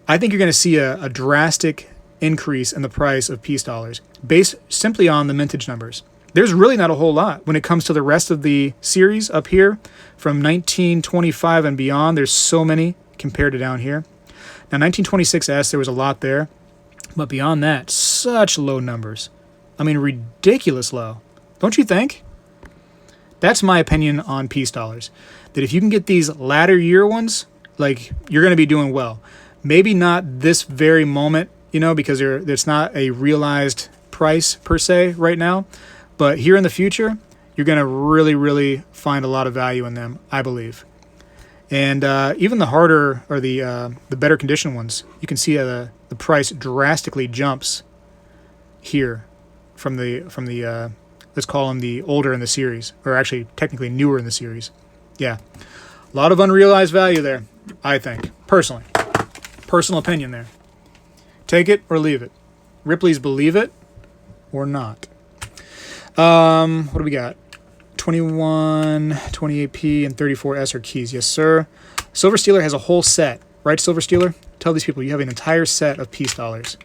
I think you're going to see a drastic increase in the price of peace dollars based simply on the mintage numbers. There's really not a whole lot when it comes to the rest of the series up here from 1925 and beyond. There's so many compared to down here. Now 1926S, there was a lot there, but beyond that, such low numbers. I mean, ridiculous low. Don't you think? That's my opinion on peace dollars. That if you can get these latter year ones, like, you're going to be doing well. Maybe not this very moment, because there's not a realized price per se right now. But here in the future, you're going to really, really find a lot of value in them, I believe. And even the harder or the better conditioned ones, you can see the price drastically jumps here from the let's call them the older in the series, or actually technically newer in the series. Yeah, a lot of unrealized value there, I think, personally. Personal opinion there. Take it or leave it. Ripley's believe it or not. What do we got? 21, 28p, and 34S are keys. Yes, sir. Silver Stealer has a whole set. Right, Silver Stealer? Tell these people you have an entire set of peace dollars.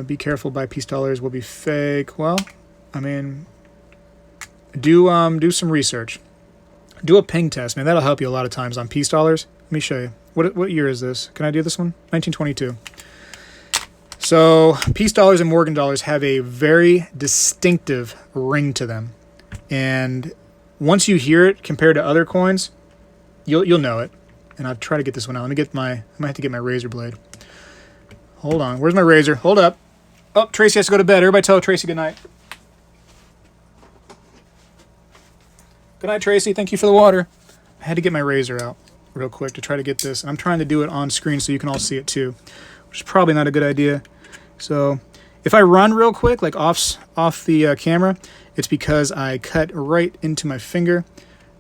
Be careful, by peace dollars will be fake. Well, I mean, do some research. Do a ping test, man. That'll help you a lot of times on peace dollars. Let me show you. What year is this? Can I do this one? 1922. So peace dollars and Morgan dollars have a very distinctive ring to them. And once you hear it compared to other coins, you'll know it. And I'll try to get this one out. I might have to get my razor blade. Hold on. Where's my razor? Hold up. Oh, Tracy has to go to bed. Everybody tell Tracy good night. Good night, Tracy. Thank you for the water. I had to get my razor out real quick to try to get this. And I'm trying to do it on screen so you can all see it too, which is probably not a good idea. So if I run real quick, like off the camera, it's because I cut right into my finger.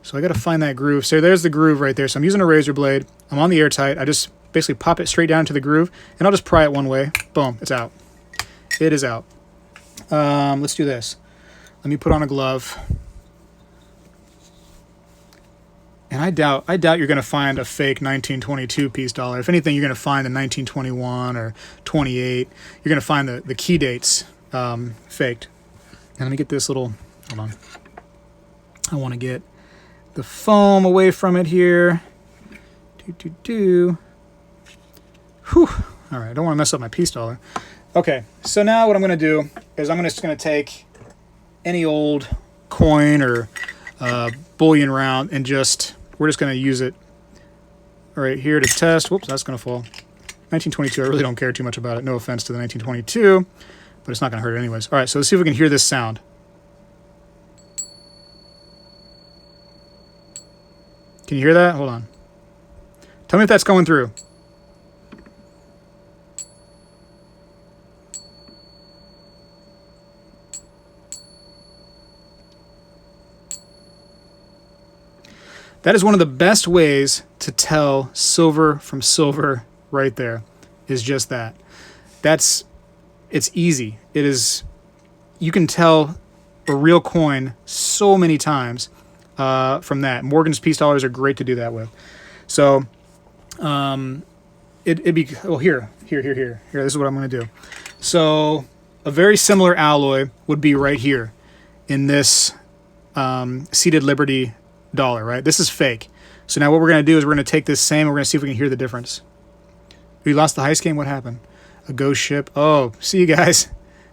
So I got to find that groove. So there's the groove right there. So I'm using a razor blade. I'm on the airtight. I just basically pop it straight down into the groove, and I'll just pry it one way. Boom, it's out. It is out. Let's do this. Let me put on a glove. And I doubt you're going to find a fake 1922 peace dollar. If anything, you're going to find a 1921 or 28. You're going to find the key dates faked. And let me get this little, hold on. I want to get the foam away from it here. Whew. All right, I don't want to mess up my peace dollar. Okay, so now what I'm going to do is I'm just going to take any old coin or bullion round and we're just going to use it right here to test. Whoops, that's going to fall. 1922, I really don't care too much about it. No offense to the 1922, but it's not going to hurt it anyways. All right, so let's see if we can hear this sound. Can you hear that? Hold on. Tell me if that's going through. That is one of the best ways to tell silver from silver right there, is just that. It's easy. It is, you can tell a real coin so many times from that. Morgan's peace dollars are great to do that with. So, it'd be, well, here, this is what I'm going to do. So, a very similar alloy would be right here in this Seated Liberty dollar, right? This is fake. So now what we're going to do is we're going to take this same and we're going to see if we can hear the difference. We lost the heist game? What happened? A ghost ship. Oh, see you guys.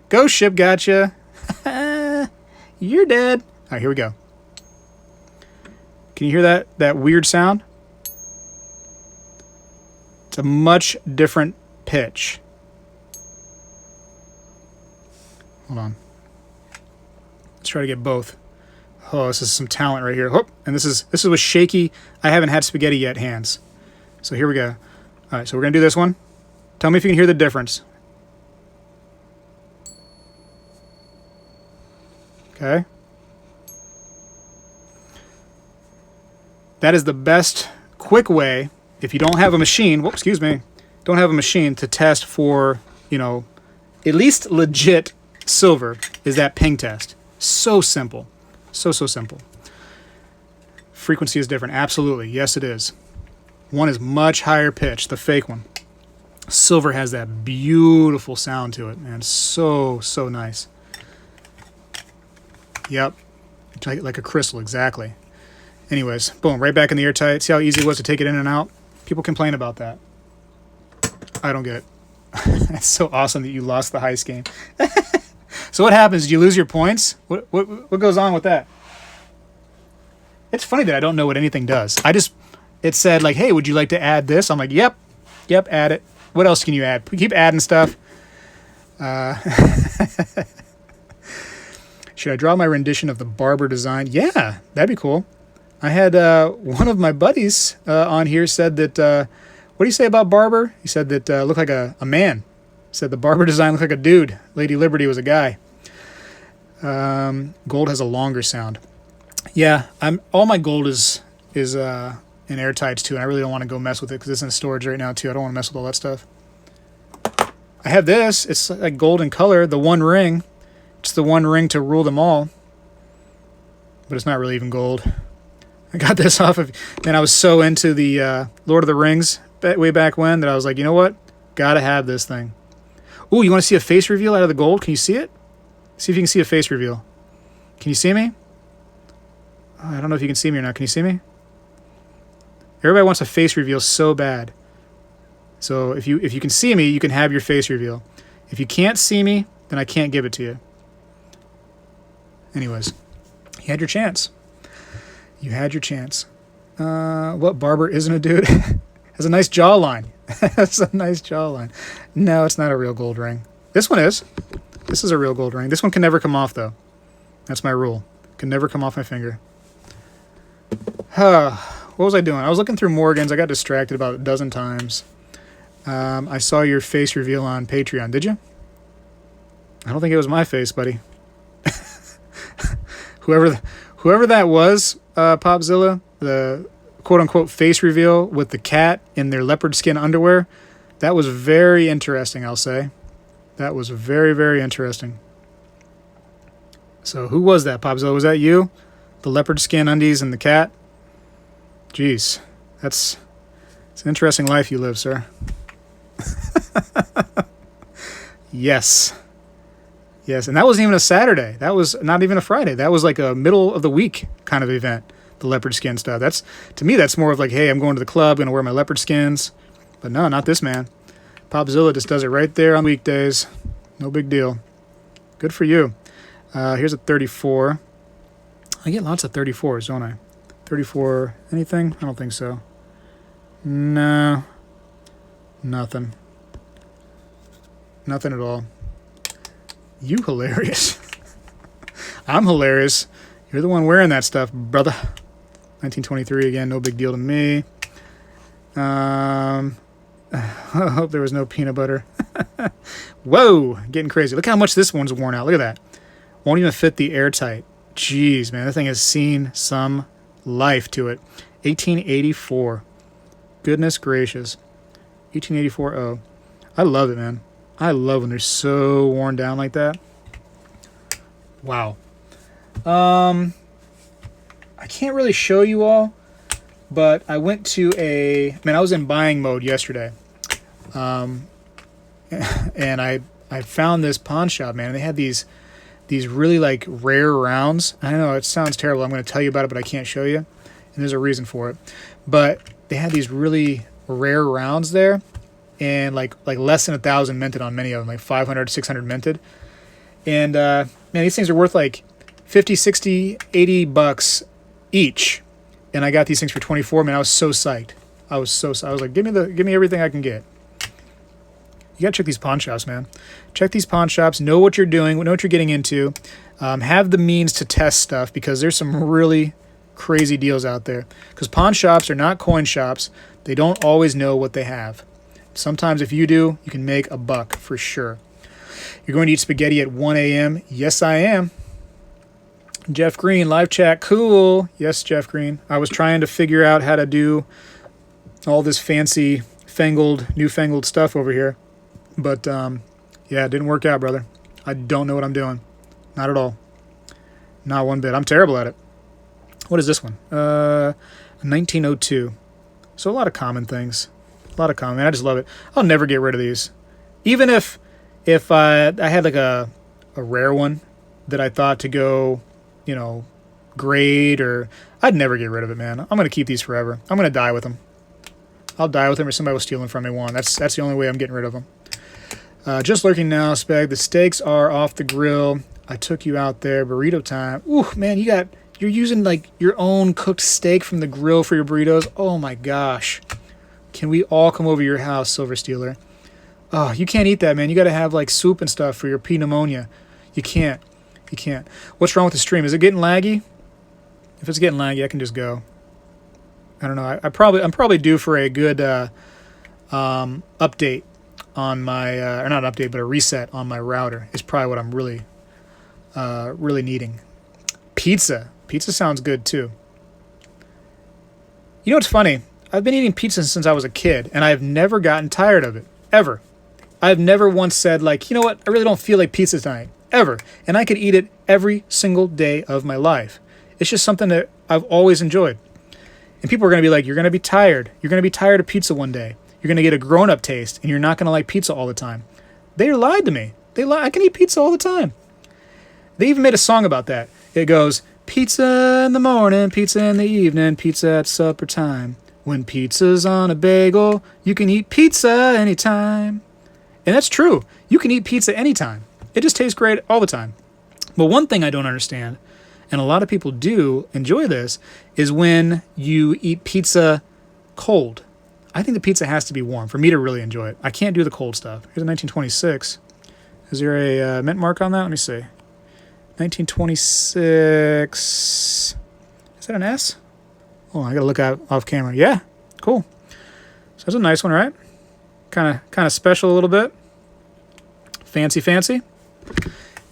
Ghost ship gotcha. You're dead. All right, here we go. Can you hear that weird sound? It's a much different pitch. Hold on. Let's try to get both. Oh, this is some talent right here. Oh, and this is with shaky, I haven't had spaghetti yet hands. So here we go. All right, so we're going to do this one. Tell me if you can hear the difference. Okay. That is the best quick way, if you don't have a machine, whoops, excuse me, don't have a machine to test for, at least legit silver, is that ping test. So simple. So simple. Frequency is different. Absolutely. Yes, it is. One is much higher pitch, the fake one. Silver has that beautiful sound to it, man. So nice. Yep. Like a crystal, exactly. Anyways, boom, right back in the airtight. See how easy it was to take it in and out? People complain about that. I don't get it. It's so awesome that you lost the heist game. So what happens? Do you lose your points? What goes on with that? It's funny that I don't know what anything does. It said like, hey, would you like to add this? I'm like, yep, add it. What else can you add? Keep adding stuff. Should I draw my rendition of the barber design? Yeah, that'd be cool. I had one of my buddies on here said that, what do you say about Barber? He said that looked like a man. He said the Barber design looked like a dude. Lady Liberty was a guy. Gold has a longer sound. Yeah, all my gold is in airtights too, and I really don't want to go mess with it because it's in storage right now too. I don't want to mess with all that stuff. I have this. It's like gold in color, the One Ring. It's the one ring to rule them all. But it's not really even gold. I got this off of, and I was so into the Lord of the Rings way back when that I was like, you know what? Gotta have this thing. Ooh, you want to see a face reveal out of the gold? Can you see it? See if you can see a face reveal. Can you see me? Oh, I don't know if you can see me or not. Can you see me? Everybody wants a face reveal so bad. So if you can see me, you can have your face reveal. If you can't see me, then I can't give it to you. Anyways, you had your chance. You had your chance. What Barber isn't a dude? Has a nice jawline. Has a nice jawline. No, it's not a real gold ring. This one is. This is a real gold ring. This one can never come off though. That's my rule. Can never come off my finger. What was I doing? I was looking through Morgan's. I got distracted about a dozen times. I saw your face reveal on Patreon. Did you? I don't think it was my face, buddy. Whoever that was, Popzilla, the quote-unquote face reveal with the cat in their leopard skin underwear, that was very interesting, I'll say. That was very, very interesting. So who was that, Popzilla? Was that you? The leopard skin undies and the cat? Jeez, it's an interesting life you live, sir. Yes. Yes, and that wasn't even a Saturday. That was not even a Friday. That was like a middle of the week kind of event, the leopard skin stuff. That's, to me, that's more of like, hey, I'm going to the club, going to wear my leopard skins. But no, not this man. Popzilla just does it right there on weekdays. No big deal. Good for you. Here's a 34. I get lots of 34s, don't I? 34 anything? I don't think so. No. Nothing. Nothing at all. You hilarious. I'm hilarious. You're the one wearing that stuff, brother. 1923 again, no big deal to me. I hope there was no peanut butter. Whoa, getting crazy. Look how much this one's worn out. Look at that. Won't even fit the airtight. Jeez, man, that thing has seen some life to it. 1884. Goodness gracious. 1884 O. I love it, man. I love when they're so worn down like that. Wow. I can't really show you all, but I went to I was in buying mode yesterday. And I found this pawn shop, man. They had these really like rare rounds. I know it sounds terrible. I'm going to tell you about it, but I can't show you. And there's a reason for it. But they had these really rare rounds there. And like less than 1,000 minted on many of them, like 500, 600 minted. And man, these things are worth like 50, 60, 80 bucks each. And I got these things for 24. Man, I was so psyched. I was like, give me everything I can get. You gotta check these pawn shops, man. Check these pawn shops. Know what you're doing. Know what you're getting into. Have the means to test stuff because there's some really crazy deals out there. Because pawn shops are not coin shops. They don't always know what they have. Sometimes if you do, you can make a buck for sure. You're going to eat spaghetti at 1 a.m. Yes, I am. Jeff Green, live chat, cool. Yes, Jeff Green. I was trying to figure out how to do all this fancy, newfangled stuff over here. But, yeah, it didn't work out, brother. I don't know what I'm doing. Not at all. Not one bit. I'm terrible at it. What is this one? 1902. So a lot of common things. A lot of common. I just love it. I'll never get rid of these. Even if I had like a rare one that I thought to go, grade I'd never get rid of it, man. I'm going to keep these forever. I'm going to die with them. I'll die with them or somebody will steal them from me one. That's the only way I'm getting rid of them. Just lurking now, Speg. The steaks are off the grill. I took you out there. Burrito time. Ooh, man, you're using like your own cooked steak from the grill for your burritos. Oh my gosh. Can we all come over your house, Silver Stealer? Oh, you can't eat that, man. You got to have like soup and stuff for your pneumonia. You can't. What's wrong with the stream? Is it getting laggy? If it's getting laggy, I can just go. I don't know. I'm probably due for a good update on my or not update, but a reset on my router is probably what I'm really needing. Pizza sounds good too. You know what's funny? I've been eating pizza since I was a kid, and I've never gotten tired of it ever. I've never once said like, you know what? I really don't feel like pizza tonight ever, and I could eat it every single day of my life. It's just something that I've always enjoyed. And people are going to be like, you're going to be tired. You're going to be tired of pizza one day. You're going to get a grown-up taste, and you're not going to like pizza all the time. They lied to me. I can eat pizza all the time. They even made a song about that. It goes, pizza in the morning, pizza in the evening, pizza at supper time. When pizza's on a bagel, you can eat pizza anytime. And that's true. You can eat pizza anytime. It just tastes great all the time. But one thing I don't understand, and a lot of people do enjoy this, is when you eat pizza cold. I think the pizza has to be warm for me to really enjoy it. I can't do the cold stuff. Here's a 1926. Is there a mint mark on that? Let me see. 1926. Is that an S? Oh, I gotta look out off camera. Yeah, cool. So that's a nice one, right? Kind of special a little bit. Fancy.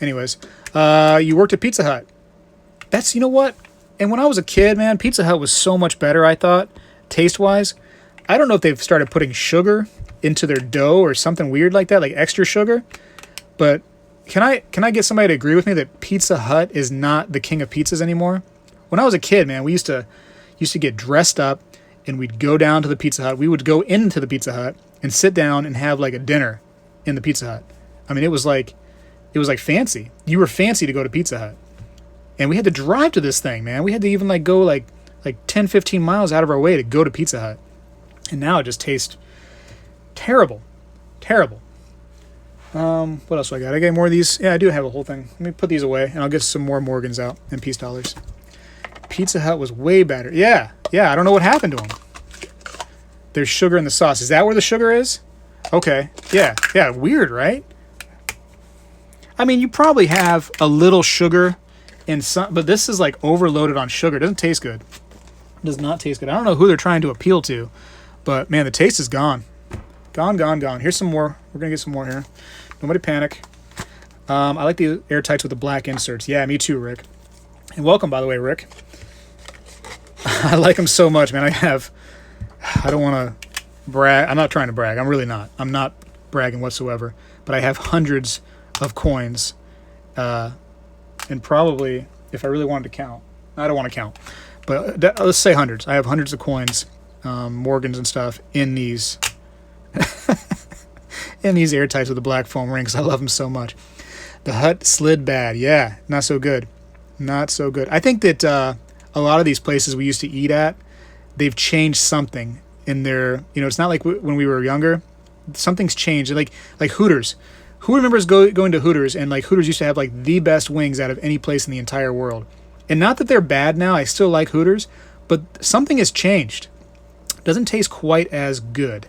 Anyways, you worked at Pizza Hut. That's, you know what? And when I was a kid, man, Pizza Hut was so much better, I thought, taste-wise. I don't know if they've started putting sugar into their dough or something weird like that, like extra sugar. But can I get somebody to agree with me that Pizza Hut is not the king of pizzas anymore? When I was a kid, man, we used to get dressed up and we'd go down to the Pizza Hut. We would go into the Pizza Hut and sit down and have like a dinner in the Pizza Hut. I mean, it was like fancy. You were fancy to go to Pizza Hut. And we had to drive to this thing, man. We had to even like go like 10, 15 miles out of our way to go to Pizza Hut. And now it just tastes terrible. What else do I got? I got more of these. Yeah, I do have a whole thing. Let me put these away, and I'll get some more Morgans out and peace dollars. Pizza Hut was way better. Yeah, I don't know what happened to them. There's sugar in the sauce. Is that where the sugar is? Okay. Yeah, weird, right? I mean, you probably have a little sugar in some, but this is like overloaded on sugar. It doesn't taste good. It does not taste good. I don't know who they're trying to appeal to, but man, the taste is gone. Gone. Here's some more. We're going to get some more here. Nobody panic. I like the airtights with the black inserts. Yeah, me too, Rick. And welcome, by the way, Rick. I like them so much, man. I don't want to brag. I'm not trying to brag. I'm really not. I'm not bragging whatsoever. But I have hundreds of coins. And probably, if I really wanted to count, I don't want to count. But let's say hundreds. I have hundreds of coins, Morgans and stuff, in these in these airtights with the black foam rings. I love them so much. The Hut slid bad. Yeah, not so good. I think that a lot of these places we used to eat at, they've changed something in their, it's not like when we were younger. Something's changed. Like Hooters. Who remembers going to Hooters, and like Hooters used to have like the best wings out of any place in the entire world. And not that they're bad now. I still like Hooters, but something has changed. Doesn't taste quite as good.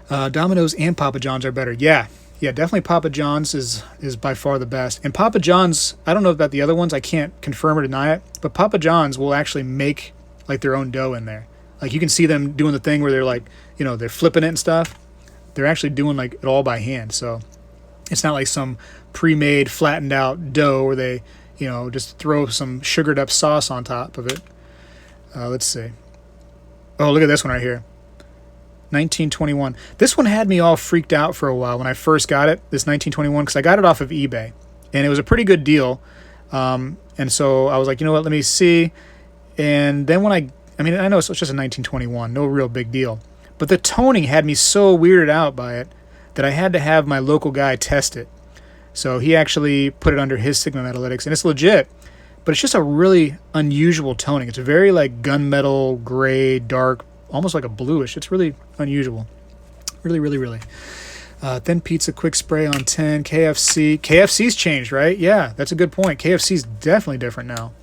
Domino's and Papa John's are better. Yeah, definitely Papa John's is by far the best. And Papa John's, I don't know about the other ones. I can't confirm or deny it. But Papa John's will actually make like their own dough in there. Like you can see them doing the thing where they're like, they're flipping it and stuff. They're actually doing like it all by hand. So it's not like some pre-made, flattened out dough where they, just throw some sugared up sauce on top of it. Let's see. Oh, look at this one right here. 1921. This one had me all freaked out for a while when I first got it, this 1921, because I got it off of eBay. And it was a pretty good deal. And so I was like, you know what, let me see. And then when I know it's just a 1921, no real big deal. But the toning had me so weirded out by it that I had to have my local guy test it. So he actually put it under his Sigma Metalytics, and it's legit. But it's just a really unusual toning. It's very like gunmetal, gray, dark, almost like a bluish. It's really unusual. Really. Thin pizza, quick spray on 10. KFC's changed, right? Yeah, that's a good point. KFC's definitely different now.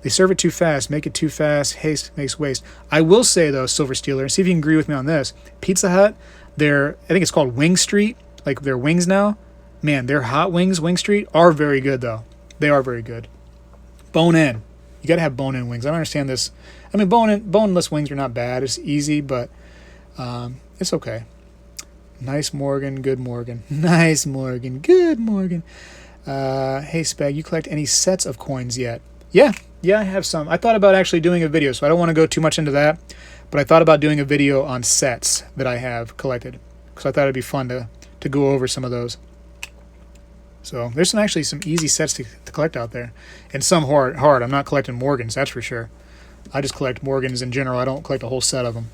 They serve it too fast, make it too fast, haste makes waste. I will say, though, Silver Steeler, and see if you can agree with me on this, Pizza Hut, I think it's called Wing Street, like their wings now. Man, their hot wings, Wing Street, are very good, though. They are very good. Bone in. You got to have bone-in wings. I don't understand this. I mean, boneless wings are not bad. It's easy, but it's okay. Nice Morgan, good Morgan. Nice Morgan, good Morgan. Hey, Speg, you collect any sets of coins yet? Yeah, I have some. I thought about actually doing a video, so I don't want to go too much into that, but I thought about doing a video on sets that I have collected, because I thought it'd be fun to go over some of those. So there's actually some easy sets to collect out there, and some hard. I'm not collecting Morgans, that's for sure. I just collect Morgans in general. I don't collect a whole set of them.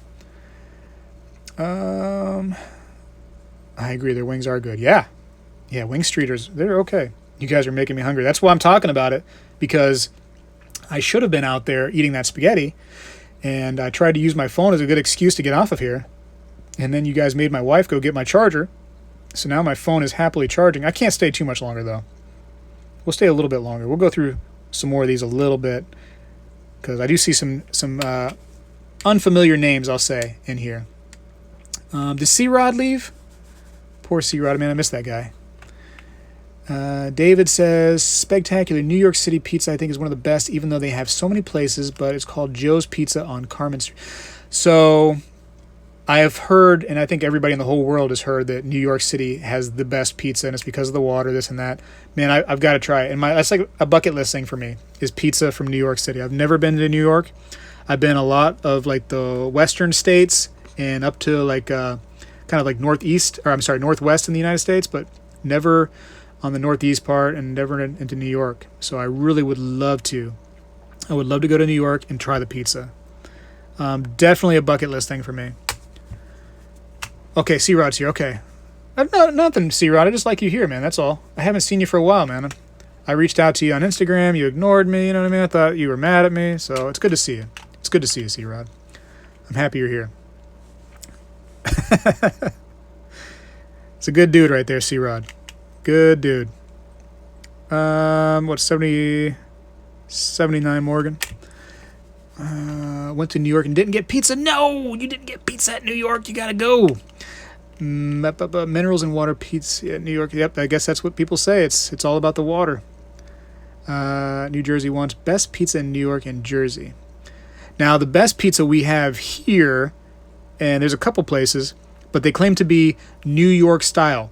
I agree, their wings are good. Yeah, Wing Streeters, they're okay. You guys are making me hungry. That's why I'm talking about it, because I should have been out there eating that spaghetti, and I tried to use my phone as a good excuse to get off of here, and then you guys made my wife go get my charger. So now my phone is happily charging. I can't stay too much longer, though. We'll stay a little bit longer. We'll go through some more of these a little bit, because I do see some unfamiliar names, I'll say, in here. Did C-Rod leave? Poor C-Rod. Man, I missed that guy. David says, Spegtacular. New York City pizza, I think, is one of the best, even though they have so many places, but it's called Joe's Pizza on Carmen Street. So I have heard, and I think everybody in the whole world has heard, that New York City has the best pizza, and it's because of the water, this and that. Man, I've got to try it. And that's like a bucket list thing for me, is pizza from New York City. I've never been to New York. I've been a lot of like the western states and up to like kind of like northwest in the United States, but never on the northeast part, and never into New York. So I really would love to. I would love to go to New York and try the pizza. Definitely a bucket list thing for me. Okay, C-Rod's here. Okay. Nothing, C-Rod. I just like you here, man. That's all. I haven't seen you for a while, man. I reached out to you on Instagram. You ignored me. You know what I mean? I thought you were mad at me. So it's good to see you. It's good to see you, C-Rod. I'm happy you're here. It's a good dude right there, C-Rod. Good dude. What, 79 Morgan? Went to New York and didn't get pizza. No, you didn't get pizza at New York. You gotta go. Minerals and water pizza at New York. Yep, I guess that's what people say. It's all about the water. New Jersey wants best pizza in New York and Jersey. Now, the best pizza we have here, and there's a couple places, but they claim to be New York style.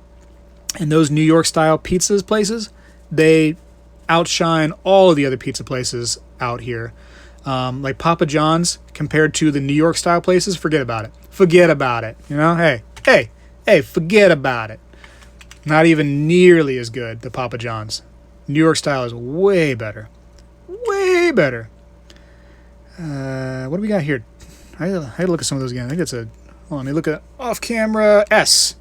And those New York style pizzas places, they outshine all of the other pizza places out here. Like Papa John's compared to the New York style places, forget about it. Forget about it. You know, hey, forget about it. Not even nearly as good, the Papa John's. New York style is way better. Way better. What do we got here? I gotta look at some of those again. I think it's a... Hold on, let me look at off camera. S.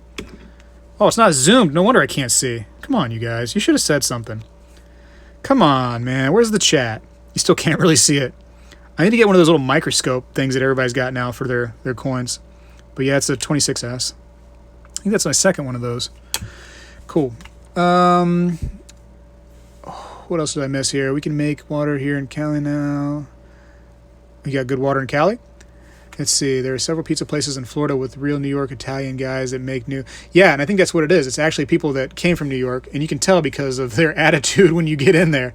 Oh, it's not zoomed. No wonder I can't see. Come on, you guys. You should have said something. Come on, man. Where's the chat? You still can't really see it. I need to get one of those little microscope things that everybody's got now for their coins. But yeah, it's a 26S. I think that's my second one of those. Cool. What else did I miss here? We can make water here in Cali now. We got good water in Cali. Let's see. There are several pizza places in Florida with real New York Italian guys that make new... Yeah, and I think that's what it is. It's actually people that came from New York, and you can tell because of their attitude when you get in there.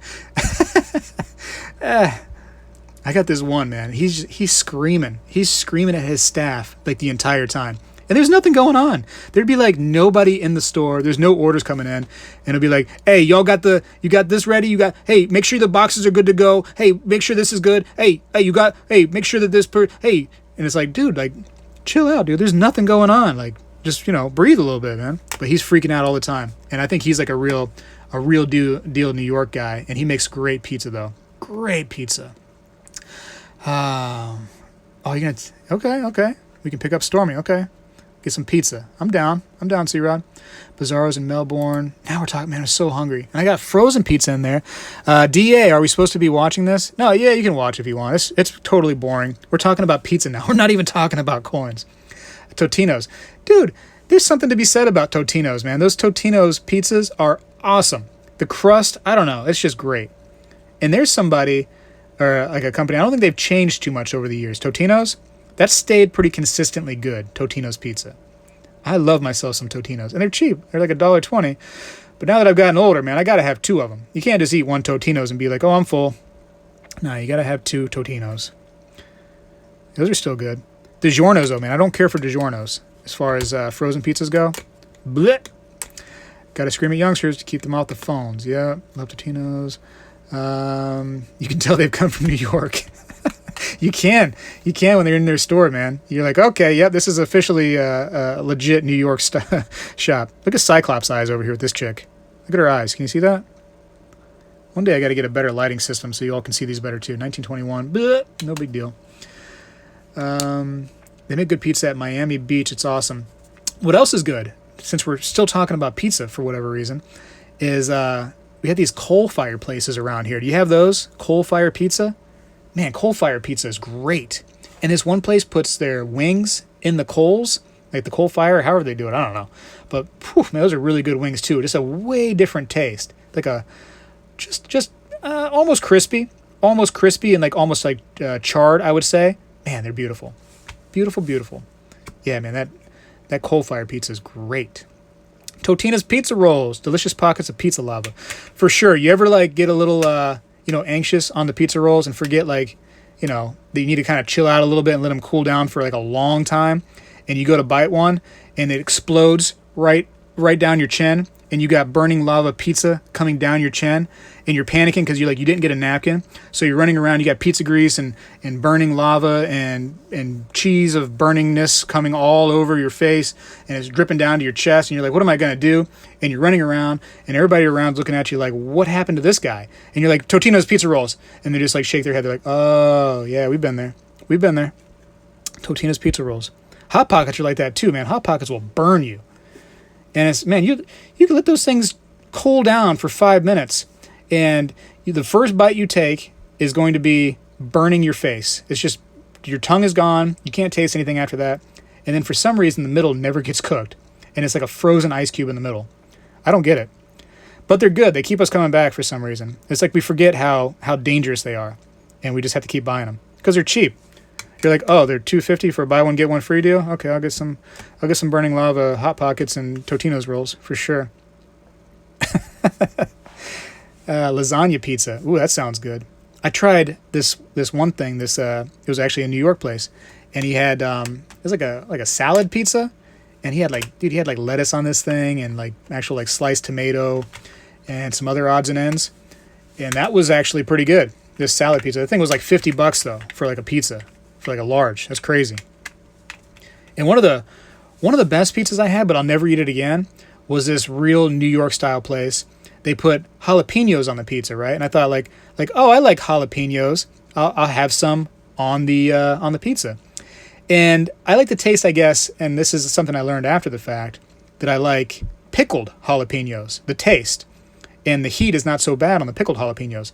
I got this one, man. He's screaming. He's screaming at his staff like the entire time. And there's nothing going on. There'd be like nobody in the store. There's no orders coming in. And it'll be like, hey, y'all got this ready? Hey, make sure the boxes are good to go. Hey, make sure this is good. Hey, make sure that hey. And it's like, dude, like, chill out, dude. There's nothing going on. Like, just, breathe a little bit, man. But he's freaking out all the time. And I think he's like a real deal New York guy. And he makes great pizza, though. Great pizza. You're going to... Okay. We can pick up Stormy. Okay. Get some pizza. I'm down, C-Rod. Bizarros in Melbourne. Now we're talking, man, I'm so hungry. And I got frozen pizza in there. DA, are we supposed to be watching this? No, yeah, you can watch if you want. It's totally boring. We're talking about pizza now. We're not even talking about coins. Totino's. Dude, there's something to be said about Totino's, man. Those Totino's pizzas are awesome. The crust, I don't know. It's just great. And there's somebody, or like a company, I don't think they've changed too much over the years. Totino's, that's stayed pretty consistently good, Totino's pizza. I love myself some Totino's. And they're cheap. They're like $1.20. But now that I've gotten older, man, I got to have two of them. You can't just eat one Totino's and be like, oh, I'm full. No, you gotta have 2 Totinos. Those are still good. DiGiorno's, though, man. I don't care for DiGiorno's as far as frozen pizzas go. Blech. Gotta scream at youngsters to keep them off the phones. Yeah, love Totino's. You can tell they've come from New York. You can when they're in their store, man. You're like, okay, yep, this is officially a legit New York shop. Look at Cyclops' eyes over here with this chick. Look at her eyes. Can you see that? One day I got to get a better lighting system so you all can see these better too. 1921, bleh, no big deal. They make good pizza at Miami Beach. It's awesome. What else is good? Since we're still talking about pizza for whatever reason, is we have these coal fire places around here. Do you have those? Coal fire pizza? Man, coal fire pizza is great. And this one place puts their wings in the coals, like the coal fire, however they do it, I don't know. But whew, man, those are really good wings too. Just a way different taste. Like a just almost crispy and like almost like charred, I would say. Man, they're beautiful. Beautiful, beautiful. Yeah, man, that coal fire pizza is great. Totina's pizza rolls, delicious pockets of pizza lava. For sure. You ever like get a little anxious on the pizza rolls and forget like, that you need to kind of chill out a little bit and let them cool down for like a long time, and you go to bite one and it explodes right down your chin, and you got burning lava pizza coming down your chin, and you're panicking because you didn't get a napkin, so you're running around, you got pizza grease and burning lava and cheese of burningness coming all over your face, and it's dripping down to your chest, and you're like, what am I going to do? And you're running around, and everybody around's looking at you like, what happened to this guy? And you're like, Totino's pizza rolls, and they just like shake their head. They're like, oh yeah, we've been there. Totino's pizza rolls. Hot Pockets are like that too, man. Hot Pockets will burn you. And it's, man, you can let those things cool down for 5 minutes, and the first bite you take is going to be burning your face. It's just, your tongue is gone. You can't taste anything after that. And then for some reason, the middle never gets cooked, and it's like a frozen ice cube in the middle. I don't get it. But they're good. They keep us coming back for some reason. It's like we forget how dangerous they are, and we just have to keep buying them because they're cheap. You're like, oh, they're $2.50 for a buy one get one free deal. Okay, I'll get some burning lava Hot Pockets and Totino's rolls for sure. Lasagna pizza. Ooh, that sounds good. I tried this one thing. It was actually a New York place, and he had it was like a salad pizza, and he had like lettuce on this thing and like actual like sliced tomato and some other odds and ends, and that was actually pretty good. This salad pizza. The thing was like $50 though for like a pizza. For like a large. That's crazy. And one of the best pizzas I had, but I'll never eat it again, was this real New York style place. They put jalapenos on the pizza, right? And I thought like oh, I like jalapenos. I'll have some on the pizza. And I like the taste, I guess, and this is something I learned after the fact, that I like pickled jalapenos, the taste. And the heat is not so bad on the pickled jalapenos.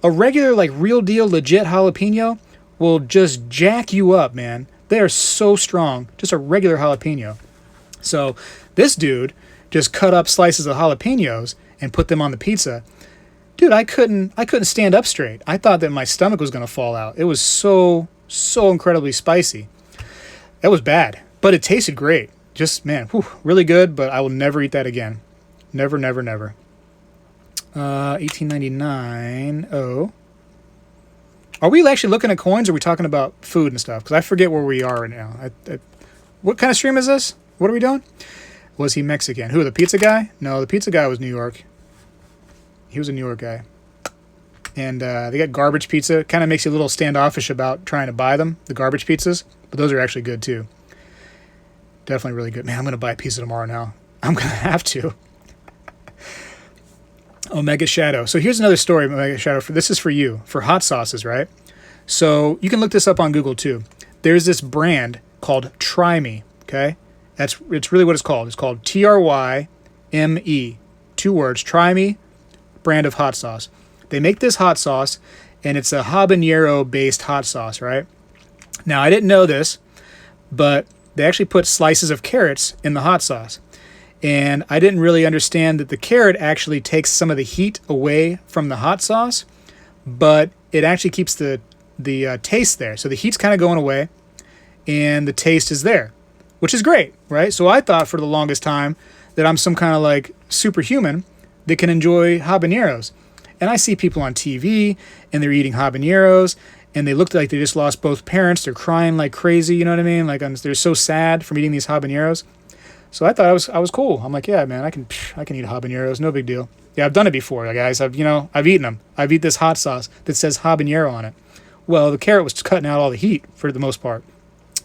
A regular like real deal legit jalapeno will just jack you up, man. They are so strong. Just a regular jalapeno. So this dude just cut up slices of jalapenos and put them on the pizza. Dude, I couldn't stand up straight. I thought that my stomach was going to fall out. It was so incredibly spicy. That was bad, but it tasted great. Just, man, really good, but I will never eat that again. Never, never, never. 1899. Oh. Are we actually looking at coins, or are we talking about food and stuff? Because I forget where we are right now. What kind of stream is this? What are we doing? Was he Mexican? Who, the pizza guy? No, the pizza guy was New York. He was a New York guy. And they got garbage pizza. Kind of makes you a little standoffish about trying to buy them, the garbage pizzas. But those are actually good, too. Definitely really good. Man, I'm going to buy a pizza tomorrow now. I'm going to have to. Omega Shadow. So here's another story, Omega Shadow. This is for you, for hot sauces, right? So you can look this up on Google too. There's this brand called Try Me, okay? It's really what it's called. It's called Tryme, 2 words, Try Me, brand of hot sauce. They make this hot sauce, and it's a habanero-based hot sauce, right? Now, I didn't know this, but they actually put slices of carrots in the hot sauce. And I didn't really understand that the carrot actually takes some of the heat away from the hot sauce, but it actually keeps the taste there. So the heat's kind of going away, and the taste is there, which is great, right? So I thought for the longest time that I'm some kind of like superhuman that can enjoy habaneros. And I see people on TV, and they're eating habaneros, and they look like they just lost both parents. They're crying like crazy, you know what I mean? Like, they're so sad from eating these habaneros. So I thought I was cool. I'm like, yeah, man, I can eat habaneros, no big deal. Yeah, I've done it before, guys. I've eaten them. I've eaten this hot sauce that says habanero on it. Well, the carrot was cutting out all the heat for the most part.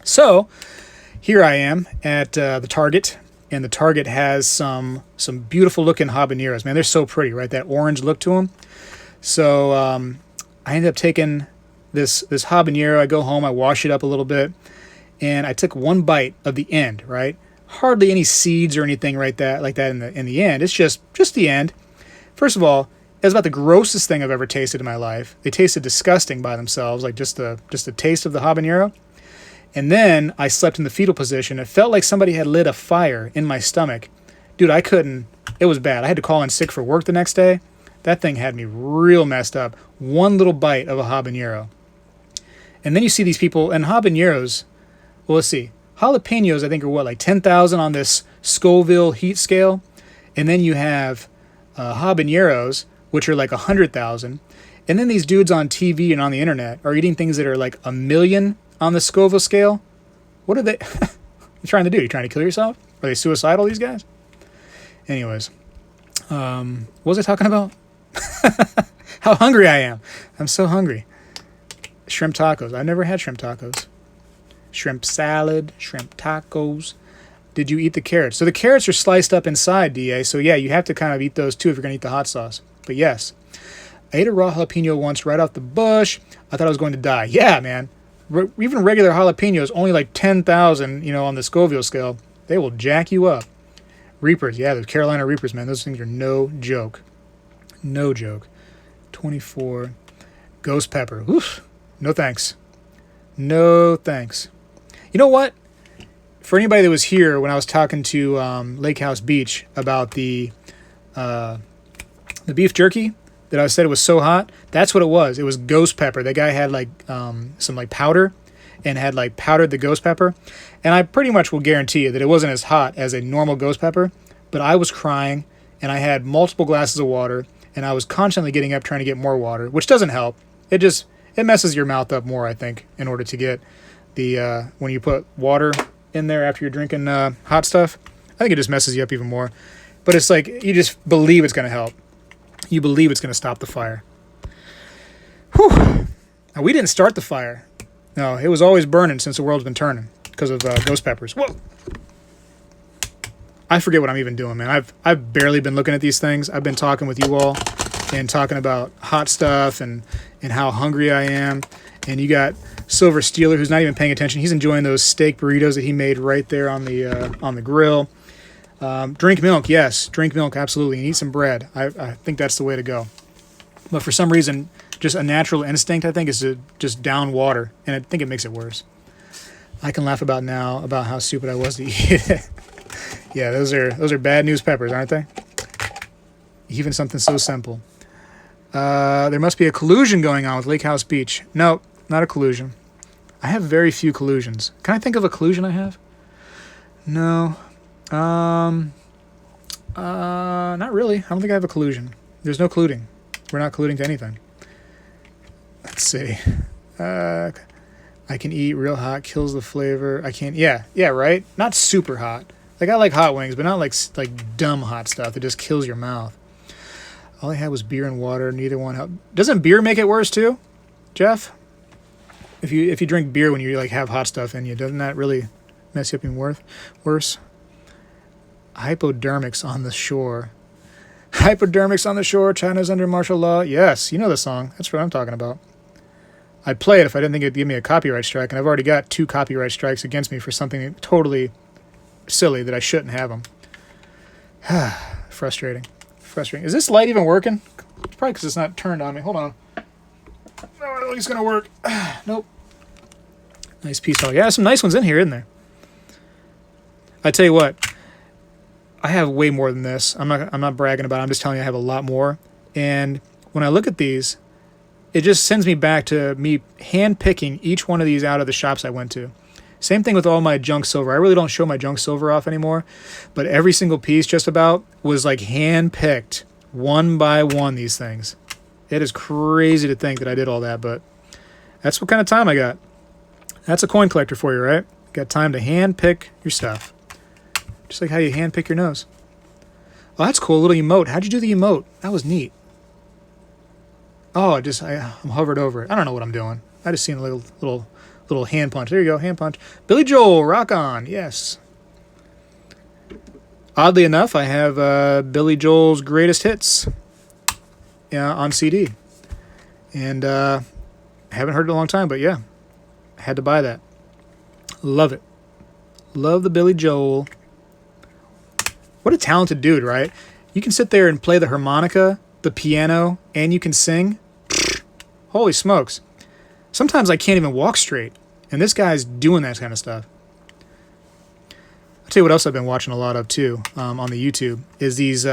So here I am at the Target, and the Target has some beautiful looking habaneros. Man, they're so pretty, right? That orange look to them. So I ended up taking this habanero. I go home, I wash it up a little bit, and I took one bite of the end, right? Hardly any seeds or anything like that in the end. It's just the end. First of all, it was about the grossest thing I've ever tasted in my life. They tasted disgusting by themselves, like just the taste of the habanero. And then I slept in the fetal position. It felt like somebody had lit a fire in my stomach. Dude, I couldn't. It was bad. I had to call in sick for work the next day. That thing had me real messed up. One little bite of a habanero. And then you see these people, and habaneros, well, let's see. Jalapenos, I think, are what, like 10,000 on this Scoville heat scale? And then you have habaneros, which are like 100,000. And then these dudes on TV and on the internet are eating things that are like 1,000,000 on the Scoville scale. What are they you trying to do? You trying to kill yourself? Are they suicidal, these guys? Anyways, what was I talking about? How hungry I am. I'm so hungry. Shrimp tacos. I've never had shrimp tacos. Shrimp salad, shrimp tacos. Did you eat the carrots? So the carrots are sliced up inside, DA. So yeah, you have to kind of eat those too if you're going to eat the hot sauce. But yes, I ate a raw jalapeno once right off the bush. I thought I was going to die. Yeah, man. Even regular jalapenos, only like 10,000, on the Scoville scale. They will jack you up. Reapers, yeah, the Carolina Reapers, man. Those things are no joke. No joke. 24. Ghost pepper. Oof. No thanks. No thanks. You know what? For anybody that was here when I was talking to Lake House Beach about the beef jerky that I said it was so hot, that's what it was. It was ghost pepper. That guy had like some like powder and had like powdered the ghost pepper. And I pretty much will guarantee you that it wasn't as hot as a normal ghost pepper, but I was crying and I had multiple glasses of water and I was constantly getting up trying to get more water, which doesn't help. It messes your mouth up more, I think, in order to get the when you put water in there after you're drinking hot stuff. I think it just messes you up even more. But it's like you just believe it's going to help. You believe it's going to stop the fire. Whew. Now, we didn't start the fire. No, it was always burning since the world's been turning because of ghost peppers. Whoa! I forget what I'm even doing, man. I've barely been looking at these things. I've been talking with you all and talking about hot stuff and how hungry I am. And you got Silver Steeler, who's not even paying attention. He's enjoying those steak burritos that he made right there on the grill. Drink milk, yes. Drink milk, absolutely. And eat some bread. I think that's the way to go. But for some reason, just a natural instinct, I think, is to just down water. And I think it makes it worse. I can laugh about now about how stupid I was to eat it. Yeah, those are bad news peppers, aren't they? Even something so simple. There must be a collusion going on with Lake House Beach. No, not a collusion. I have very few collusions. Can I think of a collusion I have? No. Not really. I don't think I have a collusion. There's no colluding. We're not colluding to anything. Let's see. I can eat real hot, kills the flavor. I can't. Yeah, right? Not super hot. Like, I like hot wings, but not like dumb hot stuff that just kills your mouth. All I had was beer and water. Neither one helped. Doesn't beer make it worse too, Jeff? If you drink beer when you like have hot stuff in you, doesn't that really mess you up even worse? Hypodermics on the shore. Hypodermics on the shore. China's under martial law. Yes, you know the song. That's what I'm talking about. I'd play it if I didn't think it'd give me a copyright strike, and I've already got 2 copyright strikes against me for something totally silly that I shouldn't have them. Frustrating. Is this light even working? It's probably because it's not turned on me. Hold on. No, I don't think it's going to work. Nope. Nice piece. Oh, yeah, some nice ones in here, isn't there? I tell you what. I have way more than this. I'm not bragging about it. I'm just telling you I have a lot more. And when I look at these, it just sends me back to me hand-picking each one of these out of the shops I went to. Same thing with all my junk silver. I really don't show my junk silver off anymore, but every single piece just about was like hand-picked, one by one, these things. It is crazy to think that I did all that, but that's what kind of time I got. That's a coin collector for you, right? Got time to hand pick your stuff. Just like how you hand pick your nose. Oh, that's cool. A little emote. How'd you do the emote? That was neat. Oh, I'm hovered over it. I don't know what I'm doing. I just seen a little hand punch. There you go, hand punch. Billy Joel, rock on. Yes. Oddly enough, I have Billy Joel's greatest hits on CD. And I haven't heard it in a long time, but yeah, I had to buy that. Love it. Love the Billy Joel. What a talented dude, right? You can sit there and play the harmonica, the piano, and you can sing. Holy smokes. Sometimes I can't even walk straight, and this guy's doing that kind of stuff. I'll tell you what else I've been watching a lot of, too, on the YouTube, is these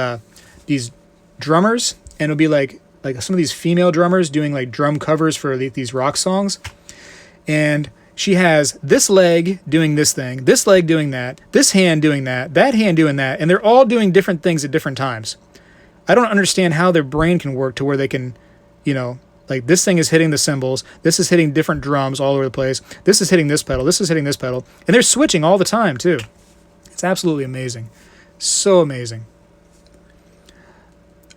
drummers, and it'll be like some of these female drummers doing like drum covers for these rock songs, and she has this leg doing this thing, this leg doing that, this hand doing that hand doing that, and they're all doing different things at different times. I don't understand how their brain can work to where they can, like this thing is hitting the cymbals, this is hitting different drums all over the place, this is hitting this pedal, this is hitting this pedal, and they're switching all the time too. It's absolutely amazing. So amazing.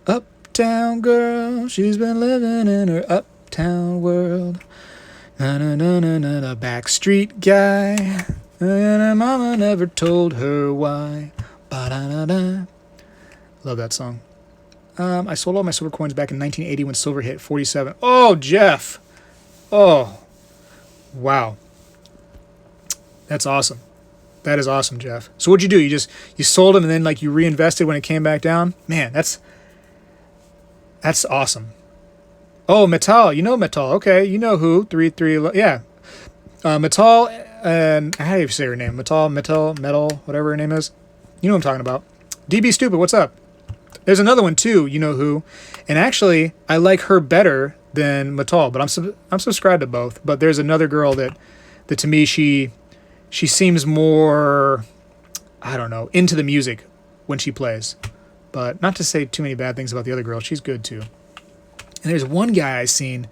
Uptown girl, she's been living in her uptown world. Na-na-na-na-na, backstreet guy, and her mama never told her why. Ba-da-da-da. Love that song. I sold all my silver coins back in 1980 when silver hit 47. Oh, Jeff. Oh, wow. That's awesome. That is awesome, Jeff. So what'd you do? You sold them and then like you reinvested when it came back down? Man, that's awesome. Oh, Metal. You know Metal. Okay, you know who. 3-3. Yeah. Metal, and how do you say her name? Metal, whatever her name is. You know what I'm talking about. DB Stupid, what's up? There's another one too, you know who. And actually, I like her better than Metal, but I'm subscribed to both. But there's another girl that to me, she seems more, I don't know, into the music when she plays. But not to say too many bad things about the other girl. She's good too. And there's one guy I've seen,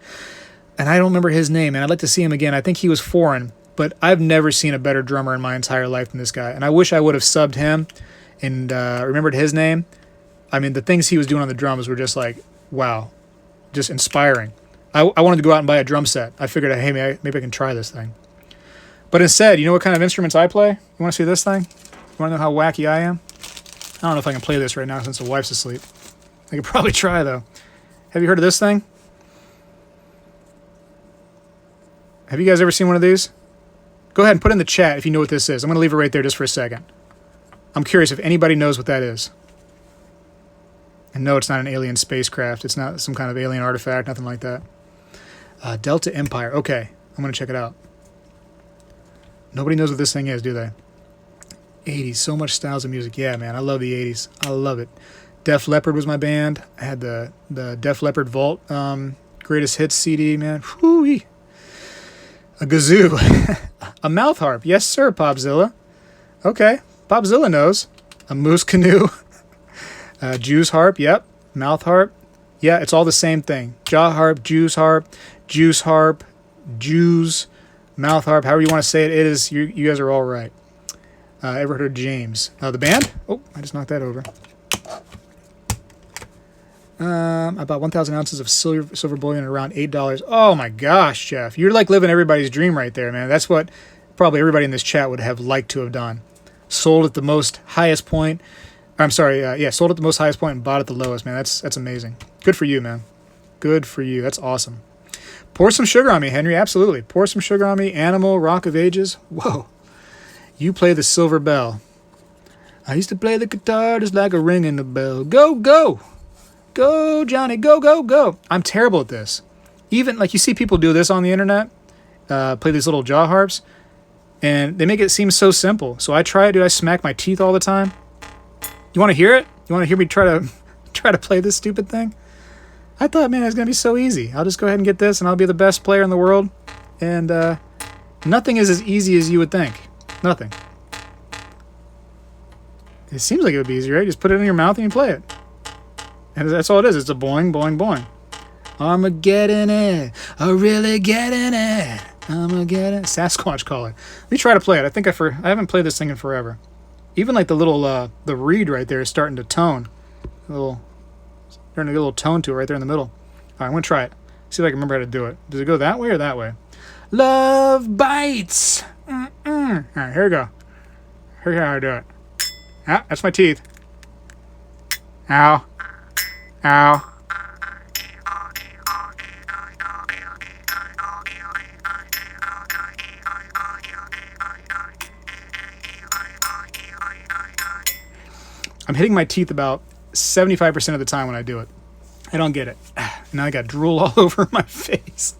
and I don't remember his name, and I'd like to see him again. I think he was foreign, but I've never seen a better drummer in my entire life than this guy. And I wish I would have subbed him and remembered his name. I mean, the things he was doing on the drums were just like, wow, just inspiring. I wanted to go out and buy a drum set. I figured, hey, maybe I can try this thing. But instead, you know what kind of instruments I play? You want to see this thing? You want to know how wacky I am? I don't know if I can play this right now since the wife's asleep. I could probably try, though. Have you heard of this thing? Have you guys ever seen one of these? Go ahead and put in the chat if you know what this is. I'm going to leave it right there just for a second. I'm curious if anybody knows what that is. And no, it's not an alien spacecraft. It's not some kind of alien artifact, nothing like that. Delta Empire. Okay, I'm going to check it out. Nobody knows what this thing is, do they? 80s, so much styles of music. Yeah, man, I love the 80s. I love it. Def Leppard was my band. I had the Def Leppard Vault Greatest Hits CD, man. Whoo-wee. A kazoo. A mouth harp. Yes, sir, Popzilla. Okay, Popzilla knows. A moose canoe. Jew's harp, yep. Mouth harp. Yeah, it's all the same thing. Jaw harp, Jew's harp, juice harp, Jew's, mouth harp, however you want to say it. It is, you guys are all right. Ever heard of James? The band? Oh, I just knocked that over. I bought 1,000 ounces of silver bullion at around $8. Oh my gosh, Jeff. You're like living everybody's dream right there, man. That's what probably everybody in this chat would have liked to have done. Sold at the most highest point. I'm sorry, sold at the most highest point and bought at the lowest, man. That's amazing. Good for you, man. Good for you. That's awesome. Pour some sugar on me, Henry. Absolutely. Pour some sugar on me. Animal, Rock of Ages. Whoa. You play the silver bell. I used to play the guitar just like a ringing the bell. Go, go. Go, Johnny. Go, go, go. I'm terrible at this. Even, like, you see people do this on the internet. Play these little jaw harps. And they make it seem so simple. So I try it, dude. I smack my teeth all the time. You want to hear it? You want to hear me try to play this stupid thing? I thought, man, it's going to be so easy. I'll just go ahead and get this, and I'll be the best player in the world. And nothing is as easy as you would think. Nothing. It seems like it would be easy, right? Just put it in your mouth and you play it. And that's all it is. It's a boing, boing, boing. Armageddon it. I'm really getting it. Armageddon. Sasquatch call it. Let me try to play it. I haven't played this thing in forever. Even like the little the reed right there is starting to tone. Starting to get a little tone to it right there in the middle. All right, I'm gonna try it. See if I can remember how to do it. Does it go that way or that way? Love bites. All right, here we go. Here's how I do it. Ah, that's my teeth. Ow. Ow. I'm hitting my teeth about 75% of the time when I do it. I don't get it. Now I got drool all over my face.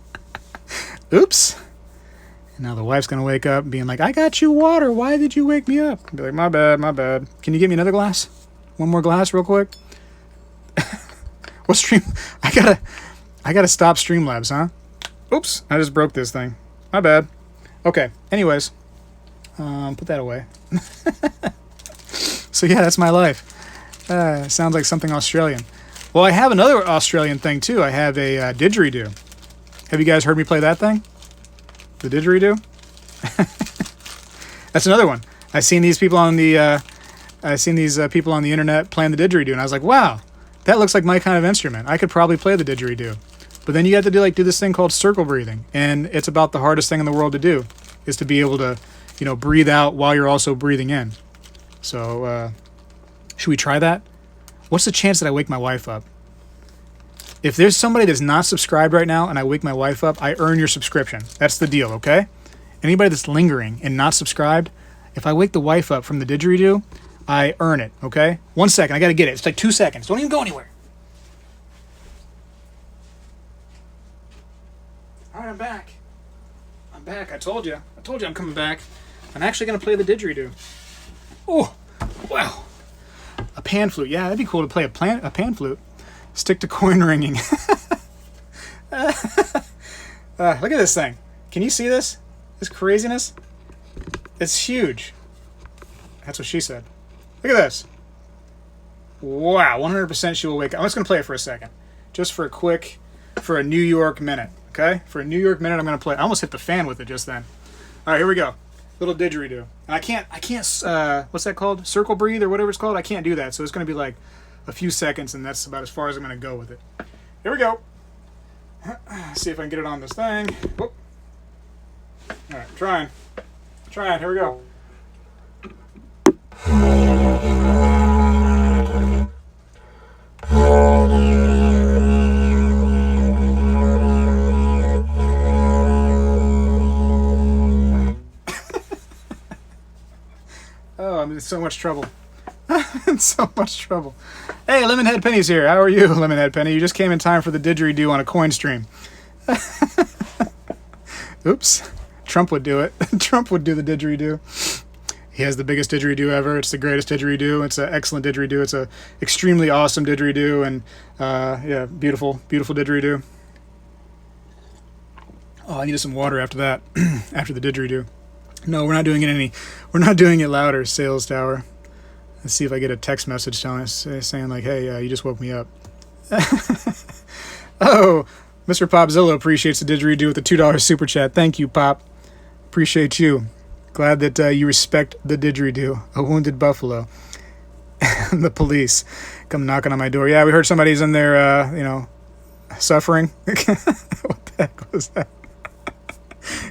Oops. And now the wife's going to wake up being like, I got you water. Why did you wake me up? I'll be like, my bad, my bad. Can you get me another glass? One more glass real quick? What stream? I gotta stop Streamlabs, huh? Oops. I just broke this thing. My bad. Okay. Anyways. Put that away. So yeah, that's my life. Sounds like something Australian. Well, I have another Australian thing too. I have a didgeridoo. Have you guys heard me play that thing? The didgeridoo? That's another one. I seen these people on the people on the internet playing the didgeridoo, and I was like, wow, that looks like my kind of instrument. I could probably play the didgeridoo. But then you have to do this thing called circle breathing, and it's about the hardest thing in the world to do, is to be able to, breathe out while you're also breathing in. So, should we try that? What's the chance that I wake my wife up? If there's somebody that's not subscribed right now and I wake my wife up, I earn your subscription. That's the deal, okay? Anybody that's lingering and not subscribed, if I wake the wife up from the didgeridoo, I earn it, okay? 1 second, I gotta get it. It's like 2 seconds. Don't even go anywhere. All right, I'm back. I'm back. I told you I'm coming back. I'm actually gonna play the didgeridoo. Oh, wow. A pan flute. Yeah, that'd be cool to play a pan flute. Stick to coin ringing. Look at this thing. Can you see this? This craziness? It's huge. That's what she said. Look at this. Wow, 100% she will wake up. I'm just going to play it for a second. Just for a New York minute. Okay? For a New York minute, I'm going to play. I almost hit the fan with it just then. All right, here we go. Little didgeridoo. And I can't, what's that called? Circle breathe or whatever it's called? I can't do that. So it's going to be like a few seconds, and that's about as far as I'm going to go with it. Here we go. See if I can get it on this thing. Whoop. All right, trying. Here we go. Oh, I'm in so much trouble. In so much trouble. Hey, Lemonhead Penny's here. How are you, Lemonhead Penny? You just came in time for the didgeridoo on a coin stream. Oops. Trump would do it. Trump would do the didgeridoo. He has the biggest didgeridoo ever. It's the greatest didgeridoo. It's an excellent didgeridoo. It's an extremely awesome didgeridoo, and yeah, beautiful, beautiful didgeridoo. Oh, I needed some water after that. After the didgeridoo. No, we're not doing it louder, Sales Tower. Let's see if I get a text message telling us, saying like, hey, you just woke me up. Oh, Mr. Popzilla appreciates the didgeridoo with the $2 super chat. Thank you, Pop. Appreciate you. Glad that you respect the didgeridoo. A wounded buffalo. The police come knocking on my door. Yeah, we heard somebody's in there, suffering. What the heck was that?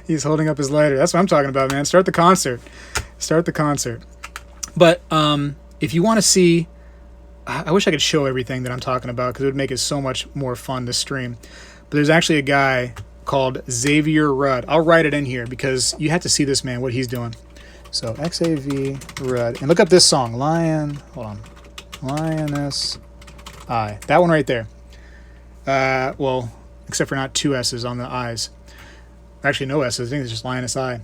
He's holding up his lighter. That's what I'm talking about, man. Start the concert. But if you want to see, I wish I could show everything that I'm talking about because it would make it so much more fun to stream. But there's actually a guy called Xavier Rudd. I'll write it in here because you have to see this man, what he's doing. So XAV Rudd. And look up this song. Lioness I. That one right there. Well, except for not two S's on the I's. Actually, no S's. I think it's just Lioness I.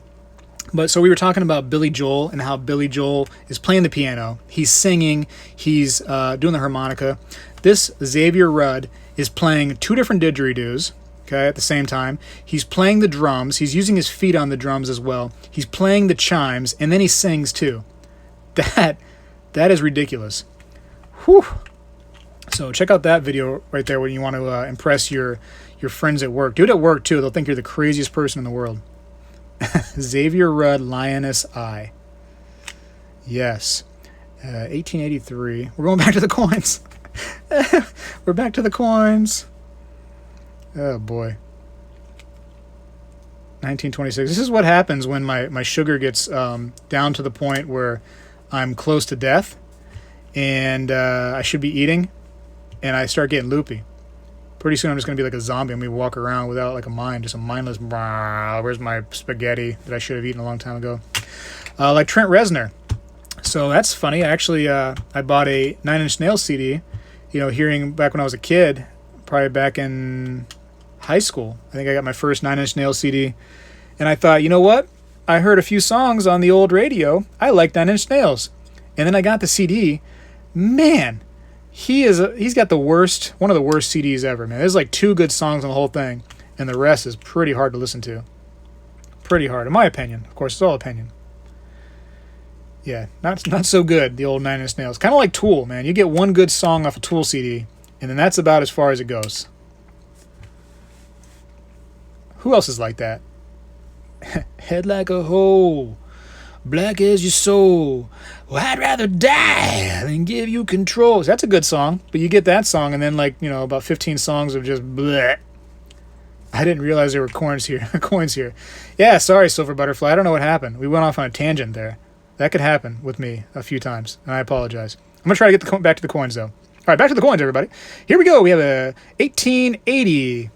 But so we were talking about Billy Joel and how Billy Joel is playing the piano. He's singing. He's doing the harmonica. This Xavier Rudd is playing two different didgeridoos, okay, at the same time. He's playing the drums. He's using his feet on the drums as well. He's playing the chimes, and then he sings too. That is ridiculous. Whew. So check out that video right there when you want to impress your friends at work. Do it at work too. They'll think you're the craziest person in the world. Xavier Rudd, Lioness Eye. Yes. 1883. We're going back to the coins. We're back to the coins. Oh boy. 1926. This is what happens when my sugar gets down to the point where I'm close to death and I should be eating, and I start getting loopy. Pretty soon I'm just going to be like a zombie. I'm going to walk around without like a mind, just a mindless, where's my spaghetti that I should have eaten a long time ago. Like Trent Reznor. So that's funny. Actually, I bought a Nine Inch Nails CD, hearing back when I was a kid, probably back in high school. I think I got my first Nine Inch Nails CD, and I thought, you know what? I heard a few songs on the old radio. I like Nine Inch Nails, and then I got the CD. Man, he's got one of the worst CDs ever, man. There's like 2 good songs on the whole thing, and the rest is pretty hard to listen to. Pretty hard, in my opinion. Of course, it's all opinion. Yeah, not so good, the old Nine Inch Nails. Kind of like Tool, man. You get one good song off a Tool CD, and then that's about as far as it goes. Who else is like that? Head like a hole, black as your soul. Well, I'd rather die than give you control. That's a good song, but you get that song, and then about 15 songs of just bleh. I didn't realize there were coins here. Yeah, sorry, Silver Butterfly. I don't know what happened. We went off on a tangent there. That could happen with me a few times, and I apologize. I'm going to try to get back to the coins, though. All right, back to the coins, everybody. Here we go. We have a 1880.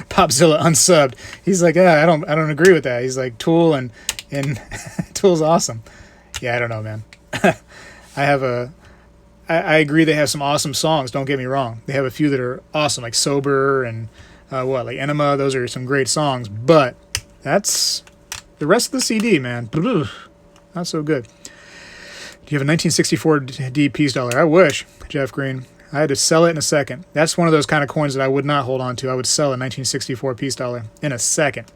Popzilla unsubbed. He's like, I don't agree with that. He's like, Tool and Tool's awesome. Yeah, I don't know, man. I agree they have some awesome songs, don't get me wrong. They have a few that are awesome, like Sober and like Enema. Those are some great songs, but that's the rest of the CD, man. Not so good. Do you have a 1964 D Peace Dollar? I wish, Jeff Green. I had to sell it in a second. That's one of those kind of coins that I would not hold on to. I would sell a 1964 Peace Dollar in a second.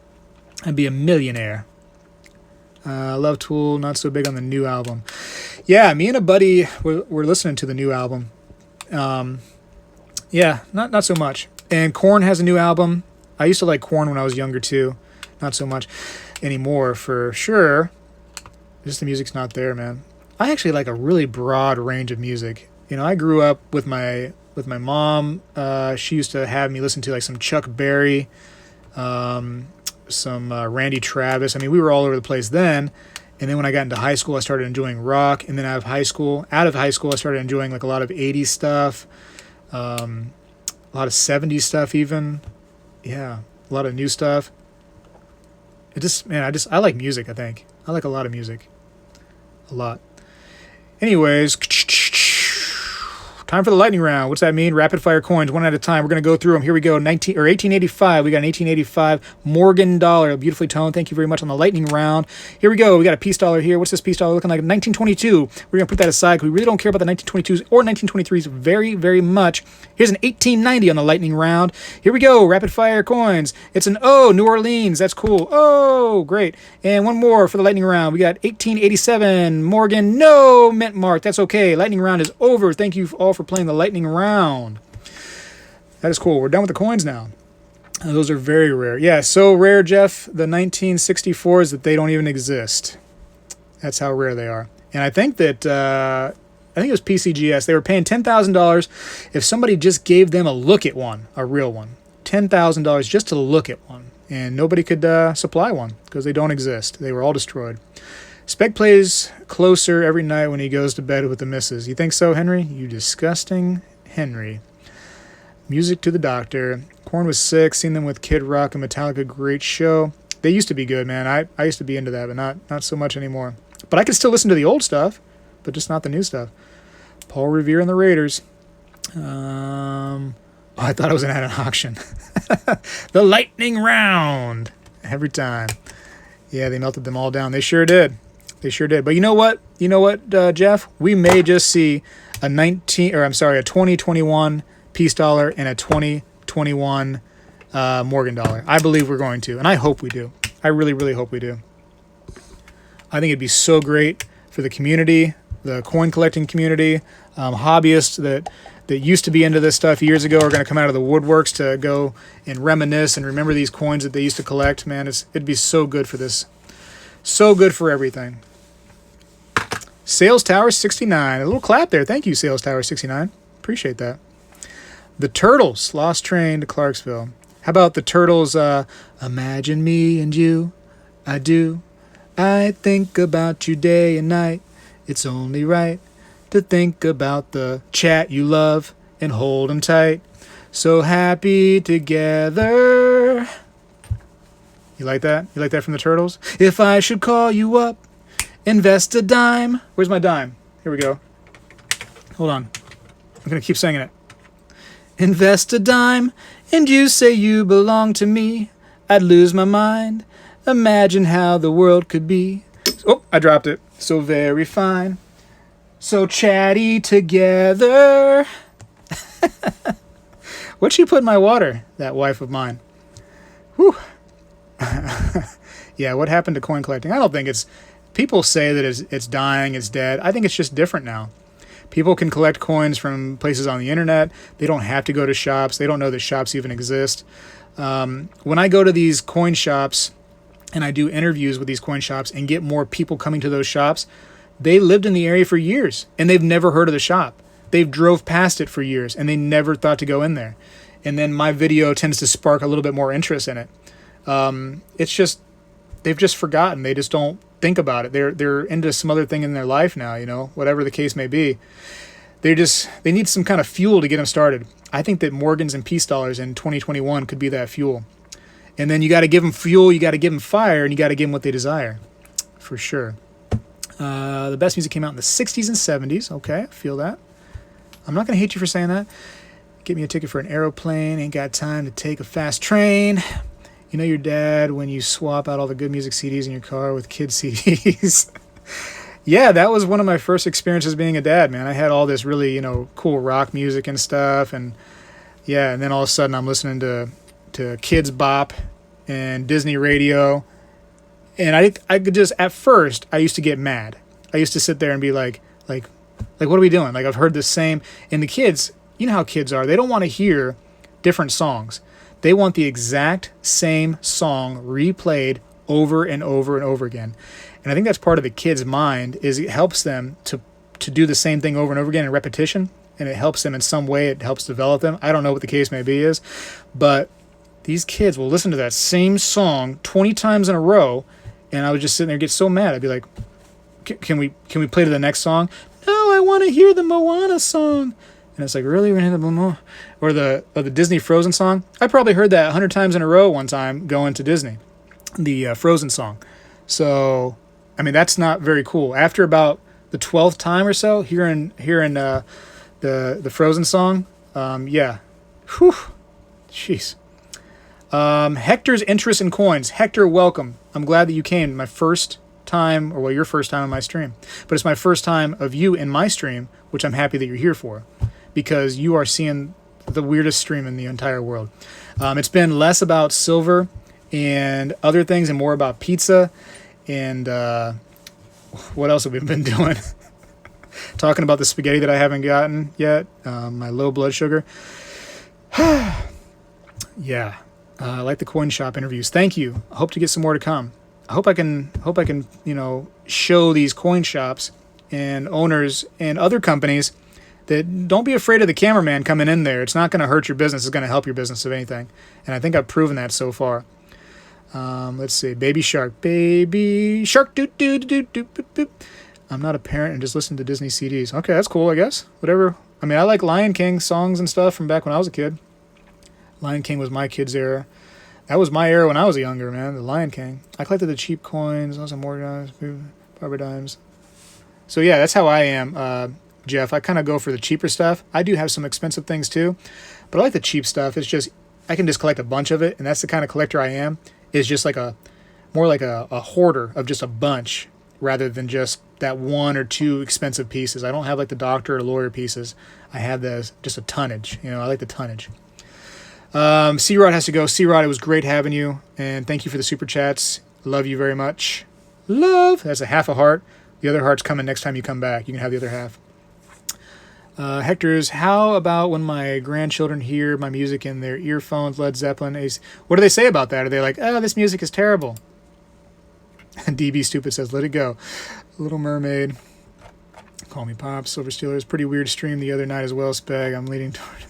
I'd be a millionaire. Love Tool, not so big on the new album. Yeah, me and a buddy were listening to the new album. Yeah, not so much. And Korn has a new album. I used to like Korn when I was younger too. Not so much anymore, for sure. Just the music's not there, man. I actually like a really broad range of music. I grew up with my mom. She used to have me listen to like some Chuck Berry, some Randy Travis. I mean, we were all over the place then. And then when I got into high school, I started enjoying rock. And then out of high school, I started enjoying like a lot of 80s stuff, a lot of 70s stuff even. Yeah, a lot of new stuff. I like music, I think. I like a lot of music. A lot. Anyways, time for the lightning round. What's that mean? Rapid fire coins, one at a time. We're going to go through them. Here we go. 1885. We got an 1885 Morgan dollar, beautifully toned. Thank you very much on the lightning round. Here we go. We got a Peace Dollar here. What's this Peace Dollar looking like? 1922. We're going to put that aside because we really don't care about the 1922s or 1923s very, very much. Here's an 1890 on the lightning round. Here we go. Rapid fire coins. It's an O, New Orleans. That's cool. Oh, great. And one more for the lightning round. We got 1887 Morgan. No mint mark. That's okay. Lightning round is over. Thank you all for playing the lightning round. That is cool. We're done with the coins now. Those are very rare. Yeah, so rare, Jeff, the 1964s that they don't even exist. That's how rare they are. And I think that, I think it was PCGS. They were paying $10,000 if somebody just gave them a look at one, a real one. $10,000 just to look at one. And nobody could supply one because they don't exist. They were all destroyed. Speg plays closer every night when he goes to bed with the missus. You think so, Henry? You disgusting Henry. Music to the Doctor. Korn was sick. Seen them with Kid Rock and Metallica. Great show. They used to be good, man. I used to be into that, but not so much anymore. But I can still listen to the old stuff, but just not the new stuff. Paul Revere and the Raiders. I thought I was at an auction. The lightning round. Every time. Yeah, they melted them all down. They sure did. They sure did. But you know what? Jeff? We may just see a 2021 Peace Dollar and a 2021 Morgan Dollar. I believe we're going to, and I hope we do. I really, really hope we do. I think it'd be so great for the community the coin collecting community. Hobbyists that used to be into this stuff years ago are going to come out of the woodworks to go and reminisce and remember these coins that they used to collect. Man, it'd be so good for this. So good for everything. Sales Tower 69. A little clap there. Thank you, Sales Tower 69. Appreciate that. The Turtles. Lost Train to Clarksville. How about the Turtles? Imagine me and you. I do. I think about you day and night. It's only right to think about the chat you love and hold 'em tight. So happy together. You like that? You like that from the Turtles? If I should call you up, invest a dime. Where's my dime? Here we go. Hold on. I'm going to keep singing it. Invest a dime, and you say you belong to me. I'd lose my mind. Imagine how the world could be. Oh, I dropped it. So very fine. So chatty together. What'd she put in my water, that wife of mine? Whew. Yeah, what happened to coin collecting? I don't think it's... People say that it's dying, it's dead. I think it's just different now. People can collect coins from places on the internet. They don't have to go to shops. They don't know that shops even exist. When I go to these coin shops and I do interviews with these coin shops and get more people coming to those shops, they lived in the area for years and they've never heard of the shop. They've drove past it for years and they never thought to go in there. And then my video tends to spark a little bit more interest in it. It's just, they've just forgotten. They just don't think about it. They're into some other thing in their life now, you know, whatever the case may be. They need some kind of fuel to get them started. I think that Morgans and Peace Dollars in 2021 could be that fuel. And then you got to give them fuel, you got to give them fire, and you got to give them what they desire. For sure. The best music came out in the 60s and 70s. Okay, I feel that. I'm not going to hate you for saying that. Get me a ticket for an aeroplane. Ain't got time to take a fast train. You know your dad when you swap out all the good music CDs in your car with kid CDs. Yeah, that was one of my first experiences being a dad, man. I had all this really, you know, cool rock music and stuff. And yeah, and then all of a sudden I'm listening to Kids Bop and Disney radio. And I could just, at first, I used to get mad. I used to sit there and be like, what are we doing? Like, I've heard the same. And the kids, you know how kids are. They don't want to hear different songs. They want the exact same song replayed over and over and over again. And I think that's part of the kid's mind, is it helps them to do the same thing over and over again in repetition. And it helps them in some way. It helps develop them. I don't know what the case may be is. But these kids will listen to that same song 20 times in a row. And I would just sit there and get so mad. I'd be like, can we play to the next song? No, I want to hear the Moana song. And it's like, really? We're going to hear the Moana? Or the Disney Frozen song? I probably heard that 100 times in a row one time going to Disney. The Frozen song. So, I mean, that's not very cool. After about the 12th time or so, hearing the Frozen song, yeah. Whew. Jeez. Hector's interest in coins. Hector, welcome. I'm glad that you came. My first time, or well, your first time on my stream. But it's my first time of you in my stream, which I'm happy that you're here for, because you are seeing the weirdest stream in the entire world. It's been less about silver and other things and more about pizza and what else have we been doing? Talking about the spaghetti that I haven't gotten yet, my low blood sugar. Yeah. I like the coin shop interviews. Thank you. I hope to get some more to come. I hope I can, you know, show these coin shops and owners and other companies that don't be afraid of the cameraman coming in there. It's not going to hurt your business. It's going to help your business, if anything. And I think I've proven that so far. Let's see. Baby Shark. Doo-doo-doo-doo-doo-doo-doo. I'm not a parent and just listen to Disney CDs. Okay, that's cool, I guess. Whatever. I mean, I like Lion King songs and stuff from back when I was a kid. Lion King was my kid's era. That was my era when I was younger, man. The Lion King. I collected the cheap coins. I was on more dimes, Barber dimes. So yeah, that's how I am, Jeff. I kind of go for the cheaper stuff. I do have some expensive things too, but I like the cheap stuff. It's just, I can just collect a bunch of it, and that's the kind of collector I am. Is just like more like a hoarder of just a bunch, rather than just that one or two expensive pieces. I don't have like the doctor or lawyer pieces. I have just a tonnage. You know, I like the tonnage. C-Rod has to go. C-Rod, it was great having you, and thank you for the super chats. Love you very much. Love. That's a half a heart. The other heart's coming next time you come back. You can have the other half. Hector's, how about when my grandchildren hear my music in their earphones, Led Zeppelin, Ace? What do they say about that? Are they like, oh, this music is terrible? DB Stupid says, let it go. Little Mermaid. Call me Pop. Silver Steelers. Pretty weird stream the other night as well, Speg. I'm leading toward...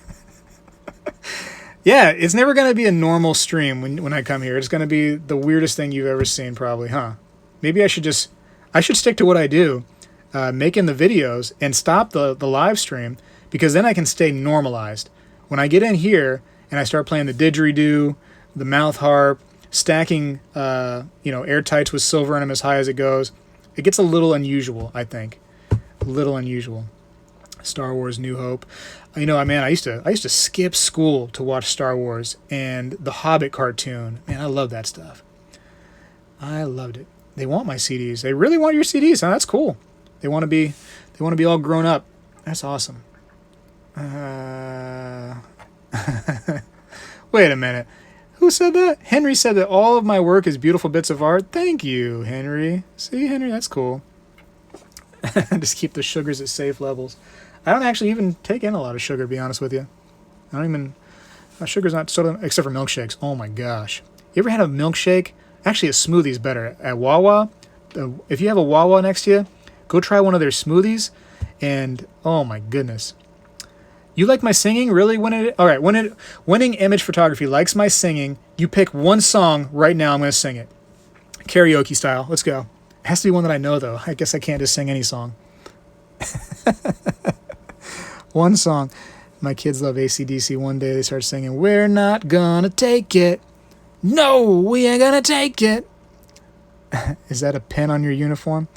Yeah, it's never going to be a normal stream when I come here. It's going to be the weirdest thing you've ever seen, probably, huh? Maybe I should stick to what I do, making the videos, and stop the live stream, because then I can stay normalized. When I get in here and I start playing the didgeridoo, the mouth harp, stacking air tights with silver in them as high as it goes, it gets a little unusual, I think. A little unusual. Star Wars New Hope. Man, I used to skip school to watch Star Wars and the Hobbit cartoon. Man, I love that stuff. I loved it. They want my CDs. They really want your CDs. Huh? That's cool. They want to be all grown up. That's awesome. Wait a minute. Who said that? Henry said that all of my work is beautiful bits of art. Thank you, Henry. See, Henry, that's cool. Just keep the sugars at safe levels. I don't actually even take in a lot of sugar, to be honest with you. My sugar's not soda, except for milkshakes. Oh my gosh. You ever had a milkshake? Actually, a smoothie's better. At Wawa, if you have a Wawa next to you, go try one of their smoothies, and oh my goodness. You like my singing? Really? Winning Image Photography likes my singing. You pick one song right now, I'm going to sing it. Karaoke style. Let's go. It has to be one that I know, though. I guess I can't just sing any song. One song. My kids love AC/DC. One day they start singing, we're not gonna take it. No, we ain't gonna take it. Is that a pin on your uniform?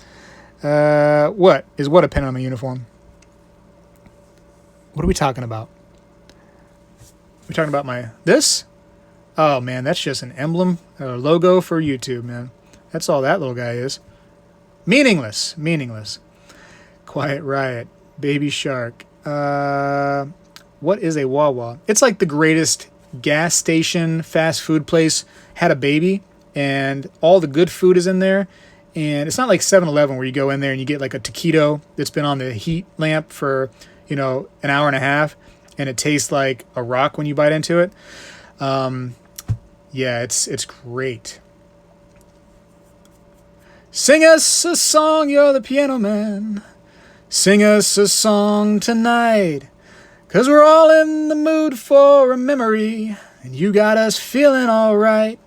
What a pin on my uniform? What are we talking about? We talking about this? Oh man, that's just an emblem, a logo for YouTube, man. That's all that little guy is. Meaningless. Quiet Riot. Baby Shark. What is a Wawa? It's like the greatest gas station, fast food place had a baby, and all the good food is in there. And it's not like 7-Eleven where you go in there and you get like a taquito that's been on the heat lamp for, an hour and a half, and it tastes like a rock when you bite into it. Yeah, it's great. Sing us a song, you're the piano man. Sing us a song tonight, 'cause we're all in the mood for a memory, and you got us feeling alright.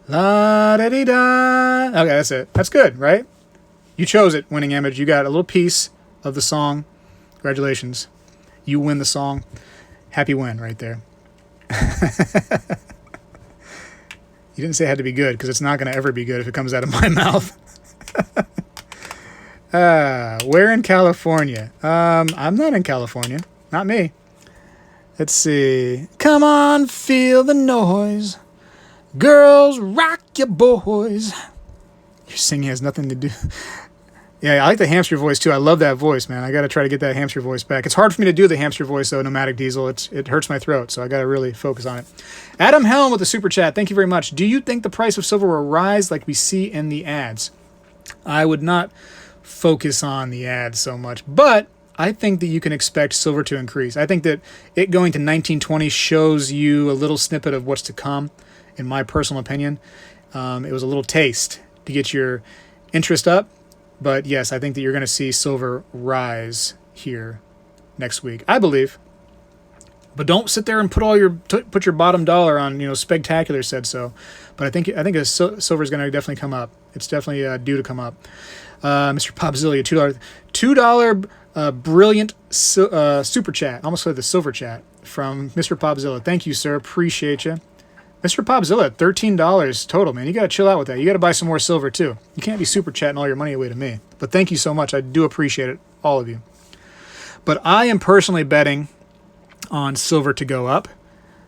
La-da-dee-da. Okay, that's it. That's good, right? You chose it, Winning Image. You got a little piece of the song. Congratulations. You win the song. Happy win right there. You didn't say it had to be good, because it's not going to ever be good if it comes out of my mouth. Where in California? I'm not in California. Not me. Let's see. Come on, feel the noise. Girls, rock your boys. Your singing has nothing to do... Yeah, I like the hamster voice, too. I love that voice, man. I got to try to get that hamster voice back. It's hard for me to do the hamster voice, though, Nomadic Diesel. It hurts my throat, so I got to really focus on it. Adam Helm with the super chat. Thank you very much. Do you think the price of silver will rise like we see in the ads? I would not focus on the ads so much, but I think that you can expect silver to increase. I think that it going to 1920 shows you a little snippet of what's to come, in my personal opinion. It was a little taste to get your interest up. But yes, I think that you're going to see silver rise here next week, I believe. But don't sit there and put your bottom dollar on, Spegtacular said so. But I think silver is going to definitely come up. It's definitely due to come up. Mr. Popzilla, $2 brilliant super chat. Almost said the silver chat from Mr. Popzilla. Thank you, sir. Appreciate you. Mr. Popzilla, $13 total, man. You got to chill out with that. You got to buy some more silver, too. You can't be super chatting all your money away to me. But thank you so much. I do appreciate it, all of you. But I am personally betting on silver to go up.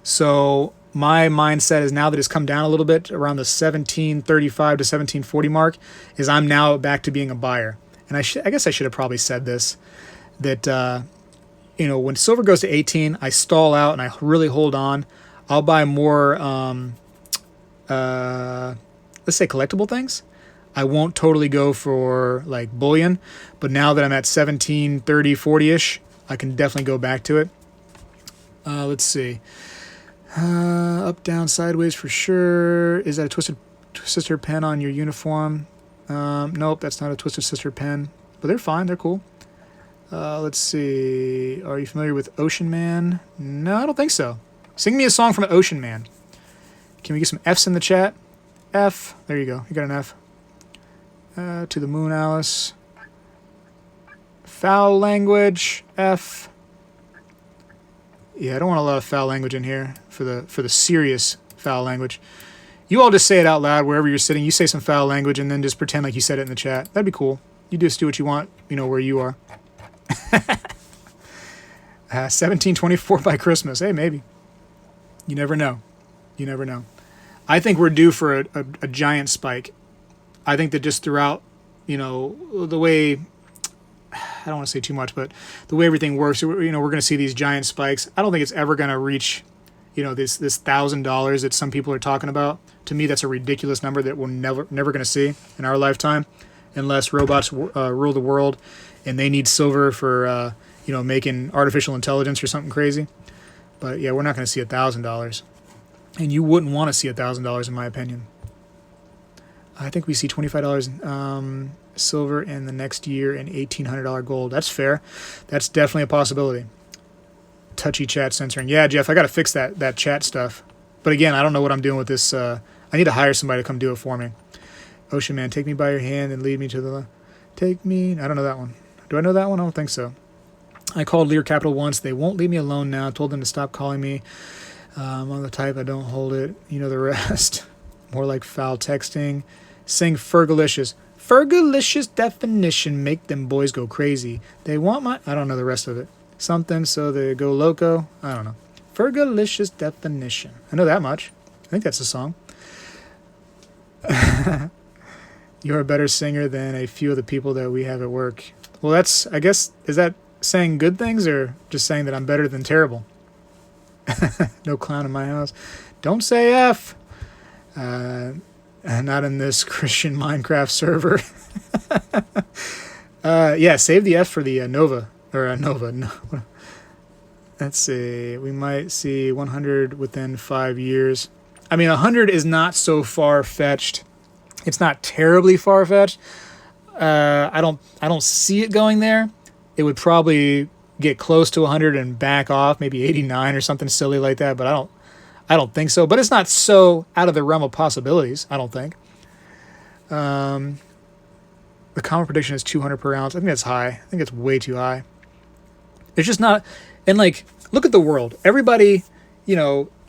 So my mindset is, now that it's come down a little bit, around the 1735 to 1740 mark, is I'm now back to being a buyer. And I guess I should have probably said this, that, when silver goes to 18, I stall out and I really hold on. I'll buy more, let's say collectible things. I won't totally go for like bullion, but now that I'm at 17, 30, 40-ish, I can definitely go back to it. Let's see. Up, down, sideways for sure. Is that a Twisted Sister pen on your uniform? Nope, that's not a Twisted Sister pen, but they're fine. They're cool. Let's see. Are you familiar with Ocean Man? No, I don't think so. Sing me a song from Ocean Man. Can we get some F's in the chat? F. There you go. You got an F. To the moon, Alice. Foul language. F. Yeah, I don't want a lot of foul language in here for the serious foul language. You all just say it out loud wherever you're sitting. You say some foul language and then just pretend like you said it in the chat. That'd be cool. You just do what you want, where you are. 1724 by Christmas. Hey, maybe. You never know. You never know. I think we're due for a giant spike. I think that just throughout, the way, I don't want to say too much, but the way everything works, we're going to see these giant spikes. I don't think it's ever going to reach, this $1,000 that some people are talking about. To me, that's a ridiculous number that we're never going to see in our lifetime, unless robots rule the world, and they need silver for making artificial intelligence or something crazy. But yeah, we're not going to see $1,000, and you wouldn't want to see $1,000 in my opinion. I think we see $25 silver in the next year and $1,800 gold. That's fair. That's definitely a possibility. Touchy chat censoring. Yeah, Jeff, I got to fix that chat stuff. But again, I don't know what I'm doing with this. I need to hire somebody to come do it for me. Ocean Man, take me by your hand and lead me to the... Take me... I don't know that one. Do I know that one? I don't think so. I called Lear Capital once. They won't leave me alone now. Told them to stop calling me. On the type, I don't hold it. You know the rest. More like foul texting. Sing Fergalicious. Fergalicious definition. Make them boys go crazy. They want my... I don't know the rest of it. Something so they go loco. I don't know. Fergalicious definition. I know that much. I think that's a song. You're a better singer than a few of the people that we have at work. Well, that's, I guess, is that saying good things or just saying that I'm better than terrible? No clown in my house. Don't say F. Not in this Christian Minecraft server. Yeah, save the F for the Nova. Or Nova. No. Let's see. We might see 100 within 5 years. I mean, 100 is not so far-fetched. It's not terribly far-fetched. I don't see it going there. It would probably get close to 100 and back off, maybe 89 or something silly like that, but I don't think so. But it's not so out of the realm of possibilities, I don't think. The common prediction is 200 per ounce. I think that's high. I think it's way too high. It's just not... And, look at the world. Everybody,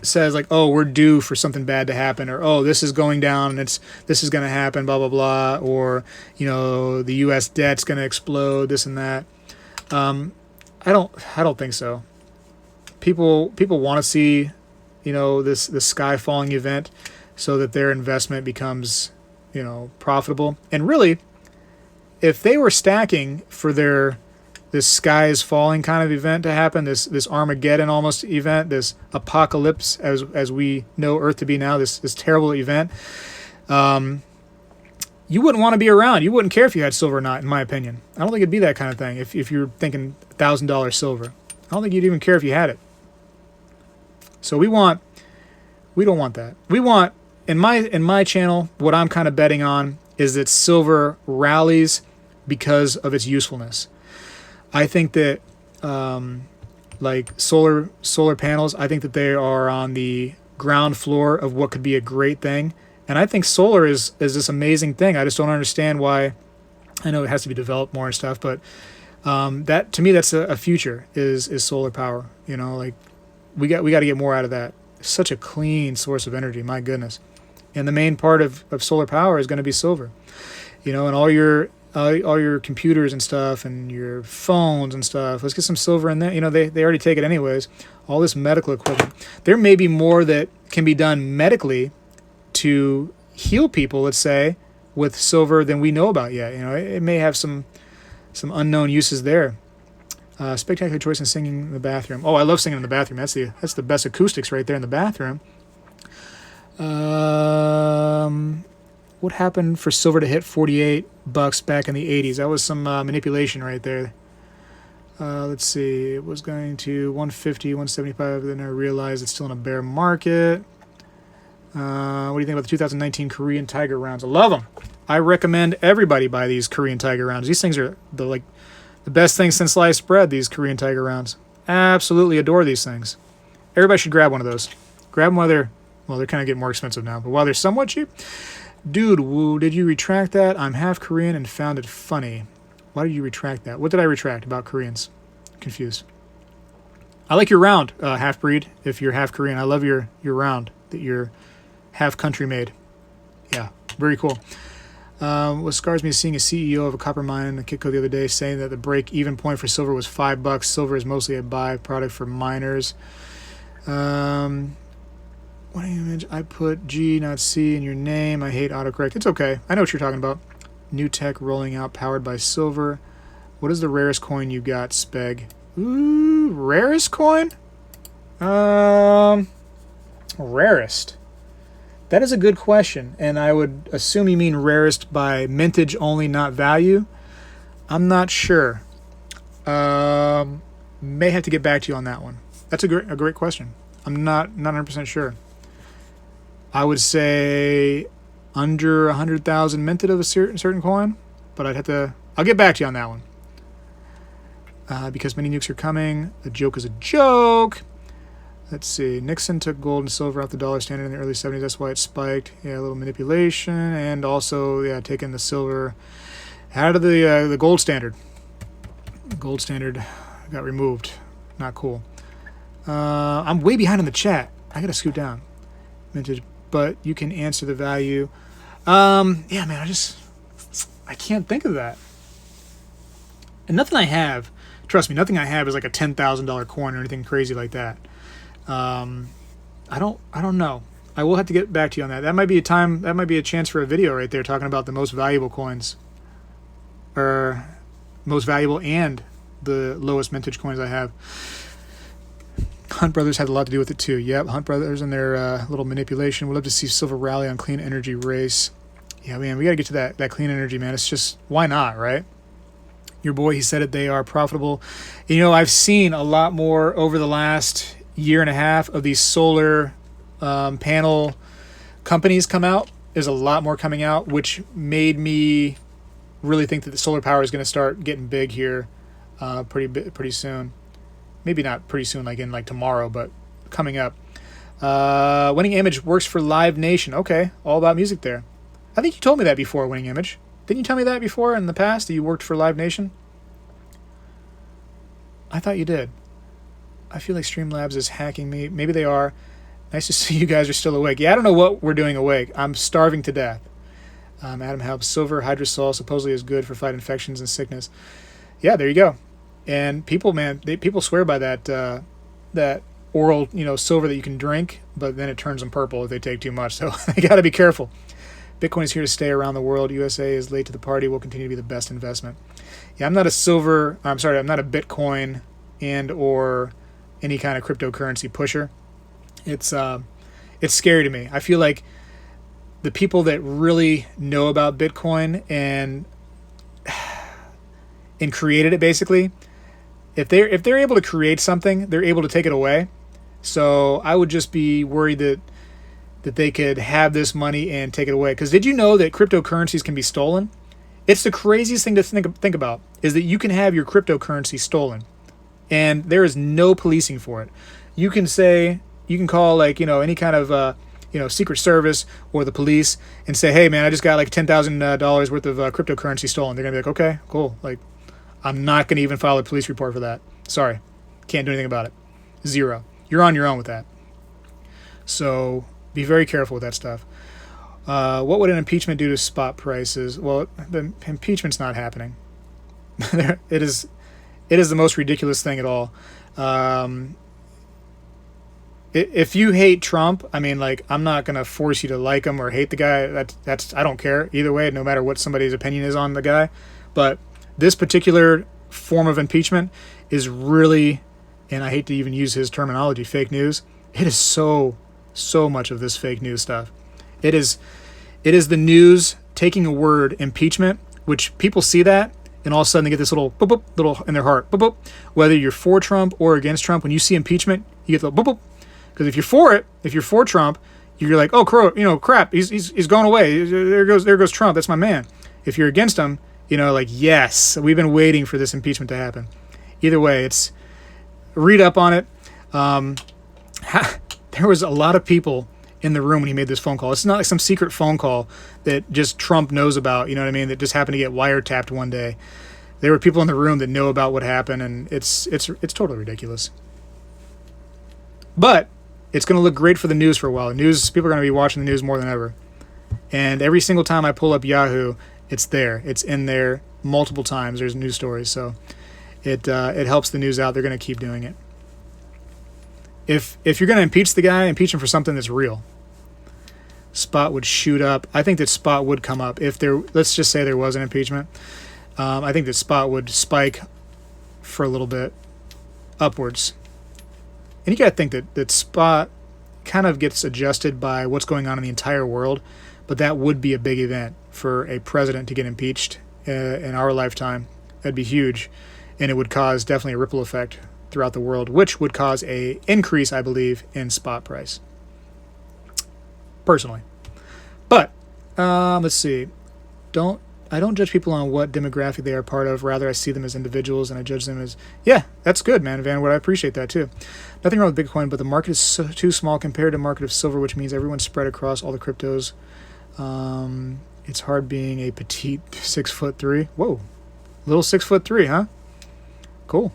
says, oh, we're due for something bad to happen, or, oh, this is going down, and this is going to happen, blah, blah, blah, or, the U.S. debt's going to explode, this and that. I don't think so. People want to see, this sky falling event so that their investment becomes, profitable. And really, if they were stacking for this sky is falling kind of event to happen, this Armageddon almost event, this apocalypse as we know Earth to be now, this terrible event, you wouldn't want to be around. You wouldn't care if you had silver or not, in my opinion. I don't think it'd be that kind of thing if you're thinking $1,000 silver. I don't think you'd even care if you had it. So we don't want that. We want, in my channel, what I'm kind of betting on is that silver rallies because of its usefulness. I think that solar panels, I think that they are on the ground floor of what could be a great thing. And I think solar is this amazing thing. I just don't understand why. I know it has to be developed more and stuff, but that to me, that's a future is solar power. We got to get more out of that. It's such a clean source of energy, my goodness. And the main part of solar power is going to be silver. And all your computers and stuff and your phones and stuff. Let's get some silver in there. They already take it anyways. All this medical equipment. There may be more that can be done medically to heal people, let's say, with silver than we know about yet. It may have some unknown uses there. Spectacular choice in singing in the bathroom. Oh, I love singing in the bathroom. That's the best acoustics right there in the bathroom. what happened for silver to hit $48 back in the 80s? That was some manipulation right there. Let's see. It was going to 150, 175. Then I realized it's still in a bear market. What do you think about the 2019 Korean Tiger rounds? I love them. I recommend everybody buy these Korean Tiger rounds. These things are the best thing since sliced bread, these Korean Tiger rounds. Absolutely adore these things. Everybody should grab one of those. Grab them while they're kind of getting more expensive now, but while they're somewhat cheap. Dude, woo, did you retract that? I'm half Korean and found it funny. Why did you retract that? What did I retract about Koreans? Confused. I like your round, half-breed, if you're half Korean. I love your round, that you're half country made. Yeah, very cool. What scars me is seeing a CEO of a copper mine in the Kitco the other day saying that the break-even point for silver was $5. Silver is mostly a byproduct for miners. What image? I put G, not C, in your name. I hate autocorrect. It's okay. I know what you're talking about. New tech rolling out, powered by silver. What is the rarest coin you got, Speg? Ooh, rarest coin? Rarest. That is a good question, and I would assume you mean rarest by mintage only, not value. I'm not sure. May have to get back to you on that one. That's a great question. I'm not 100% sure. I would say under 100,000 minted of a certain coin, but I'll get back to you on that one. Because many nukes are coming. The joke is a joke. Let's see. Nixon took gold and silver off the dollar standard in the early 70s. That's why it spiked. Yeah, a little manipulation. And also, yeah, taking the silver out of the gold standard. The gold standard got removed. Not cool. I'm way behind in the chat. I gotta scoot down. Mintage, but you can answer the value. Yeah, man, I can't think of that. And nothing I have, trust me, nothing I have is like a $10,000 coin or anything crazy like that. I don't know. I will have to get back to you on that. That might be a chance for a video right there talking about the most valuable coins, or most valuable and the lowest mintage coins I have. Hunt Brothers had a lot to do with it too. Yep, Hunt Brothers and their little manipulation. We'd love to see silver rally on clean energy race. Yeah, man, we got to get to that clean energy, man. It's just, why not, right? Your boy, he said it, they are profitable. You know, I've seen a lot more over the last year and a half of these solar panel companies come out. There's a lot more coming out, which made me really think that the solar power is going to start getting big here pretty soon. Maybe not pretty soon, like tomorrow, but coming up. Winning Image works for Live Nation. Okay, all about music there. I think you told me that before, Winning Image. Didn't you tell me that before in the past, that you worked for Live Nation? I thought you did. I feel like Streamlabs is hacking me. Maybe they are. Nice to see you guys are still awake. Yeah, I don't know what we're doing awake. I'm starving to death. Adam helps. Silver hydrosol supposedly is good for fight infections and sickness. Yeah, there you go. And people, man, people swear by that oral, silver that you can drink, but then it turns them purple if they take too much. So they got to be careful. Bitcoin is here to stay around the world. USA is late to the party. Will continue to be the best investment. Yeah, I'm not a Bitcoin and or any kind of cryptocurrency pusher. It's scary to me. I feel like the people that really know about Bitcoin and created it, basically, if they're able to create something, they're able to take it away. So I would just be worried that they could have this money and take it away. Because did you know that cryptocurrencies can be stolen? It's the craziest thing to think about, is that you can have your cryptocurrency stolen, and there is no policing for it. You can call any kind of Secret Service or the police and say, hey man, I just got like $10,000 worth of cryptocurrency stolen. They're gonna be like, okay, cool. Like, I'm not gonna even file a police report for that. Sorry, can't do anything about it. Zero. You're on your own with that. So be very careful with that stuff. What would an impeachment do to spot prices? Well, the impeachment's not happening. It is the most ridiculous thing at all. If you hate Trump, I mean, I'm not gonna force you to like him or hate the guy. That's I don't care either way, no matter what somebody's opinion is on the guy. But this particular form of impeachment is really, and I hate to even use his terminology, fake news. It is so much of this fake news stuff. It is It is the news taking a word, impeachment, which people see that, and all of a sudden they get this little boop boop, little in their heart, boop boop. Whether you're for Trump or against Trump, when you see impeachment, you get the boop boop. Because if you're for it, if you're for Trump, you're like, oh, crap, he's going away. There goes Trump. That's my man. If you're against him, like, yes, we've been waiting for this impeachment to happen. Either way, read up on it. There was a lot of people in the room when he made this phone call. It's not like some secret phone call that just Trump knows about, you know what I mean, that just happened to get wiretapped one day. There were people in the room that know about what happened, and it's totally ridiculous. But it's going to look great for the news for a while. People are going to be watching the news more than ever. And every single time I pull up Yahoo, it's there. It's in there multiple times. There's news stories, so it helps the news out. They're going to keep doing it. If you're going to impeach the guy, impeach him for something that's real. Spot would shoot up. I think that Spot would come up let's just say there was an impeachment. I think that Spot would spike for a little bit upwards. And you got to think that Spot kind of gets adjusted by what's going on in the entire world, but that would be a big event for a president to get impeached in our lifetime. That'd be huge, and it would cause definitely a ripple effect throughout the world, which would cause a increase, I believe, in Spot price. Personally. But, let's see. I don't judge people on what demographic they are part of. Rather, I see them as individuals, and I judge them as... Yeah, that's good, man, Van Wood. I appreciate that, too. Nothing wrong with Bitcoin, but the market is too small compared to the market of silver, which means everyone's spread across all the cryptos. It's hard being a petite 6'3". Whoa. Little 6'3", huh? Cool.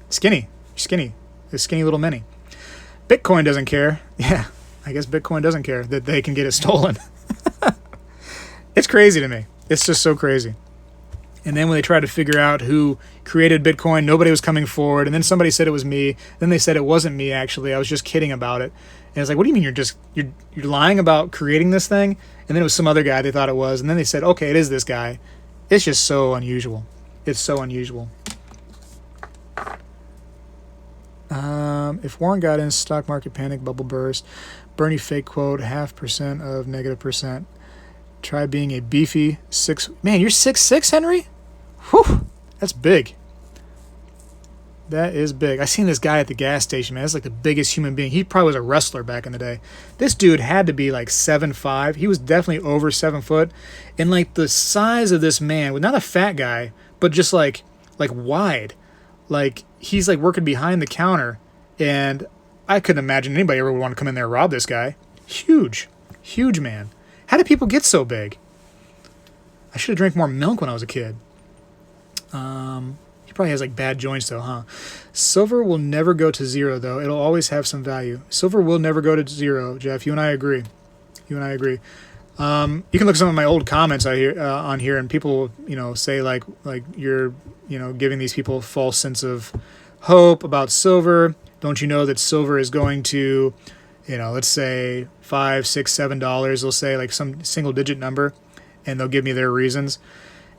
Skinny. A skinny little mini. Bitcoin doesn't care. Yeah, I guess Bitcoin doesn't care that they can get it stolen. It's crazy to me. It's just so crazy. And then when they tried to figure out who created Bitcoin, nobody was coming forward. And then somebody said it was me. Then they said it wasn't me, actually. I was just kidding about it. And it's like, what do you mean you're lying about creating this thing? And then it was some other guy they thought it was. And then they said, okay, it is this guy. It's just so unusual. It's so unusual. If Warren got in, stock market panic, bubble burst, Bernie fake quote, 0.5% of -%. Try being a beefy 6... Man, you're 6'6", Henry? Whew, that's big. That is big. I seen this guy at the gas station, man. That's like the biggest human being. He probably was a wrestler back in the day. This dude had to be like 7'5". He was definitely over 7 foot. And like the size of this man, not a fat guy, but just like wide. Like he's like working behind the counter, and I couldn't imagine anybody ever would want to come in there and rob this guy. Huge man. How did people get so big? I should have drank more milk when I was a kid. He probably has like bad joints though, huh? Silver will never go to zero though. It'll always have some value. Silver will never go to zero, Jeff. You and I agree. You can look at some of my old comments on here, and people, say like you're, giving these people a false sense of hope about silver. Don't you know that silver is going to, let's say $5, $6, $7. They'll say like some single digit number, and they'll give me their reasons.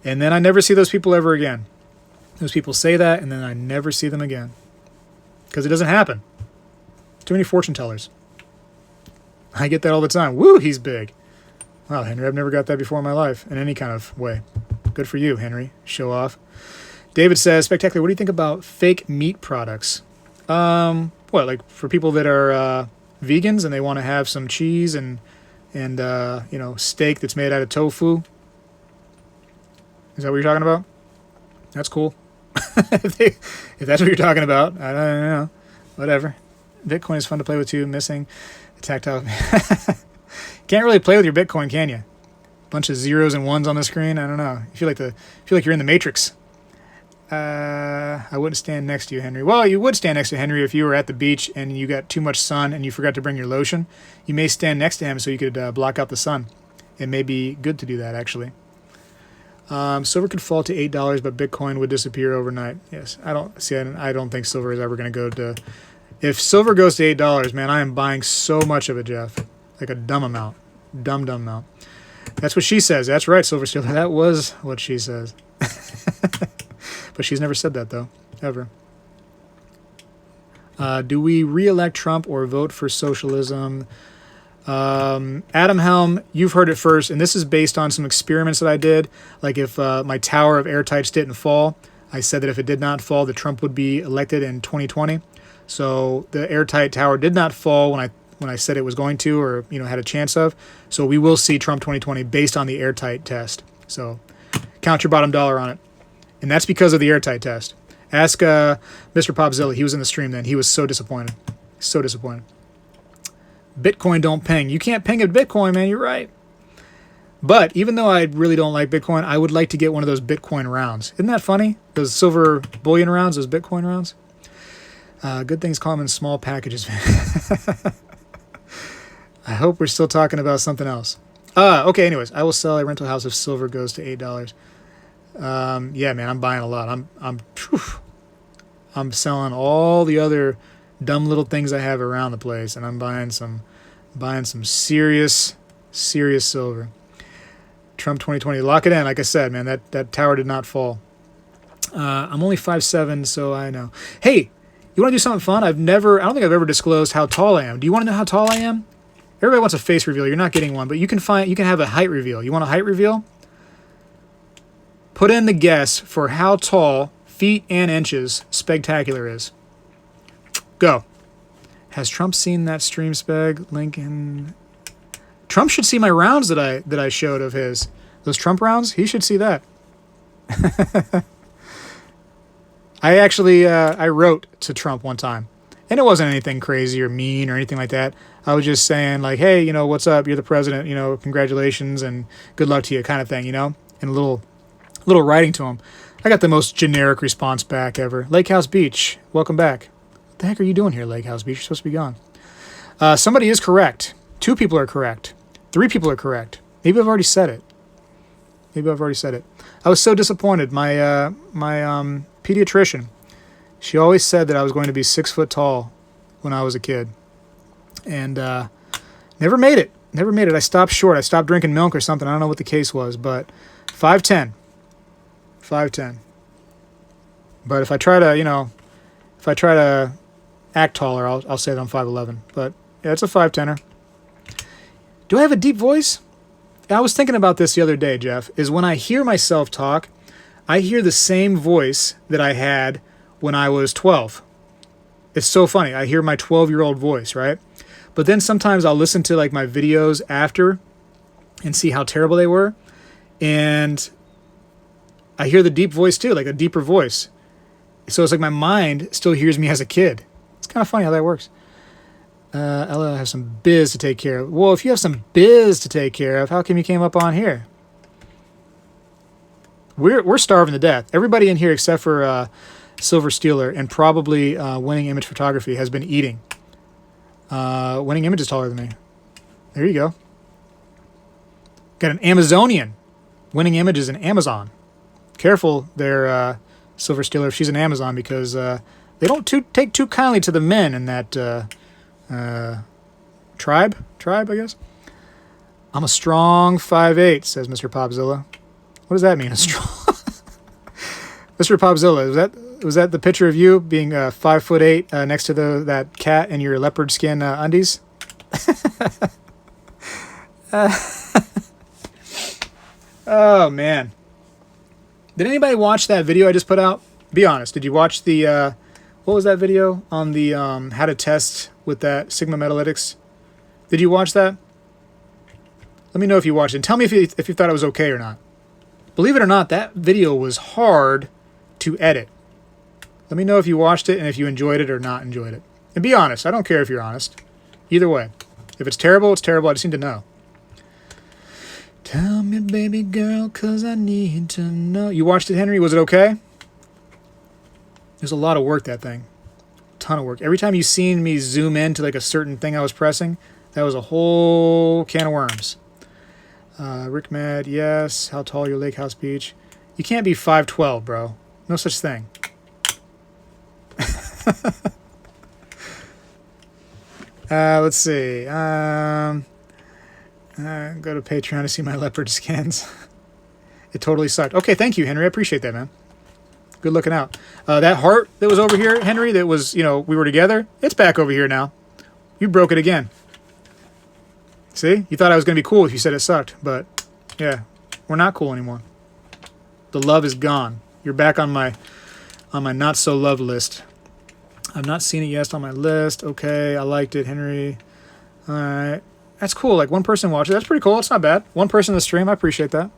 And then I never see those people ever again. Those people say that, and then I never see them again. Because it doesn't happen. Too many fortune tellers. I get that all the time. Woo, he's big. Wow, Henry, I've never got that before in my life in any kind of way. Good for you, Henry. Show off. David says, Spectacular, what do you think about fake meat products? Like for people that are vegans and they want to have some cheese and steak that's made out of tofu? Is that what you're talking about? That's cool. if that's what you're talking about, I don't know. Whatever. Bitcoin is fun to play with too. Missing the tactile. Can't really play with your Bitcoin, can you? Bunch of zeros and ones on the screen. I don't know. You feel like you're in the Matrix. I wouldn't stand next to you, Henry. Well, you would stand next to Henry if you were at the beach and you got too much sun and you forgot to bring your lotion. You may stand next to him so you could block out the sun. It may be good to do that, actually. Silver could fall to $8, but Bitcoin would disappear overnight. Yes, I don't think silver is ever going to go to... If silver goes to $8, man, I am buying so much of it, Jeff. Like a dumb amount. Dumb amount. That's what she says. That's right, Silver Stealer. That was what she says. But she's never said that, though. Ever. Do we re-elect Trump or vote for socialism? Adam Helm, you've heard it first, and this is based on some experiments that I did. Like if my tower of airtights didn't fall, I said that if it did not fall, that Trump would be elected in 2020. So the airtight tower did not fall when I said it was going to, or had a chance of. So we will see Trump 2020 based on the airtight test. So count your bottom dollar on it, and that's because of the airtight test. Ask Mr. Popzilla. He was in the stream then. He was so disappointed. So disappointed. Bitcoin don't ping. You can't ping a Bitcoin, man. You're right. But even though I really don't like Bitcoin, I would like to get one of those Bitcoin rounds. Isn't that funny? Those silver bullion rounds, those Bitcoin rounds. Good things come in small packages. I hope we're still talking about something else. Okay, anyways. I will sell a rental house if silver goes to $8. Yeah, man, I'm buying a lot. I'm selling all the other dumb little things I have around the place, and I'm buying some serious silver. Trump 2020, lock it in. Like I said, man, that tower did not fall. I'm only 5'7", so I know. Hey, you want to do something fun? I don't think I've ever disclosed how tall I am. Do you want to know how tall I am? Everybody wants a face reveal. You're not getting one, but you can have a height reveal. You want a height reveal? Put in the guess for how tall, feet and inches, Spegtacular is. Go. Has Trump seen that stream speg link in? Trump should see my rounds that I showed of his. Those Trump rounds, he should see that. I actually I wrote to Trump one time, and it wasn't anything crazy or mean or anything like that. I was just saying like, hey, what's up? You're the president. Congratulations and good luck to you, kind of thing. And a little writing to him. I got the most generic response back ever. Lake House Beach, welcome back. What the heck are you doing here, Lake House Beach? You're supposed to be gone. Somebody is correct. 2 people are correct. 3 people are correct. Maybe I've already said it. I was so disappointed. My pediatrician, she always said that I was going to be 6 foot tall when I was a kid, and never made it. I stopped short. I stopped drinking milk or something. I don't know what the case was, but 5'10". But if I try to act taller, I'll say that I'm 5'11". But yeah, it's a 5'10". Do I have a deep voice? I was thinking about this the other day, Jeff, is when I hear myself talk, I hear the same voice that I had when I was 12. It's so funny. I hear my 12-year-old voice, right? But then sometimes I'll listen to like my videos after and see how terrible they were. And I hear the deep voice too, like a deeper voice. So it's like my mind still hears me as a kid. It's kind of funny how that works. Ella, I have some biz to take care of. Well, if you have some biz to take care of, how come you came up on here? We're starving to death. Everybody in here except for Silver Stealer and probably Winning Image Photography has been eating. Winning Image is taller than me. There you go. Got an Amazonian. Winning Image is an Amazon. Careful there, Silver Stealer, if she's an Amazon, because they don't take too kindly to the men in that tribe, I guess. I'm a strong 5'8", says Mr. Popzilla. What does that mean, a strong? Mr. Popzilla, was that the picture of you being 5'8" next to that cat in your leopard skin undies? Oh man. Did anybody watch that video I just put out? Be honest. Did you watch the, what was that video on the how to test with that Sigma Metalytics? Did you watch that? Let me know if you watched it. And tell me if you thought it was okay or not. Believe it or not, that video was hard to edit. Let me know if you watched it and if you enjoyed it or not enjoyed it. And be honest. I don't care if you're honest. Either way. If it's terrible, it's terrible. I just need to know. Tell me, baby girl, 'cause I need to know. You watched it, Henry? Was it okay? There's a lot of work, that thing. Ton of work. Every time you seen me zoom in to like a certain thing I was pressing, that was a whole can of worms. Rick Mad, yes. How tall your Lake House Beach? You can't be 5'12", bro. No such thing. Let's see. Go to Patreon to see my leopard skins. It totally sucked. Okay, thank you, Henry. I appreciate that, man. Good looking out. That heart that was over here, Henry, that was, we were together, it's back over here now. You broke it again. See? You thought I was going to be cool if you said it sucked. But, yeah. We're not cool anymore. The love is gone. You're back on my not-so-loved list. I've not seen it yet on my list. Okay, I liked it, Henry. All right. That's cool. Like, one person watches. That's pretty cool. It's not bad. One person in the stream. I appreciate that.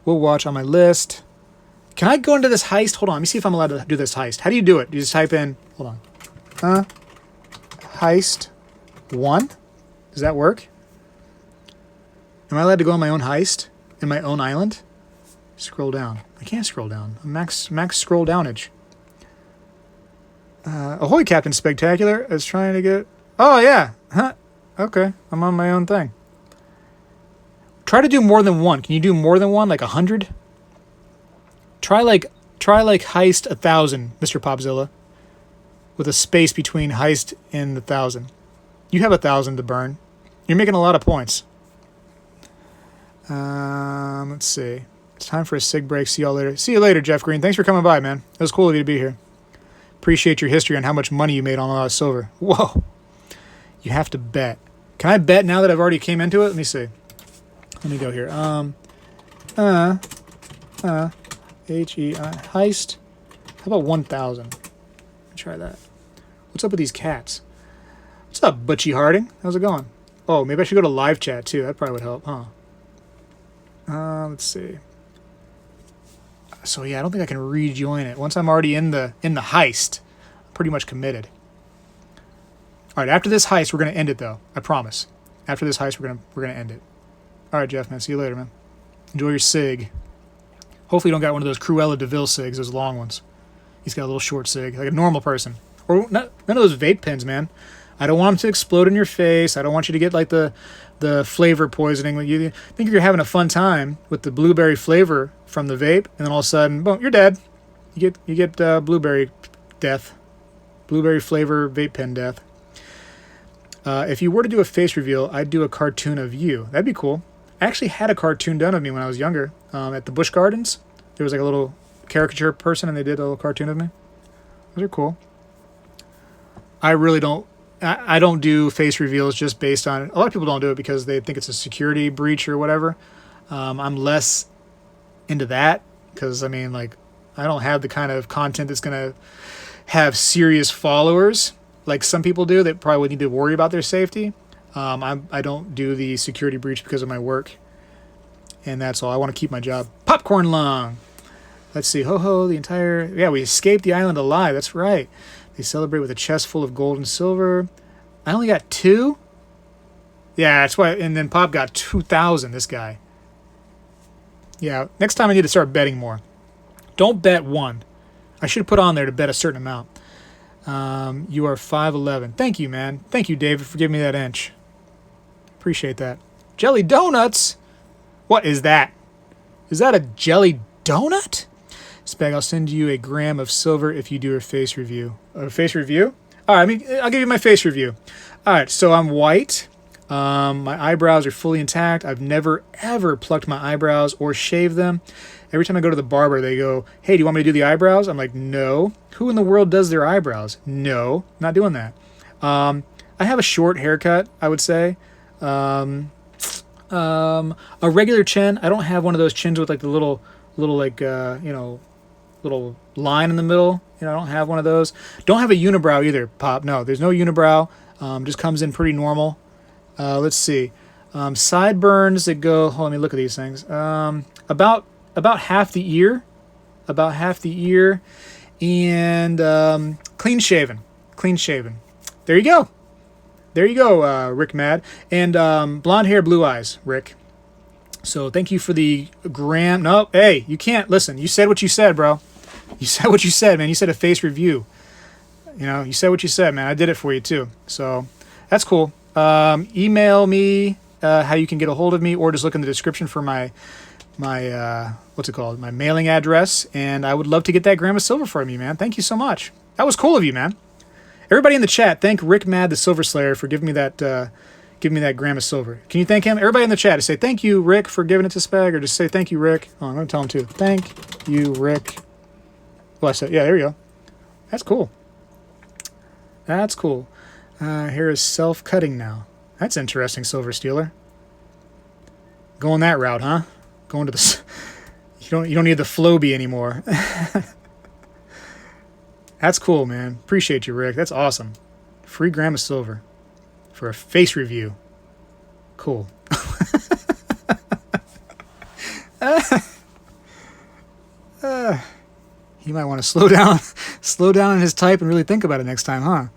We'll watch on my list. Can I go into this heist? Hold on. Let me see if I'm allowed to do this heist. How do you do it? You just type in... Hold on. Heist 1? Does that work? Am I allowed to go on my own heist? In my own island? Scroll down. I can't scroll down. Max scroll downage. Ahoy, Captain Spectacular. I was trying to get... Oh, yeah. Huh. Okay. I'm on my own thing. Try to do more than one. Can you do more than one? Like 100? Try like heist 1,000, Mr. Popzilla. With a space between heist and 1,000. You have 1,000 to burn. You're making a lot of points. Let's see. It's time for a sig break. See y'all later. See you later, Jeff Green. Thanks for coming by, man. It was cool of you to be here. Appreciate your history on how much money you made on a lot of silver. Whoa. You have to bet. Can I bet now that I've already came into it? Let me see. Let me go here. H-E-I. Heist. How about 1,000? Let me try that. What's up with these cats? What's up, Butchie Harding? How's it going? Oh, maybe I should go to live chat, too. That probably would help, huh? Let's see. So yeah, I don't think I can rejoin it. Once I'm already in the heist, I'm pretty much committed. All right, after this heist, we're gonna end it though. I promise. After this heist, we're gonna end it. All right, Jeff, man. See you later, man. Enjoy your sig. Hopefully, you don't got one of those Cruella de Vil cigs, those long ones. He's got a little short sig, like a normal person, or none of those vape pens, man. I don't want them to explode in your face. I don't want you to get like the flavor poisoning. You think you're having a fun time with the blueberry flavor from the vape, and then all of a sudden, boom, you're dead. You get blueberry death, blueberry flavor vape pen death. If you were to do a face reveal, I'd do a cartoon of you. That'd be cool. I actually had a cartoon done of me when I was younger at the Busch Gardens. There was like a little caricature person, and they did a little cartoon of me. Those are cool. I really don't. I don't do face reveals just based on... A lot of people don't do it because they think it's a security breach or whatever. I'm less into that because, I mean, like, I don't have the kind of content that's going to have serious like some people do that probably would need to worry about their safety. I don't do the security breach because of my work. And that's all. I want to keep my job. Popcorn lung. Let's see. Ho-ho, the entire... Yeah, we escaped the island alive. That's right. They celebrate with a chest full of gold and silver. I only got 2? Yeah, that's why. And then Pop got 2,000, this guy. Yeah, next time I need to start betting more. Don't bet 1. I should have put on there to bet a certain amount. You are 5'11". Thank you, man. Thank you, David, for giving me that inch. Appreciate that. Jelly donuts? What is that? Is that a jelly donut? Spag, I'll send you a gram of silver if you do a face review. A face review? All right, I'll give you my face review. All right, so I'm white. My eyebrows are fully intact. I've never, ever plucked my eyebrows or shaved them. Every time I go to the barber, they go, hey, do you want me to do the eyebrows? I'm like, no. Who in the world does their eyebrows? No, not doing that. I have a short haircut, I would say. A regular chin. I don't have one of those chins with like the little like, little line in the middle. I don't have one of those. Don't have a unibrow either, Pop. No, there's no unibrow. Just comes in pretty normal. Let's see. Sideburns that go... Hold on, let me look at these things. About half the ear. About half the ear. And clean shaven. Clean shaven. There you go. There you go, Rick Mad. And blonde hair, blue eyes, Rick. So thank you for the gram... No, hey, you can't... Listen, you said what you said, bro. You said what you said, man. You said a face review. You said what you said, man. I did it for you, too. So that's cool. Email me how you can get a hold of me, or just look in the description for my what's it called? My mailing address. And I would love to get that gram of silver from you, man. Thank you so much. That was cool of you, man. Everybody in the chat, thank Rick Mad the Silver Slayer for giving me that gram of silver. Can you thank him? Everybody in the chat, say thank you, Rick, for giving it to Spag, or just say thank you, Rick. Oh, I'm going to tell him too. Thank you, Rick. Well, I said, yeah, there you go. That's cool. That's cool. Hair is self-cutting now. That's interesting, Silver Stealer. Going that route, huh? Going to the... You don't need the Floby anymore. That's cool, man. Appreciate you, Rick. That's awesome. Free gram of silver for a face review. Cool. He might want to slow down in his type and really think about it next time, huh?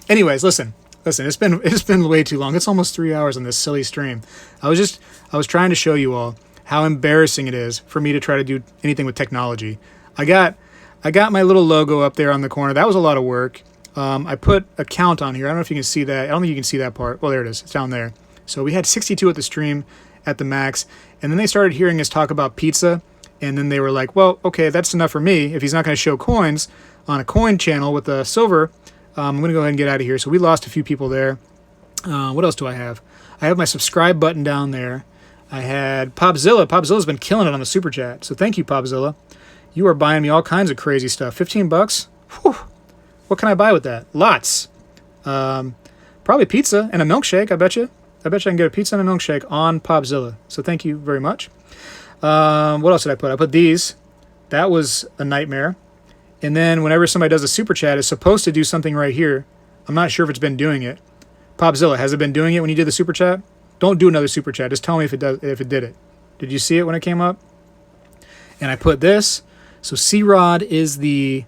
Anyways, listen. It's been way too long. It's almost 3 hours on this silly stream. I was trying to show you all how embarrassing it is for me to try to do anything with technology. I got my little logo up there on the corner. That was a lot of work. I put a count on here. I don't know if you can see that. I don't think you can see that part. Well, there it is. It's down there. So we had 62 at the stream at the max. And then they started hearing us talk about pizza. And then they were like, well, okay, that's enough for me. If he's not going to show coins on a coin channel with the silver, I'm going to go ahead and get out of here. So we lost a few people there. What else do I have? I have my subscribe button down there. I had Popzilla. Popzilla's been killing it on the super chat. So thank you, Popzilla. You are buying me all kinds of crazy stuff. 15 bucks? Whew. What can I buy with that? Lots. Probably pizza and a milkshake, I bet you. I bet you I can get a pizza and a milkshake on Popzilla. So thank you very much. What else did I put? I put these. That was a nightmare. And then whenever somebody does a super chat, it's supposed to do something right here. I'm not sure if it's been doing it. Popzilla, has it been doing it when you did the super chat? Don't do another super chat. Just tell me if it did it. Did you see it when it came up? And I put this. So C-Rod is the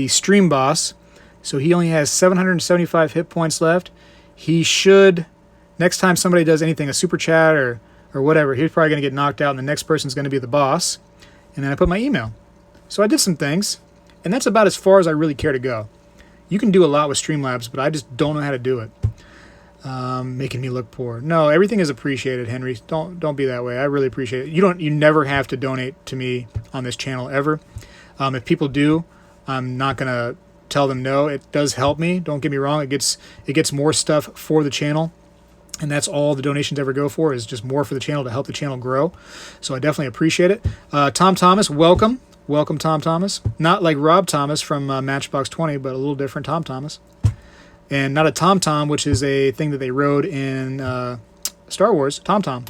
stream boss. So he only has 775 hit points left. He should, next time somebody does anything, a super chat or whatever, he's probably going to get knocked out and the next person's going to be the boss. And then I put my email. So I did some things, and that's about as far as I really care to go. You can do a lot with Streamlabs, but I just don't know how to do it. Making me look poor. No, everything is appreciated, Henry. Don't be that way. I really appreciate it. You never have to donate to me on this channel ever. If people do, I'm not going to tell them no. It does help me. Don't get me wrong. It gets more stuff for the channel. And that's all the donations ever go for, is just more for the channel to help the channel grow. So I definitely appreciate it. Tom Thomas, welcome. Welcome, Tom Thomas. Not like Rob Thomas from Matchbox 20, but a little different Tom Thomas. And not a Tom-Tom, which is a thing that they rode in Star Wars. Tom-Tom.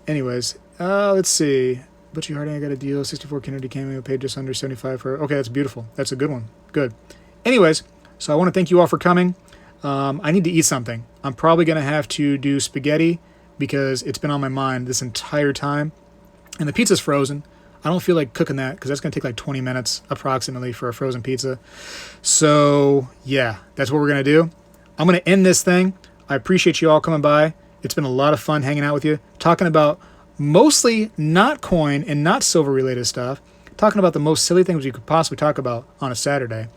Anyways, let's see. Butchie Harding, I got a deal. 64 Kennedy cameo, paid just under 75 for... Okay, that's beautiful. That's a good one. Good. Anyways, so I want to thank you all for coming. I need to eat something. I'm probably going to have to do spaghetti because it's been on my mind this entire time. And the pizza's frozen. I don't feel like cooking that because that's going to take like 20 minutes approximately for a frozen pizza. So, yeah, that's what we're going to do. I'm going to end this thing. I appreciate you all coming by. It's been a lot of fun hanging out with you, talking about mostly not coin and not silver related stuff, talking about the most silly things you could possibly talk about on a Saturday.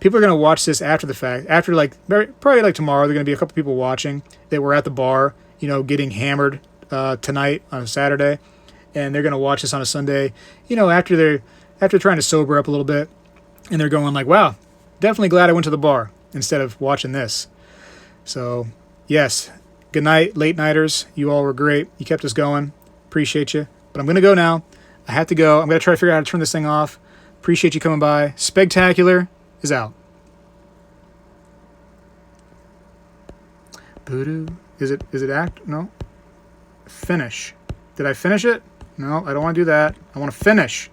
People are going to watch this after the fact. After probably like tomorrow, there are going to be a couple people watching that were at the bar, getting hammered tonight on a Saturday. And they're going to watch this on a Sunday, after trying to sober up a little bit. And they're going like, wow, definitely glad I went to the bar instead of watching this. So, yes, good night, late nighters. You all were great. You kept us going. Appreciate you. But I'm going to go now. I have to go. I'm going to try to figure out how to turn this thing off. Appreciate you coming by. Spegtacular is out. Voodoo. Is it act? No. Finish. Did I finish it? No, I don't want to do that. I want to finish.